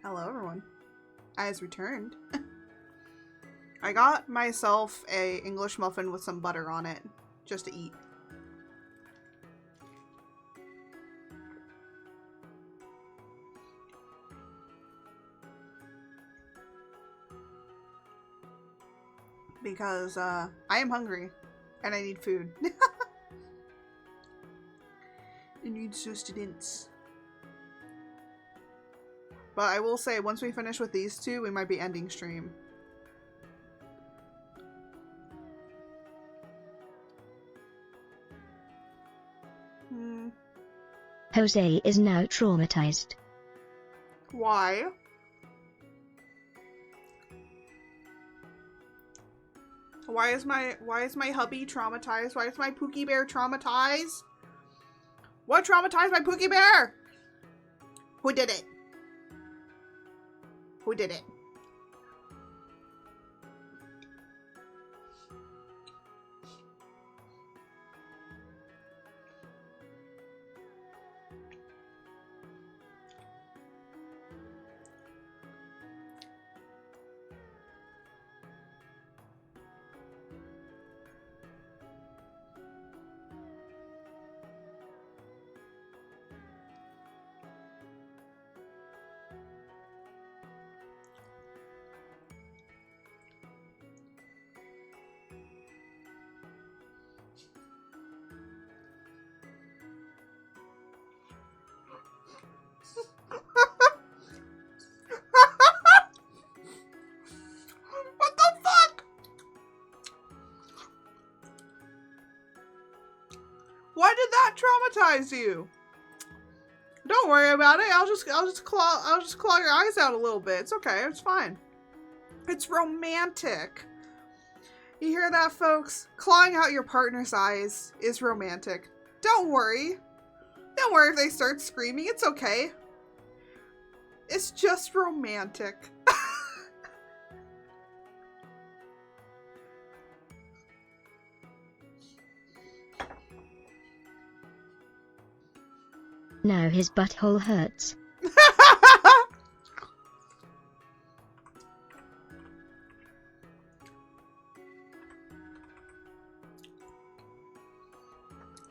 Hello everyone. I has returned. I got myself a English muffin with some butter on it, just to eat. Because I am hungry and I need food. I need sustenance. But I will say, once we finish with these two, we might be ending stream. Jose is now traumatized. Why? Why is my hubby traumatized? Why is my Pookie Bear traumatized? What traumatized my Pookie Bear? Who did it? Who did it? What the fuck? Why did that traumatize you? Don't worry about it. I'll just claw your eyes out a little bit. It's okay. It's fine. It's romantic. You hear that, folks? Clawing out your partner's eyes is romantic. Don't worry. Don't worry if they start screaming. It's okay. It's just romantic. Now his butthole hurts.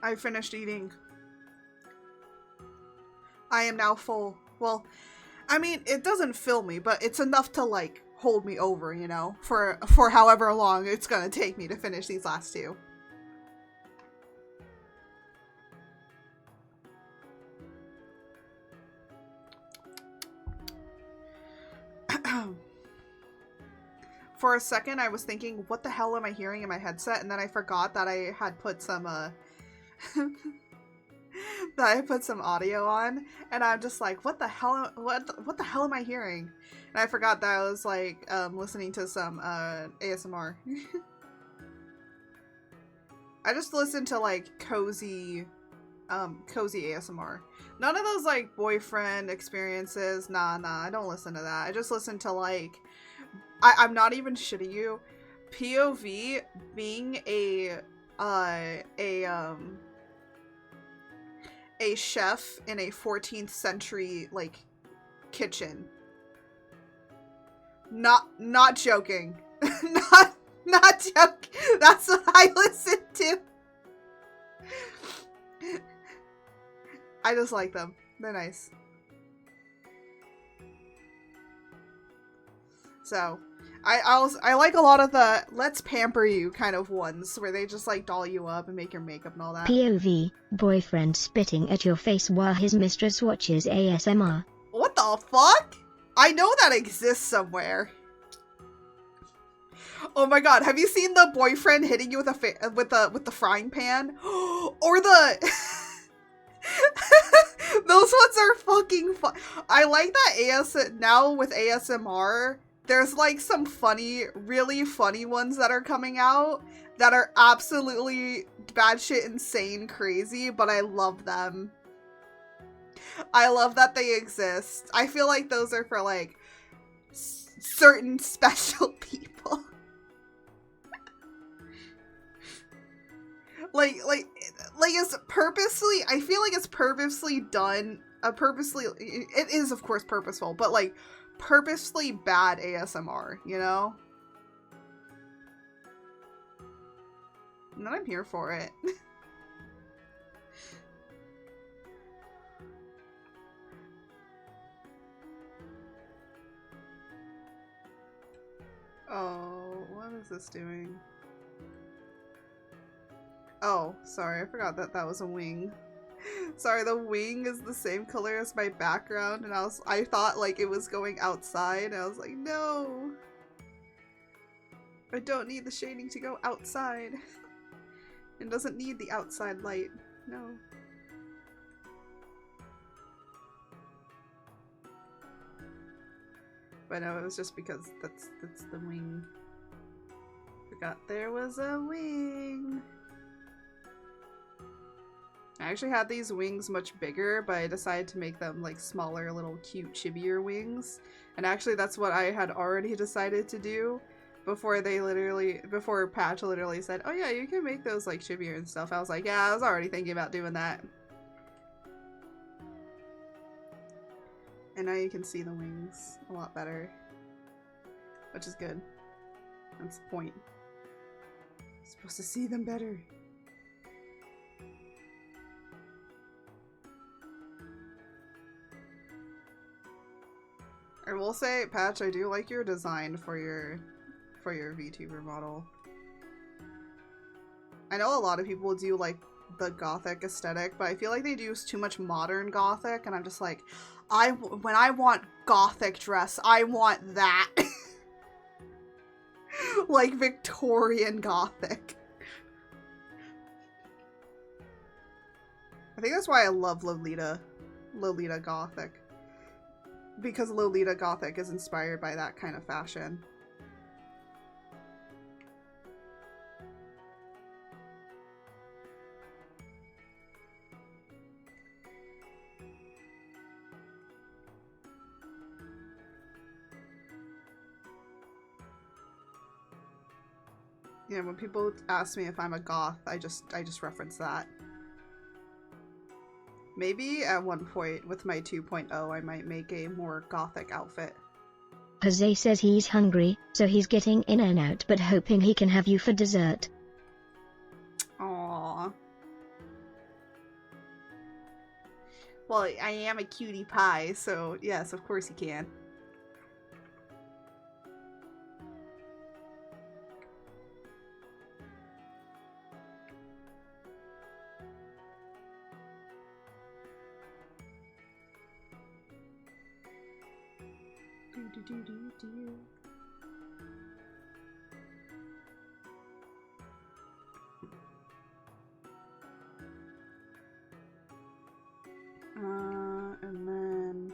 I finished eating. I am now full. Well, I mean, it doesn't fill me, but it's enough to, like, hold me over, you know, for however long it's gonna take me to finish these last two. For a second, I was thinking, what the hell am I hearing in my headset? And then I forgot that I had put some, that I put some audio on. And I'm just like, what the hell, what the hell am I hearing? And I forgot that I was, like, listening to some, ASMR. I just listened to, like, cozy ASMR. None of those, like, boyfriend experiences. Nah, I don't listen to that. I just listen to, like, I'm not even shitting you. POV being a chef in a 14th century, like, kitchen Not joking. not joking. That's what I listen to. I just like them. They're nice. So, I like a lot of the let's pamper you kind of ones where they just like doll you up and make your makeup and all that. POV, boyfriend spitting at your face while his mistress watches ASMR. What the fuck? I know that exists somewhere. Oh my god, have you seen the boyfriend hitting you with the frying pan? Or the those ones are fucking fun. I like that now with ASMR, there's like some funny, really funny ones that are coming out that are absolutely batshit insane crazy, but I love them. I love that they exist. I feel like those are for like certain special people. like it's purposely, I feel like it's purposely done, it is of course purposeful, but like purposely bad ASMR, you know? And then I'm here for it. Oh, what is this doing? Oh, sorry, I forgot that that was a wing. Sorry, the wing is the same color as my background, and I thought like it was going outside, and I was like, no! I don't need the shading to go outside. It doesn't need the outside light. No. But no, it was just because that's the wing. Forgot there was a wing. I actually had these wings much bigger, but I decided to make them like smaller, little cute chibier wings. And actually that's what I had already decided to do before Patch literally said, oh yeah, you can make those like chibier and stuff. I was like, yeah, I was already thinking about doing that. And now you can see the wings a lot better, which is good. That's the point. You're supposed to see them better. I will say, Patch, I do like your design for your VTuber model. I know a lot of people do like the gothic aesthetic, but I feel like they do too much modern gothic, and I'm just like, when I want gothic dress, I want that. Like Victorian gothic. I think that's why I love Lolita gothic. Because Lolita gothic is inspired by that kind of fashion. Yeah, when people ask me if I'm a goth, I just reference that. Maybe at one point with my 2.0 I might make a more gothic outfit. Jose says he's hungry, so he's getting in and out but hoping he can have you for dessert. Aww. Well, I am a cutie pie, so yes, of course you can. And then...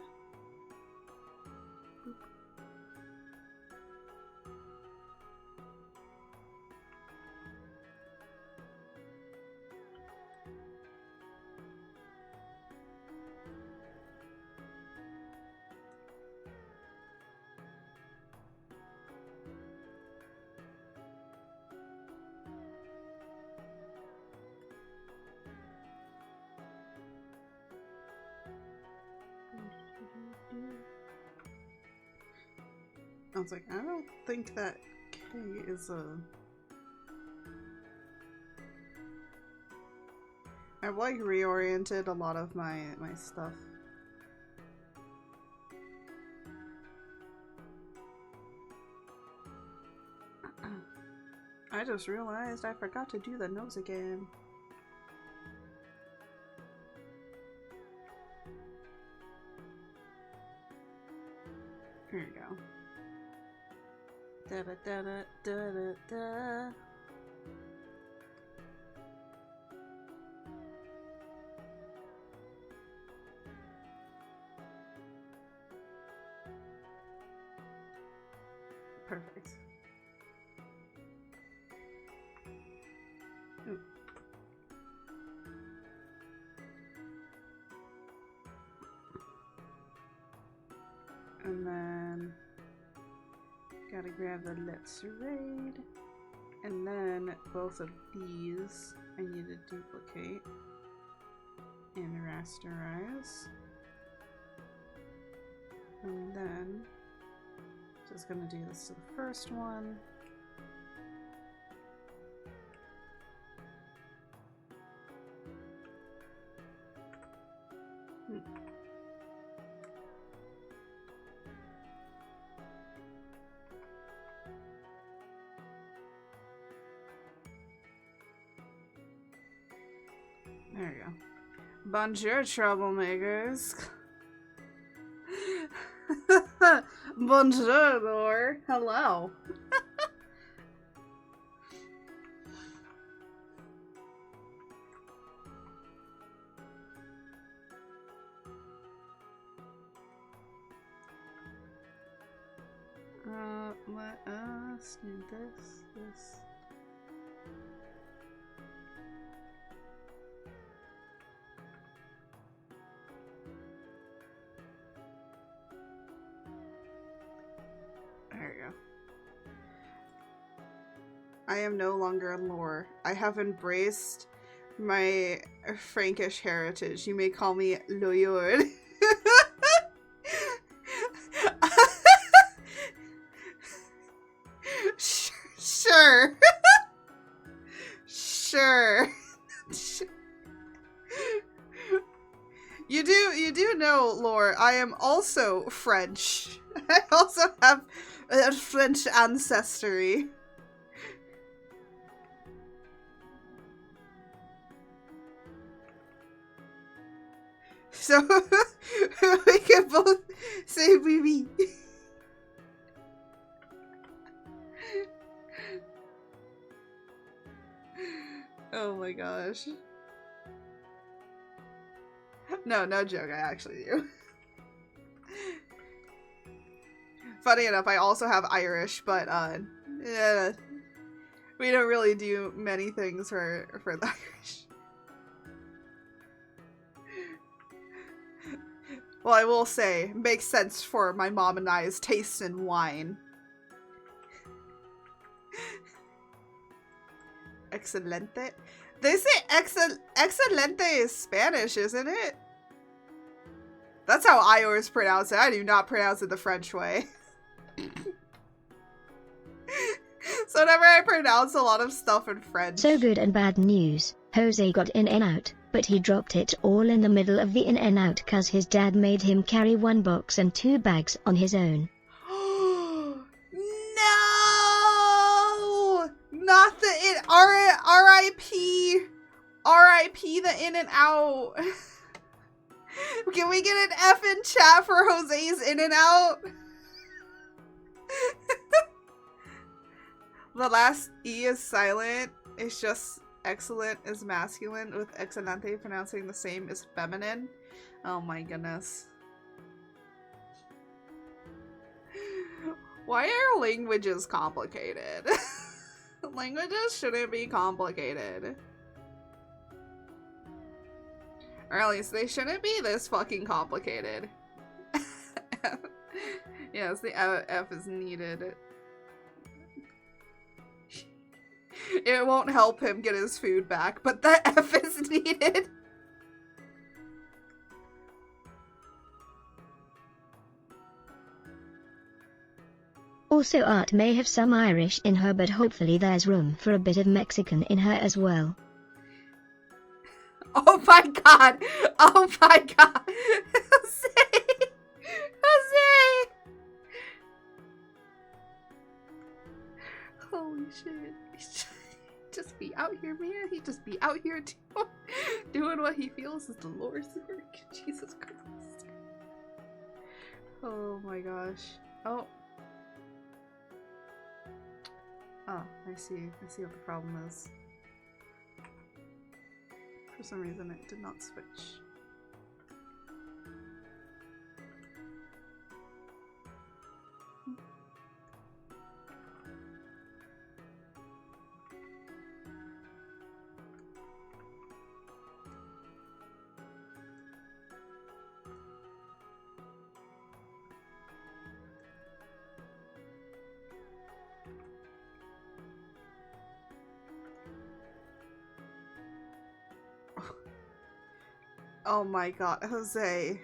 I was like, I don't think that K is a... I've like reoriented a lot of my stuff. I just realized I forgot to do the nose again. Here we go. Da da da da da da da. Perfect. Ooh. And then gotta grab the Let's Raid. And then both of these I need to duplicate and rasterize. And then just gonna do this to the first one. There we go. Bonjour, troublemakers. Bonjour, Lore. Hello. Let us do this. There we go. I am no longer a lore. I have embraced my Frankish heritage. You may call me Loyord. Sure. Sure. You do know, Lore, I am also French. I also have a French ancestry. So we can both say oui oui. Oh my gosh. No joke, I actually do. Funny enough, I also have Irish, but yeah, we don't really do many things for the Irish. Well, I will say, makes sense for my mom and I's taste in wine. Excelente? They say excelente is Spanish, isn't it? That's how I always pronounce it. I do not pronounce it the French way. So whenever I pronounce a lot of stuff in French. So good and bad news. Jose got in and out, but he dropped it all in the middle of the in and out cause his dad made him carry 1 box and 2 bags on his own. No! Not the in R.I.P. R.I.P. the in and out. Can we get an F in chat for Jose's in and out? The last E is silent. It's just excellent is masculine, with excelente pronouncing the same as feminine. Oh my goodness. Why are languages complicated? Languages shouldn't be complicated. Or at least they shouldn't be this fucking complicated. Yes, the F is needed. It won't help him get his food back, but the F is needed. Also, Art may have some Irish in her, but hopefully there's room for a bit of Mexican in her as well. Oh my god! Oh my god! Jose! Jose! Holy shit. Just be out here, man. He just be out here doing what he feels is the Lord's work. Jesus Christ. Oh my gosh. Oh. Oh, I see. I see what the problem is. For some reason it did not switch. Oh my god, Jose.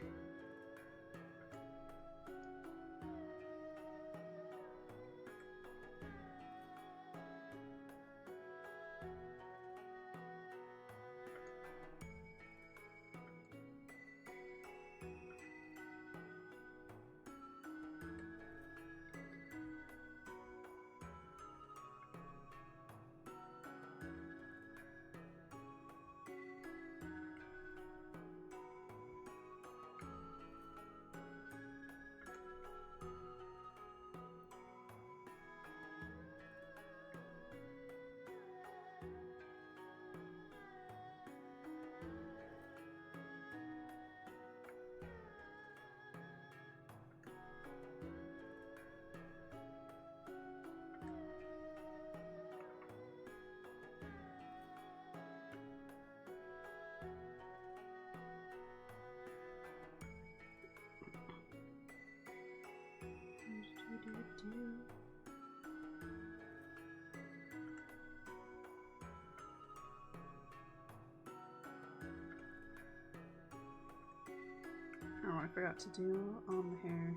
Oh, I forgot to do on the hair.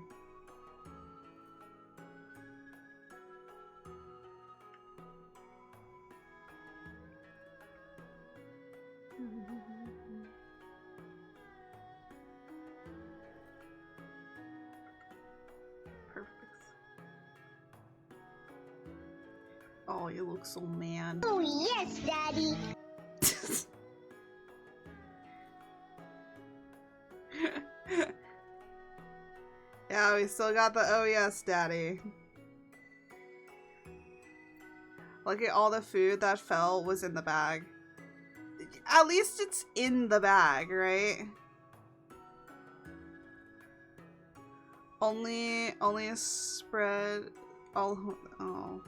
Perfect. Oh, you look so mad. Oh, yes, Daddy. Yeah, we still got the oh yes, daddy. Look at all the food that fell was in the bag. At least it's in the bag, right? Only a spread all. Oh.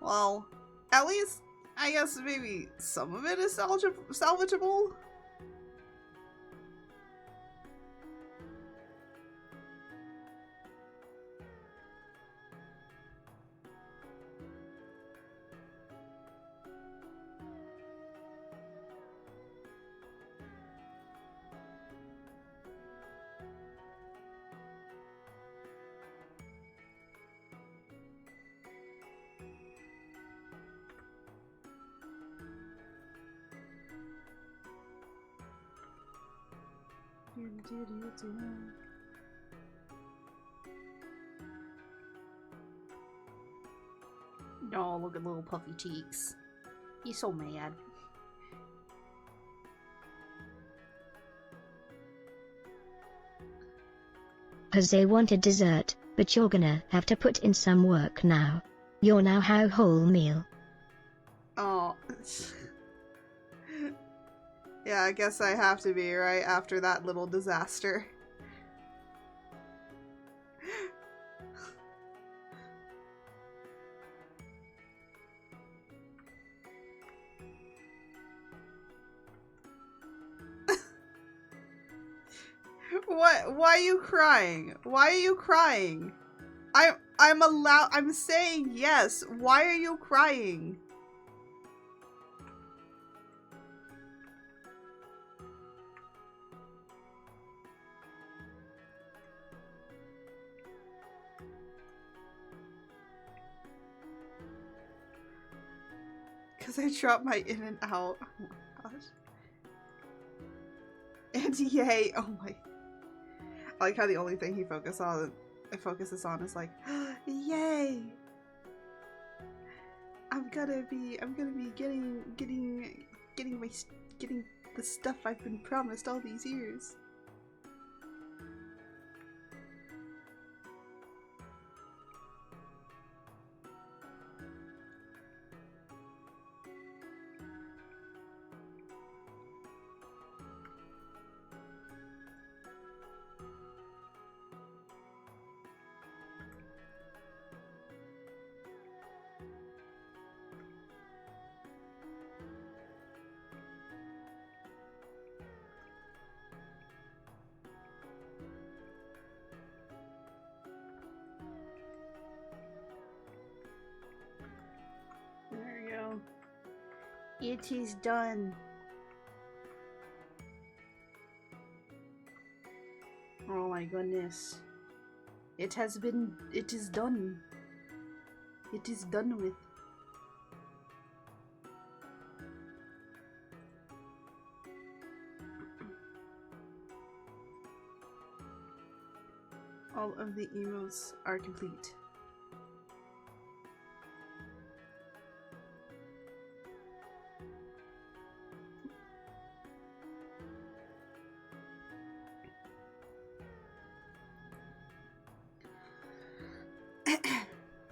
Well, at least I guess maybe some of it is salvageable. Oh, look at little puffy cheeks. He's so mad. Jose wanted dessert, but you're gonna have to put in some work now. You're now how whole meal. Oh. Yeah, I guess I have to be, right? After that little disaster. What? Why are you crying? Why are you crying? I'm saying yes. Why are you crying? Because I dropped my in and out. Oh my gosh. And yay! Oh my. I like how the only thing he focuses on is like, yay! I'm gonna be getting the stuff I've been promised all these years. There we go. It is done. Oh my goodness. It is done. It is done with. All of the emotes are complete.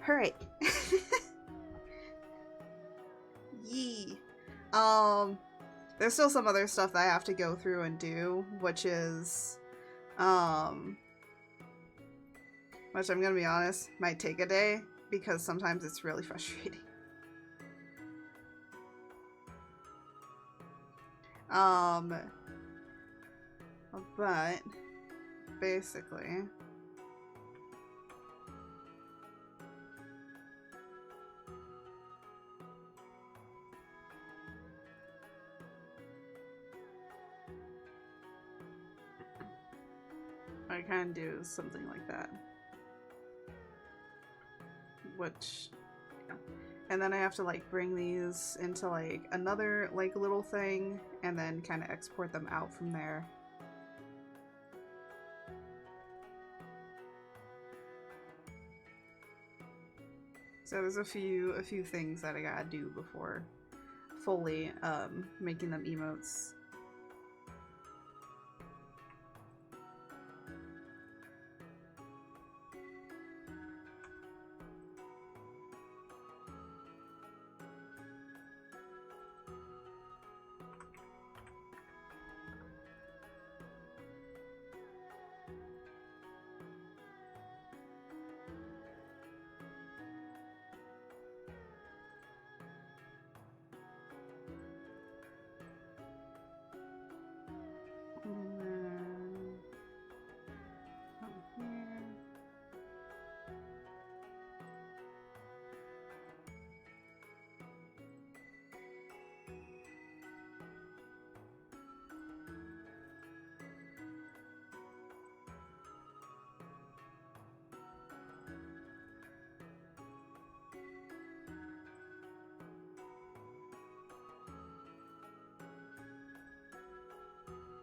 Alright. Yee. There's still some other stuff that I have to go through and do, which is, which I'm gonna be honest, might take a day, because sometimes it's really frustrating. But, basically, I can do something like that. Which, yeah. And then I have to like bring these into like another like little thing and then kind of export them out from there. So there's a few things that I gotta do before fully making them emotes.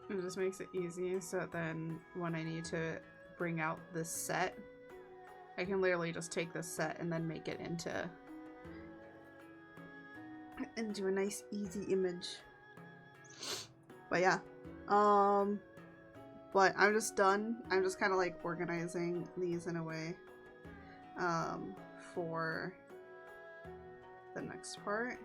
It just makes it easy so that then when I need to bring out this set, I can literally just take this set and then make it into a nice easy image. But yeah, but I'm just done. I'm just kind of like organizing these in a way for the next part.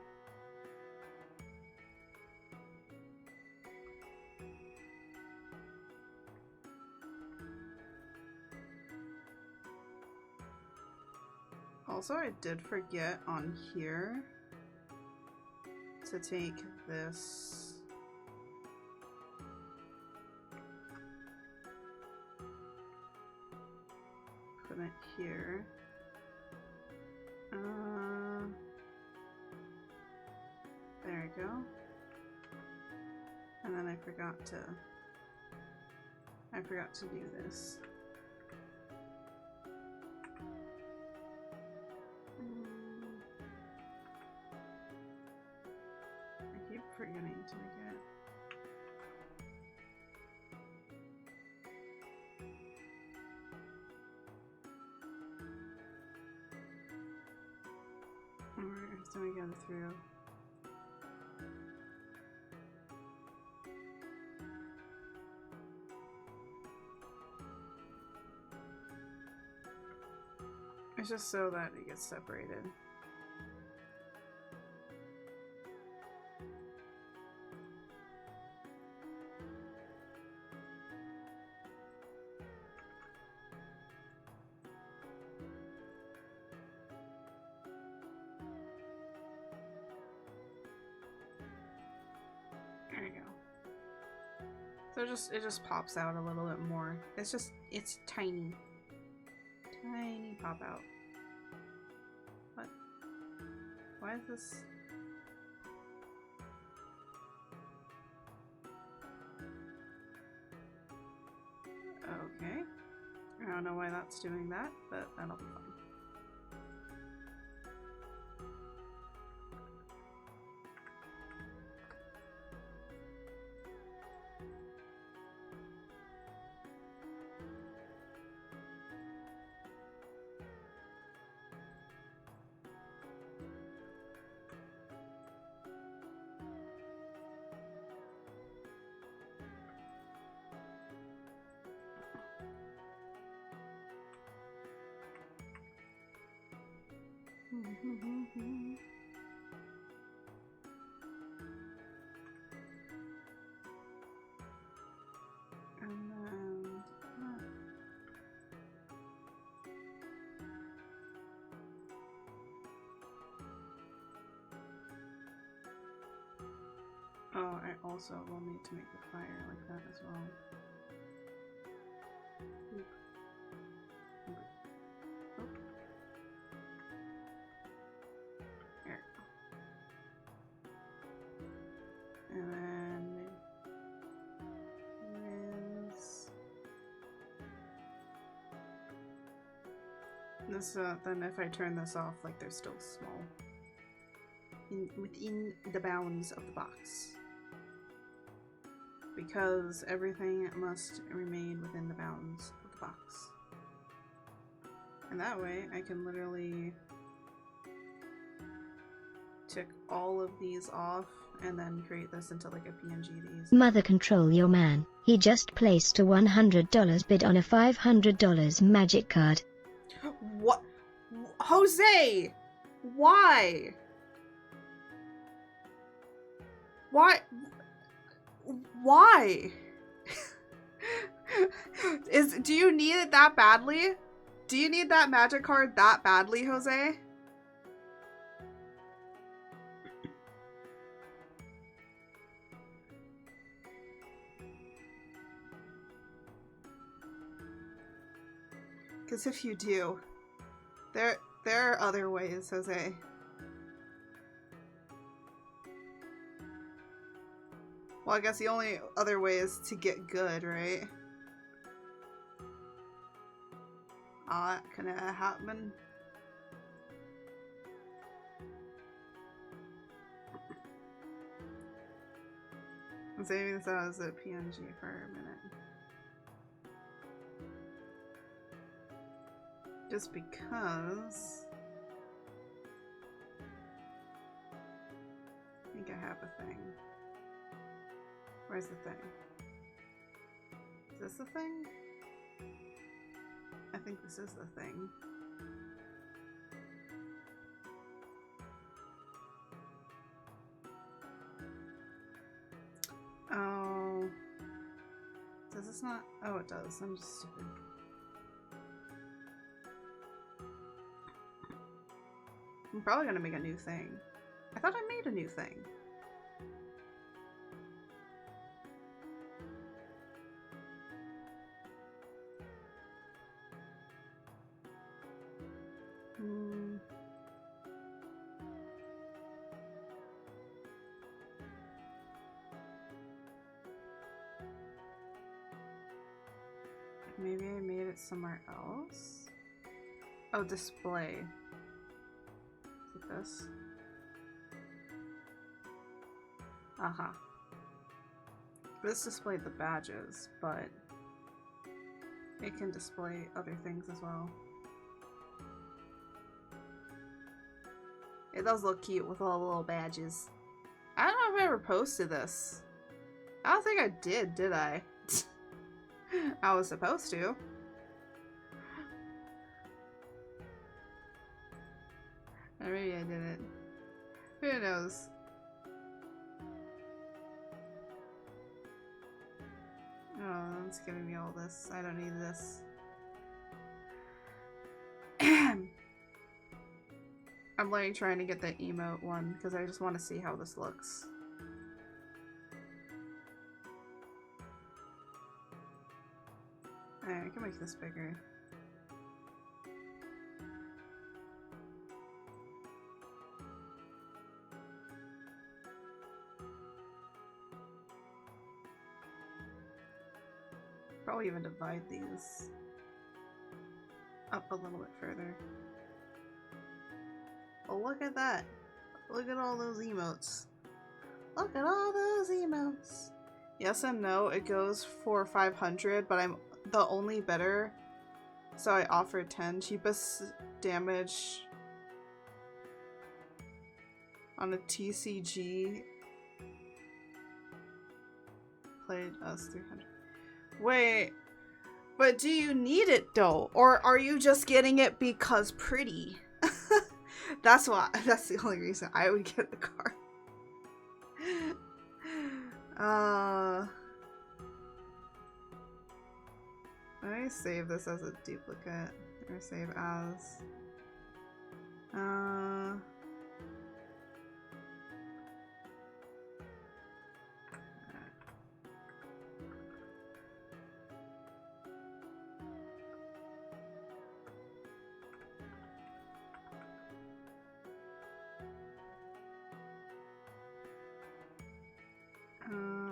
Also, I did forget on here to take this put it here. There we go. And then I forgot to do this. forgetting to make it. Alright, so we get it through. It's just so that it gets separated. There you go. So it just pops out a little bit more. It's tiny. Tiny pop out. What? Why is this? Okay. I don't know why that's doing that, but that'll be fine. Oh, I also will need to make the fire like that as well. Oop. Oop. Oop. There. And then this, then if I turn this off, like they're still small. Within the bounds of the box. Because everything must remain within the bounds of the box. And that way, I can literally tick all of these off and then create this into like a PNG to use. Mother control your man. He just placed a $100 bid on a $500 magic card. What? Jose! Why? Why? Why? Do you need it that badly? Do you need that magic card that badly, Jose? Because if you do, there are other ways, Jose. Well, I guess the only other way is to get good, right? That can happen. I'm saving this out as a PNG for a minute. Just because I think I have a thing. Where's the thing? Is this the thing? I think this is the thing. Oh. Does this not? Oh, it does. I'm just stupid. I'm probably gonna make a new thing. I thought I made a new thing. Maybe I made it somewhere else? Oh, display. Is it this? Uh-huh. This displayed the badges, but it can display other things as well. It does look cute with all the little badges. I don't know if I ever posted this. I don't think I did I? I was supposed to. Or maybe I didn't. Who knows? Oh, it's giving me all this. I don't need this. I'm like trying to get the emote one because I just want to see how this looks. Alright, I can make this bigger. Probably even divide these up a little bit further. Oh, look at that. Look at all those emotes. Look at all those emotes. Yes and no, it goes for 500, but I'm the only bidder, so I offered 10. Cheapest damage on a TCG played us 300. Wait, but do you need it though? Or are you just getting it because pretty? That's the only reason I would get the card. Let me save this as a duplicate. Or save as.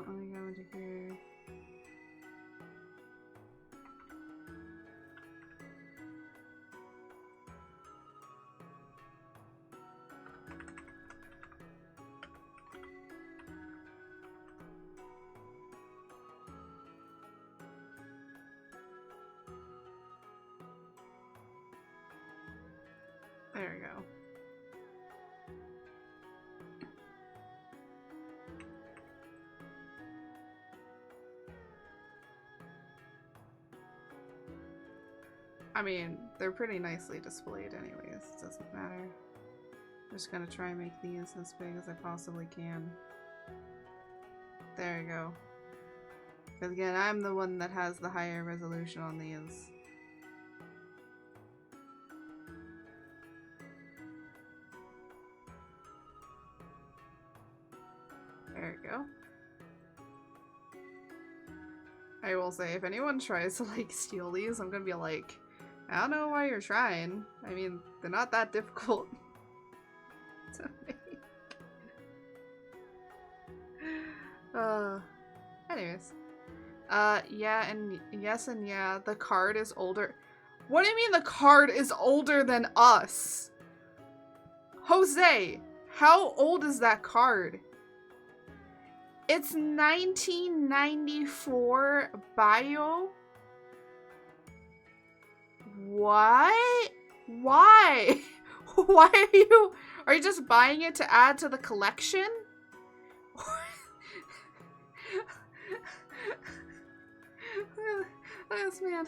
Let me go into here. There we go. I mean, they're pretty nicely displayed anyways, it doesn't matter. I'm just gonna try and make these as big as I possibly can. There you go. Because again, I'm the one that has the higher resolution on these. There we go. I will say, if anyone tries to like steal these, I'm gonna be like, I don't know why you're trying. I mean, they're not that difficult to make. Anyways. Yeah, and yes and yeah, the card is older. What do you mean the card is older than us? Jose, how old is that card? It's 1994 bio. What? Why? Why are you just buying it to add to the collection? Look at this man.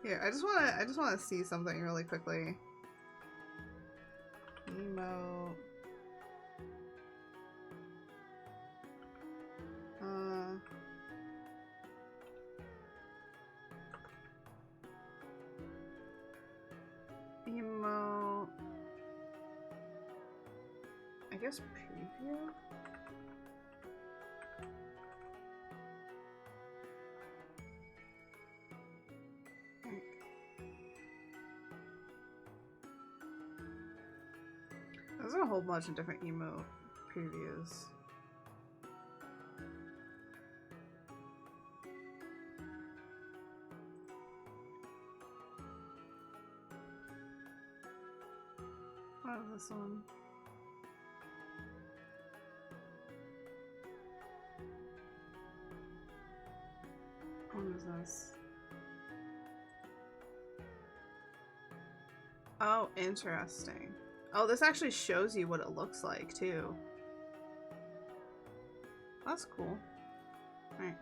Here, I just wanna see something really quickly. Emote. Emote. I guess preview? There's a whole bunch of different emote previews. What is this one? What is this? Oh, interesting. Oh, this actually shows you what it looks like, too. That's cool. Alright.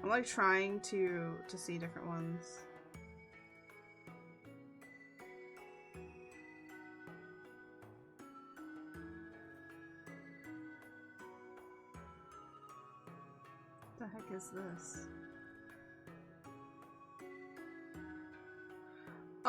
I'm like trying to see different ones. What the heck is this?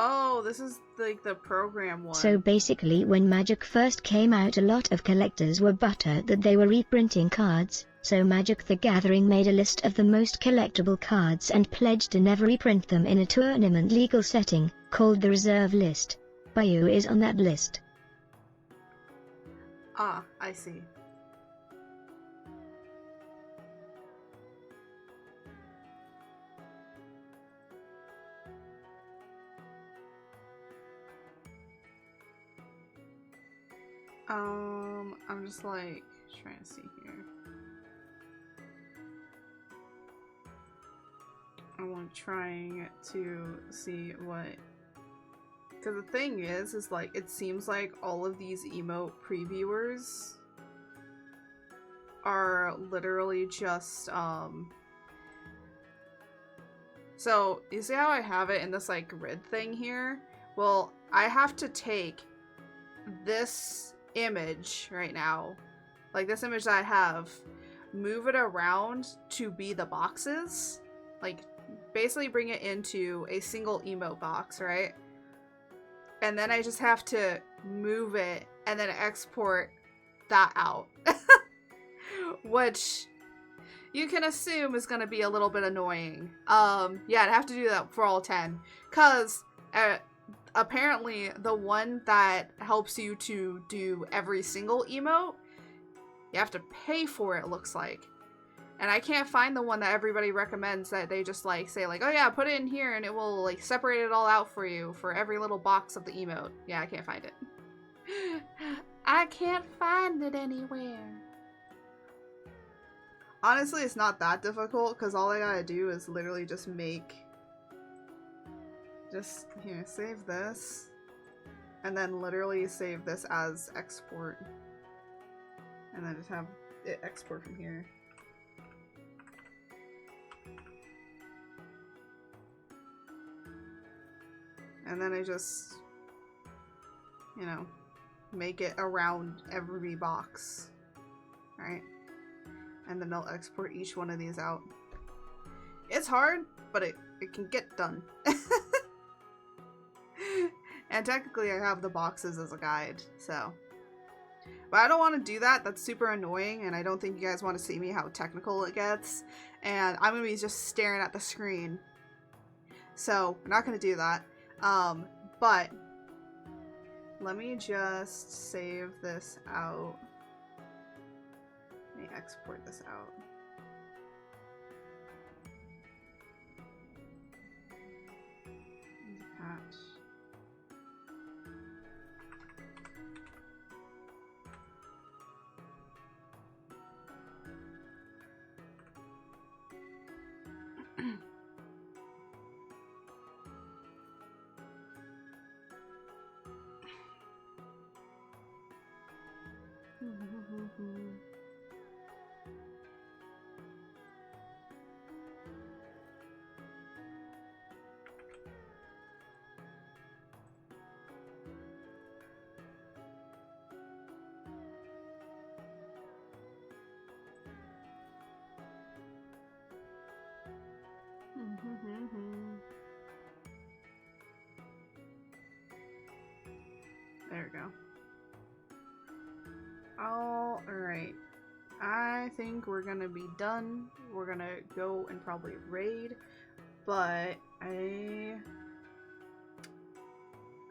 Oh, this is like the program one. So basically when Magic first came out, a lot of collectors were buttered that they were reprinting cards, so Magic the Gathering made a list of the most collectible cards and pledged to never reprint them in a tournament legal setting, called the reserve list. Bayou is on that list. Ah, I see. I'm just like trying to see here. I'm like trying to see what, because the thing is like it seems like all of these emote previewers are literally just so you see how I have it in this like grid thing here? Well, I have to take this image right now, like this image that I have, move it around to be the boxes, like basically bring it into a single emote box, right? And then I just have to move it and then export that out. Which you can assume is going to be a little bit annoying. Yeah, I'd have to do that for all 10. Because apparently the one that helps you to do every single emote, you have to pay for it, looks like. And I can't find the one that everybody recommends that they just like say like, oh yeah, put it in here and it will like separate it all out for you for every little box of the emote. Yeah, I can't find it. I can't find it anywhere. Honestly, it's not that difficult because all I gotta do is literally just make, just here, save this, and then literally save this as export, and then just have it export from here. And then I just, you know, make it around every box, right? And then I'll export each one of these out. It's hard, but it can get done. And technically I have the boxes as a guide, so. But I don't want to do that. That's super annoying, and I don't think you guys want to see me how technical it gets. And I'm going to be just staring at the screen. So, we're not going to do that. But let me just save this out. Let me export this out. Patch. There we go. Alright. I think we're gonna be done. We're gonna go and probably raid. But I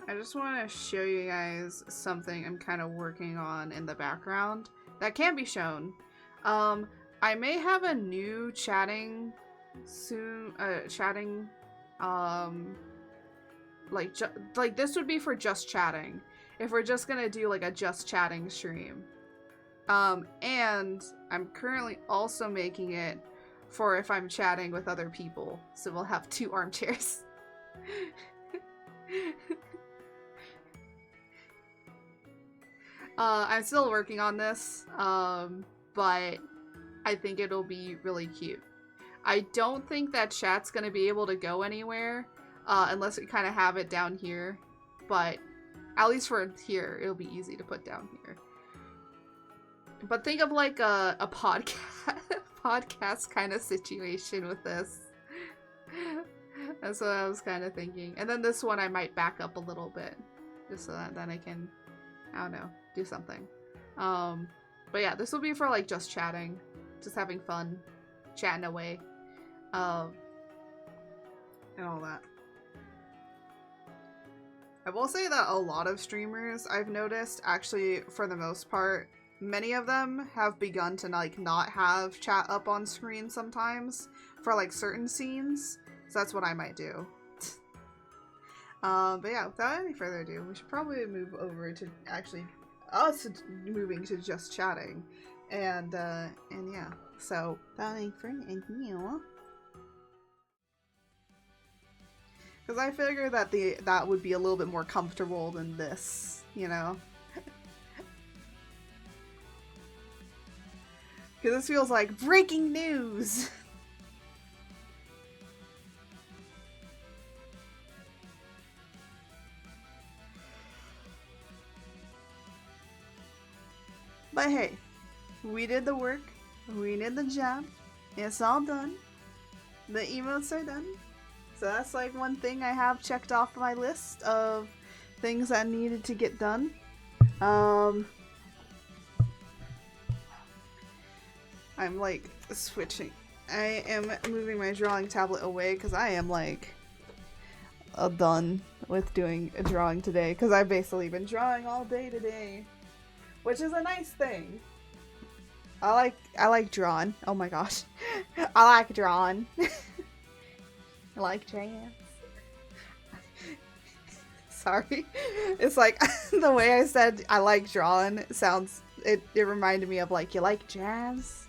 just want to show you guys something I'm kind of working on in the background that can be shown. I may have a new chatting soon, like this would be for just chatting. if we're just gonna do like a just chatting stream. And I'm currently also making it for if I'm chatting with other people. So we'll have 2 armchairs. I'm still working on this, but I think it'll be really cute. I don't think that chat's gonna be able to go anywhere, unless we kind of have it down here, but at least for here, it'll be easy to put down here. But think of like a podcast kind of situation with this. That's what I was kind of thinking. And then this one I might back up a little bit, just so that then I can, I don't know, do something. But yeah, this will be for like just chatting, just having fun, chatting away, and all that. I will say that a lot of streamers I've noticed, actually, for the most part, many of them have begun to like not have chat up on screen sometimes for like certain scenes. So that's what I might do. But yeah, without any further ado, we should probably move over to actually us moving to just chatting. And yeah, so without any further ado, because I figure that that would be a little bit more comfortable than this, you know? Because this feels like breaking news! But hey, we did the work, we did the job, it's all done, the emotes are done, so that's like one thing I have checked off my list of things that needed to get done. I'm like switching. I am moving my drawing tablet away because I am like done with doing a drawing today because I've basically been drawing all day today, which is a nice thing. I like drawing. Oh my gosh. I like drawing. I like jazz. Sorry. It's like the way I said I like drawing sounds, it reminded me of like, you like jazz?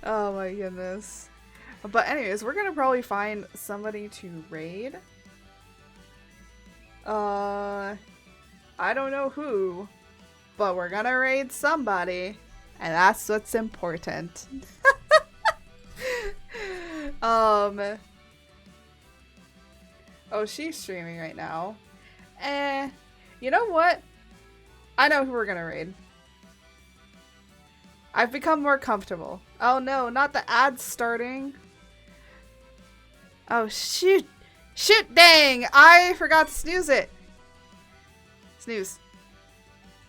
Oh my goodness. But anyways, we're gonna probably find somebody to raid. I don't know who, but we're gonna raid somebody, and that's what's important. Oh, she's streaming right now. You know what? I know who we're gonna raid. I've become more comfortable. Oh no, not the ads starting. Oh shoot. Shoot, dang! I forgot to snooze it. Snooze.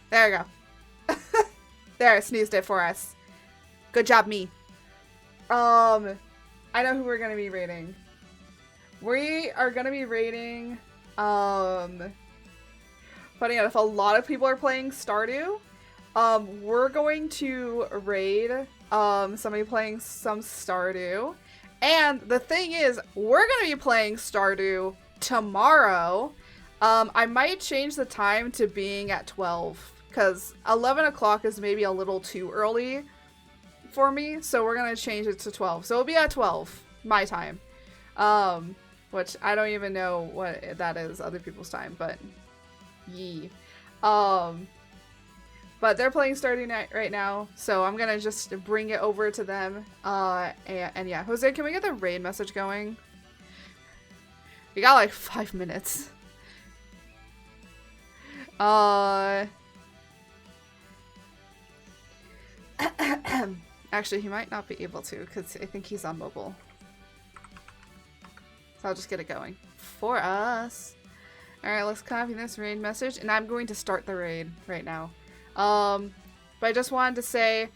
There we go. There, I snoozed it for us. Good job, me. I know who we're gonna be raiding. We are gonna be raiding, funny enough, a lot of people are playing Stardew. We're going to raid, somebody playing some Stardew. And the thing is, we're gonna be playing Stardew tomorrow. I might change the time to being at 12, because 11 o'clock is maybe a little too early for me, so we're gonna change it to 12. So it'll be at 12, my time. Which I don't even know what that is, other people's time, but yee. But they're playing Stardew right now, so I'm gonna just bring it over to them. And yeah, Jose, can we get the raid message going? We got like 5 minutes. Actually, he might not be able to, because I think he's on mobile. So I'll just get it going for us. Alright, let's copy this raid message, and I'm going to start the raid right now. But I just wanted to say,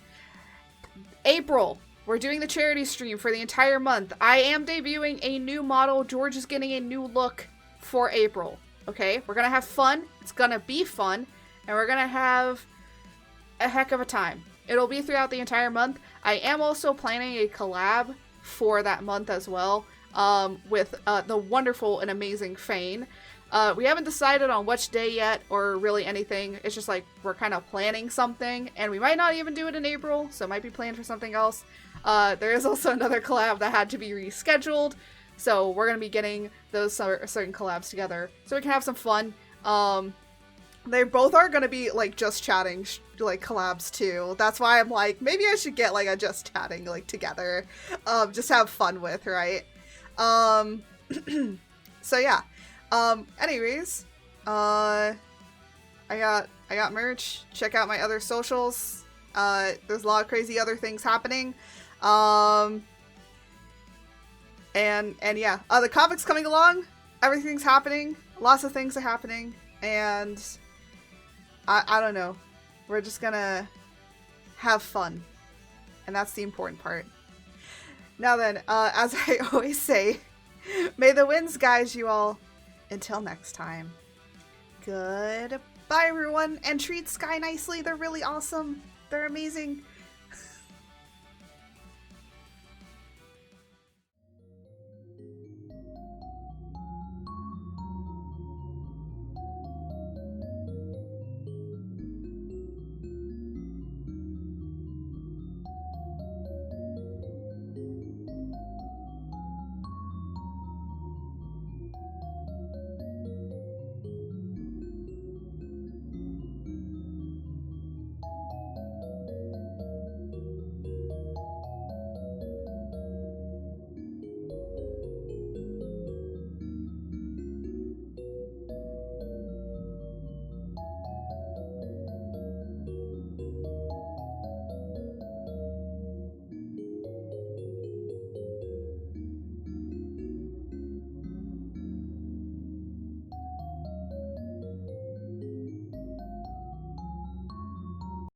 April, we're doing the charity stream for the entire month. I am debuting a new model. George is getting a new look for April. Okay, we're gonna have fun. It's gonna be fun, and we're gonna have a heck of a time. It'll be throughout the entire month. I am also planning a collab for that month as well. with the wonderful and amazing Fane. We haven't decided on which day yet or really anything. It's just like we're kind of planning something, and we might not even do it in April, so it might be planned for something else. There is also another collab that had to be rescheduled, so we're going to be getting those certain collabs together so we can have some fun. They both are going to be like just chatting like collabs too. That's why I'm like, maybe I should get like a just chatting like together, just have fun with, right? So yeah. Anyways, I got merch. Check out my other socials. There's a lot of crazy other things happening. And yeah, the comic's coming along. Everything's happening. Lots of things are happening. And I don't know. We're just gonna have fun. And that's the important part. Now then, as I always say, may the winds guide you all. Until next time. Goodbye, everyone. And treat Sky nicely. They're really awesome. They're amazing.